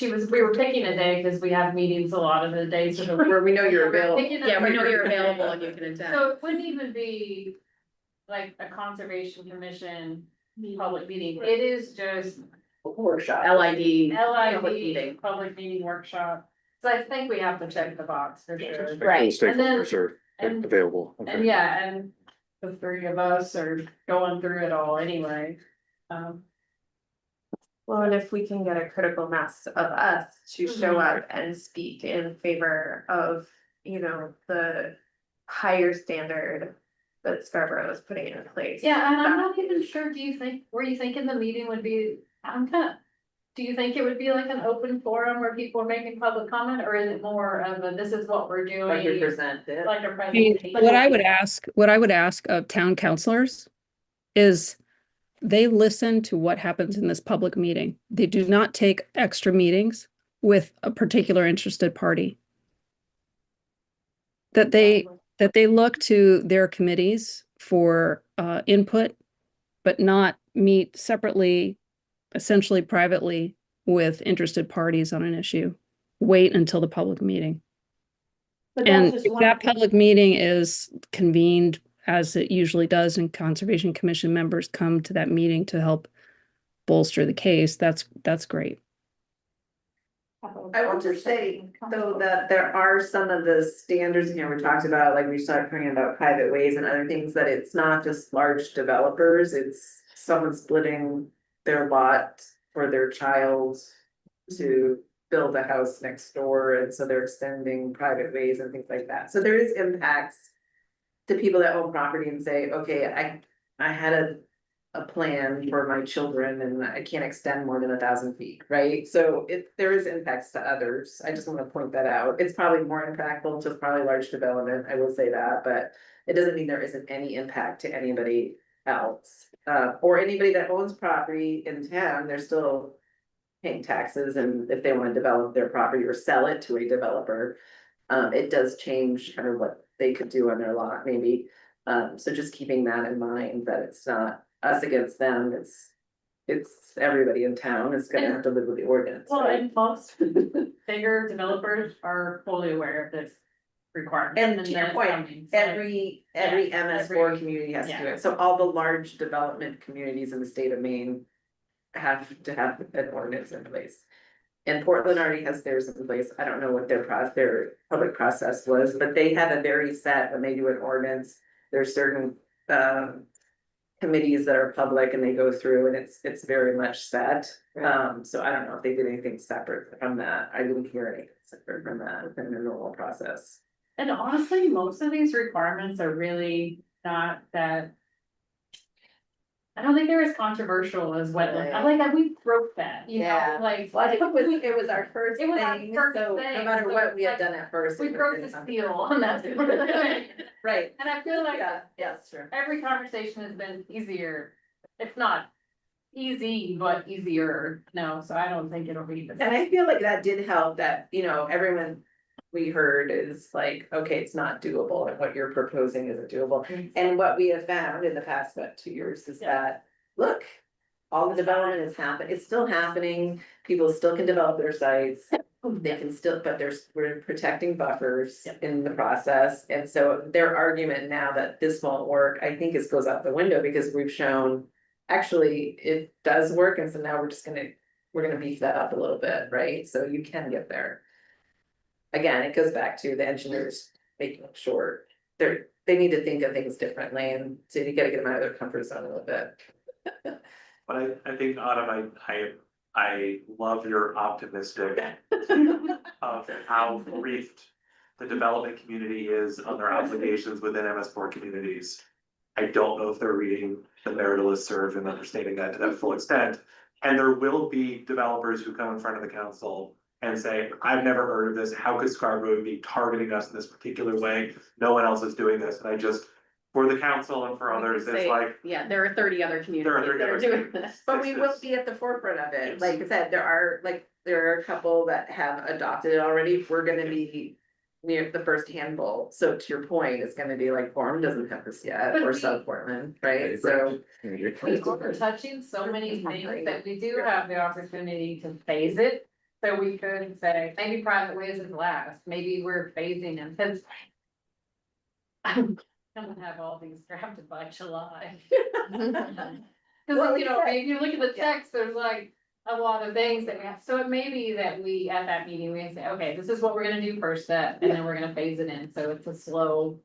we were picking a day because we have meetings a lot of the days. So
Where we know you're
we're
available.
picking a-
Yeah, we know you're available and you can attend.
So it wouldn't even be like a conservation commission public meeting. It is just
Workshop.
LID. public
LID,
meeting.
public meeting workshop. So I think we have to check the box for
Just
sure.
make sure
Right.
the
And then-
stakeholders are
and-
available. Okay.
And yeah, and the three of us are going through it all anyway.
Well, and if we can get a critical mass of us to show up and speak in favor of, you know, the higher standard that Scarborough is putting in place.
Yeah, and I'm not even sure, were you thinking the meeting would be, do you think it would be like an open forum where people are making public comment, or is it more of a, this is what we're doing?
Like you present it.
Like a
I mean,
presentation?
what I would ask of town councilors is they listen to what happens in this public meeting. They do not take extra meetings with a particular interested party. That they look to their committees for input, but not meet separately, essentially privately with interested parties on an issue. Wait until the public meeting.
But
And
that's just
if
one
that
thing.
public meeting is convened as it usually does, and Conservation Commission members come to that meeting to help bolster the case, that's great.
I want to say, though, that there are some of the standards in here we talked about, like we started talking about private ways and other things, that it's not just large developers, it's someone splitting their lot for their child to build a house next door, and so they're extending private ways and things like that. So there is impacts to people that own property and say, okay, I had a plan for my children and I can't extend more than 1,000 feet, right? So there is impacts to others. I just want to point that out. It's probably more impactful to probably large development, I will say that, but it doesn't mean there isn't any impact to anybody else. Or anybody that owns property in town, they're still paying taxes, and if they want to develop their property or sell it to a developer, it does change kind of what they could do on their lot, maybe. So just keeping that in mind, that it's not us against them, it's everybody in town is gonna have to live with the ordinance.
Well,
right?
and most bigger developers are fully aware of this requirement.
And to your
that's
point,
coming, so-
every MS four community has to do it, so all the large development communities in the state of Maine have to have an ordinance in place. And Portland already has theirs in place. I don't know what their public process was, but they have a very set, when they do an ordinance, there's certain committees that are public and they go through, and it's very much set. So I don't know if they did anything separate from that. I didn't hear anything separate from that in the normal process.
And honestly, most of these requirements are really not that. I don't think they're as controversial as wetland. I'm like, we broke that, you know,
Yeah.
like.
Well, I think it was our first
It was our
thing,
first
so no
thing,
matter
so
what we had
like,
done at first.
We
it
broke the
was something.
seal and that's.
Right.
And I feel like
Yeah, that's true.
every conversation has been easier, if not easy, but easier, no, so I don't think it'll be the
And I feel like that did help, that, you know, everyone we heard is like, okay, it's not doable, and what you're proposing isn't doable. And what we have found in the past, 2 years is that, look, all the development is happening, it's still happening, people still can develop their sites. They can still, but we're protecting buffers in the process, and so their argument now that this won't work, I think goes out the window, because we've shown. Actually, it does work, and so now we're gonna beef that up a little bit, right? So you can get there. Again, it goes back to the engineers making sure they need to think of things differently, and so you gotta get them out of their comfort zone a little bit.
But I think, Autumn, I love your optimistic of how briefed the development community is on their obligations within MS4 communities. I don't know if they're reading the merit listserv and understanding that to that full extent. And there will be developers who come in front of the council and say, I've never heard of this. How could Scarborough be targeting us in this particular way? No one else is doing this. And I just, for the council and for others, it's like,
Yeah, there are 30 other communities
there are 30
that are
other
doing
communities.
this.
But we will be at the forefront of it, like I said, there are a couple that have adopted it already, we're gonna be. Near the first handful, so to your point, it's gonna be like Gorham doesn't have this yet,
But
or
we-
South Portland, right? So.
We are touching so many things that we do have the opportunity to phase it. So we could say, maybe private ways is last, maybe we're phasing in, because I'm gonna have all these drafted by July. Cause you know, if you look at the text, there's like a lot of things that we have, so it may be that we, at that meeting, we say, okay, this is what we're gonna do first step, and then we're gonna phase it in, so it's a slow.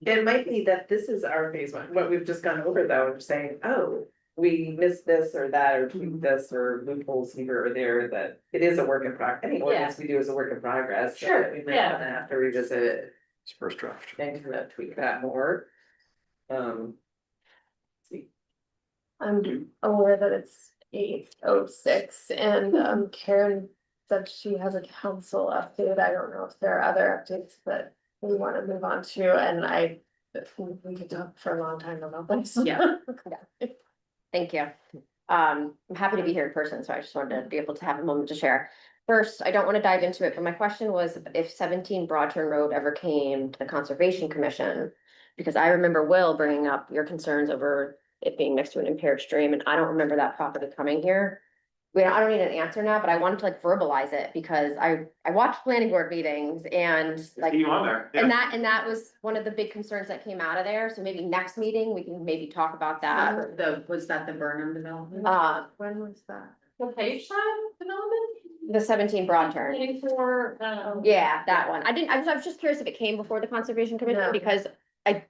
It might be that this is our phase one, what we've just gone over though, we're saying, oh, we missed this or that, or tweaked this, or loopholes here or there, that it is a work in progress. Any ordinance we do is a work in progress. So
Sure,
we might
yeah.
wanna have to revisit it
It's first draft.
and kind of tweak that more. See,
I'm aware that it's 8:06 and Karen said she has a council update. I don't know if there are other updates that we want to move on to, and we could talk for a long time about this.
Yeah.
Thank you. I'm happy to be here in person, so I just wanted to be able to have a moment to share. First, I don't want to dive into it, but my question was if 17 Broad Turn Road ever came to the Conservation Commission, because I remember Will bringing up your concerns over it being next to an impaired stream, and I don't remember that property coming here. I don't need an answer now, but I wanted to like verbalize it because I watched planning board meetings and like.
You on there?
And that was one of the big concerns that came out of there, so maybe next meeting, we can maybe talk about that.
Was that the Burnham development?
When was that?
The page time development?
The 17 Broad Turn.
Waiting for,
Yeah, that one. I was just curious if it came before the Conservation Commission,
No.
because I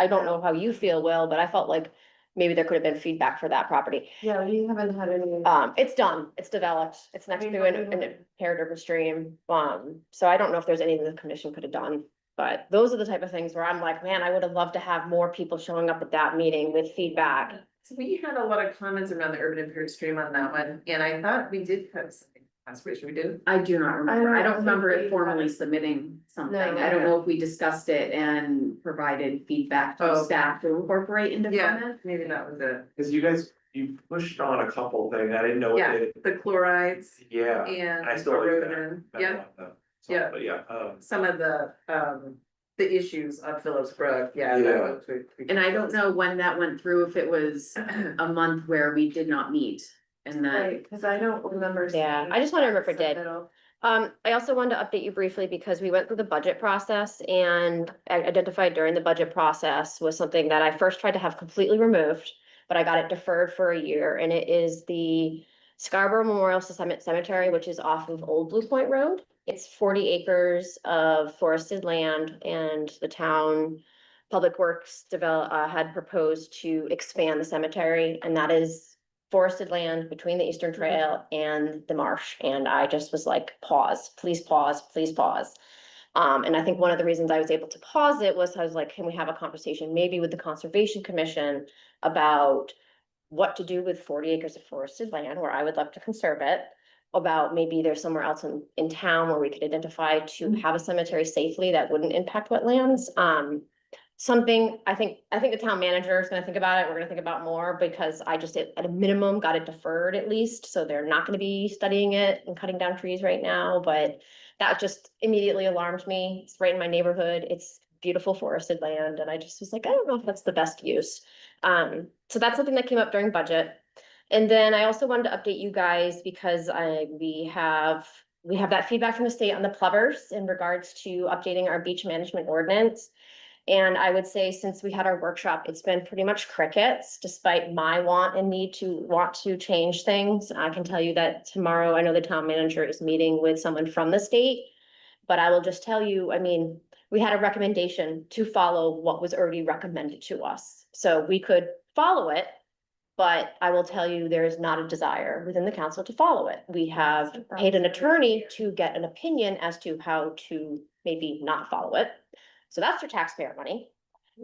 don't know how you feel, Will, but I felt like maybe there could have been feedback for that property.
Yeah, we haven't had any.
It's done, it's developed, it's next to an impaired urban stream. So I don't know if there's anything the commission could have done. But those are the type of things where I'm like, man, I would have loved to have more people showing up at that meeting with feedback.
So we had a lot of comments around the urban impaired stream on that one, and I thought we did have something, aspiration, we do.
I do not remember. I don't remember
think
it
we
formally
had-
submitting something.
No,
I don't know if we discussed it and provided feedback to
Oh.
staff to incorporate into
Yeah,
comment.
maybe that was it.
Cause you pushed on a couple things, I didn't know what
Yeah,
they,
the chlorides
yeah.
and
I still like that.
erosion, yeah,
So,
Yeah.
But yeah,
some of the issues of Phillips Brook, yeah. that
Yeah.
was- we-
And I don't know when that went through, if it was a month where we did not meet and then.
Right, cause I don't remember.
Yeah,
seeing
I just wanna remember if it did.
submittal.
I also wanted to update you briefly because we went through the budget process and I identified during the budget process was something that I first tried to have completely removed, but I got it deferred for a year, and it is the Scarborough Memorial Cemetery, which is off of Old Blue Point Road. It's 40 acres of forested land, and the town Public Works had proposed to expand the cemetery, and that is forested land between the Eastern Trail and the marsh. And I just was like, pause, please pause, please pause. And I think one of the reasons I was able to pause it was I was like, can we have a conversation maybe with the Conservation Commission about what to do with 40 acres of forested land where I would love to conserve it, about maybe there's somewhere else in town where we could identify to have a cemetery safely that wouldn't impact wetlands. Something, I think the town manager is gonna think about it, we're gonna think about more, because I just, at a minimum, got it deferred at least, so they're not gonna be studying it and cutting down trees right now, but that just immediately alarmed me. It's right in my neighborhood, it's beautiful forested land, and I just was like, I don't know if that's the best use. So that's something that came up during budget. And then I also wanted to update you guys because we have that feedback from the state on the plovers in regards to updating our beach management ordinance. And I would say since we had our workshop, it's been pretty much crickets, despite my want to change things. I can tell you that tomorrow, I know the town manager is meeting with someone from the state. But I will just tell you, I mean, we had a recommendation to follow what was already recommended to us. So we could follow it. But I will tell you, there is not a desire within the council to follow it. We have paid an attorney to get an opinion as to how to maybe not follow it. So that's your taxpayer money.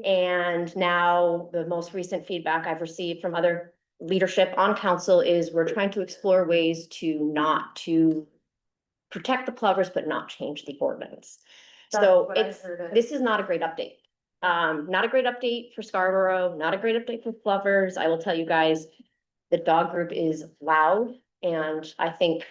And now the most recent feedback I've received from other leadership on council is we're trying to explore ways to protect the plovers, but not change the ordinance.
That's
So
what I heard it.
this is not a great update. Not a great update for Scarborough, not a great update for plovers. I will tell you guys, the dog group is loud, and I think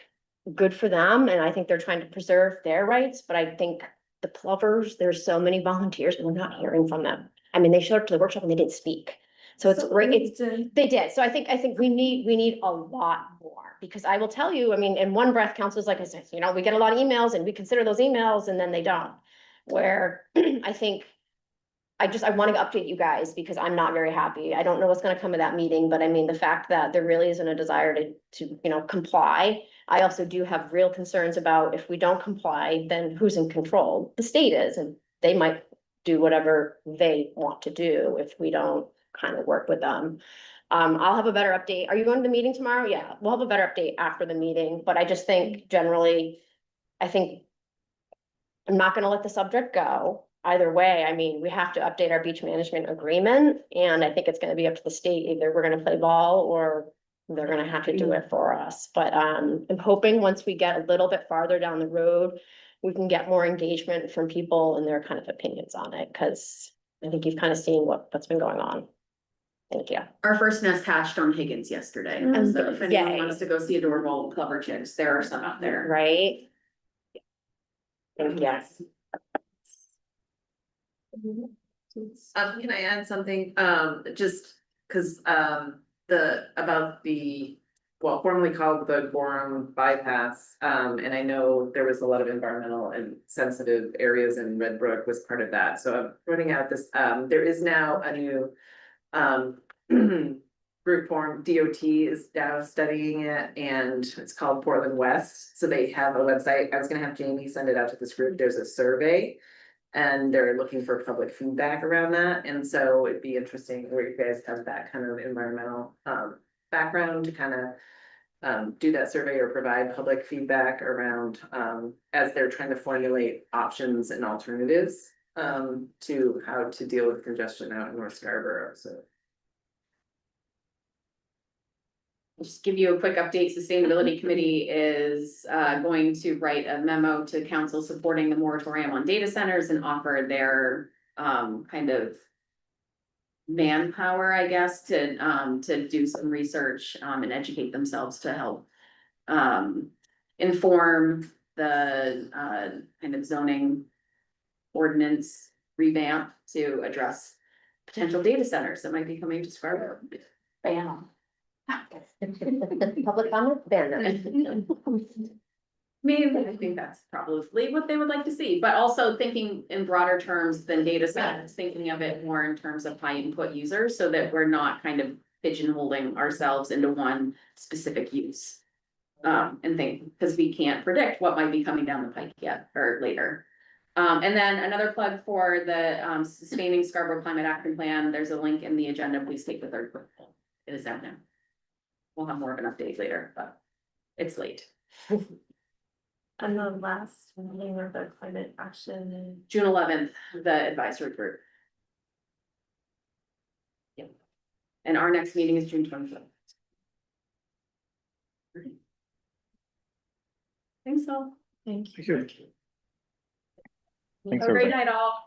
good for them, and I think they're trying to preserve their rights, but I think the plovers, there's so many volunteers, and we're not hearing from them. I mean, they showed up to the workshop and they didn't speak. So it's great, they did, so I think we need a lot more. because I will tell you, I mean, in one breath, council's like I said, you know, we get a lot of emails and we consider those emails and then they don't. Where I think I want to update you guys because I'm not very happy. I don't know what's gonna come of that meeting, but I mean, the fact that there really isn't a desire to, you know, comply. I also do have real concerns about if we don't comply, then who's in control? The state is, and they might do whatever they want to do if we don't kind of work with them. I'll have a better update. Are you going to the meeting tomorrow? Yeah, we'll have a better update after the meeting, but I just think generally, I think I'm not gonna let the subject go. Either way, I mean, we have to update our beach management agreement, and I think it's gonna be up to the state. Either we're gonna play ball or they're gonna have to do it for us. But I'm hoping once we get a little bit farther down the road, we can get more engagement from people and their kind of opinions on it, because I think you've kind of seen what's been going on. Thank you.
Our first nest hatched on Higgins yesterday,
Mm,
so if anyone
yay.
wants to go see adorable clever chicks, there are some out there.
Right? Yes.
Can I add something, just, cause, about the, well, formerly called the Gorham bypass, and I know there was a lot of environmental and sensitive areas in Red Brook was part of that, so I'm putting out this, there is now a new, group form, DOT is now studying it, and it's called Portland West, so they have a website, I was gonna have Jamie send it out to this group, there's a survey. And they're looking for public feedback around that, and so it'd be interesting where you guys have that kind of environmental background to kind of do that survey or provide public feedback around as they're trying to formulate options and alternatives to how to deal with congestion out in North Scarborough, so.
Just give you a quick update, Sustainability Committee is going to write a memo to council supporting the moratorium on data centers and offer their kind of manpower, I guess, to do some research and educate themselves to help inform the kind of zoning ordinance revamp to address potential data centers that might be coming to Scarborough.
Bam. Public comment? Ban them.
Maybe, I think that's probably what they would like to see, but also thinking in broader terms than data centers, thinking of it more in terms of high input users, so that we're not kind of pigeonholing ourselves into one specific use. And because we can't predict what might be coming down the pike yet or later. And then another plug for the Sustaining Scarborough Climate Action Plan, there's a link in the agenda, please take the third quick poll. It is out now. We'll have more of an update later, but it's late.
And the last meeting of the climate action.
June 11th, the advisory group. Yep. And our next meeting is June 25th. Thanks all.
Thank you.
Thank you.
Thanks,
Have a great
everybody.
night all.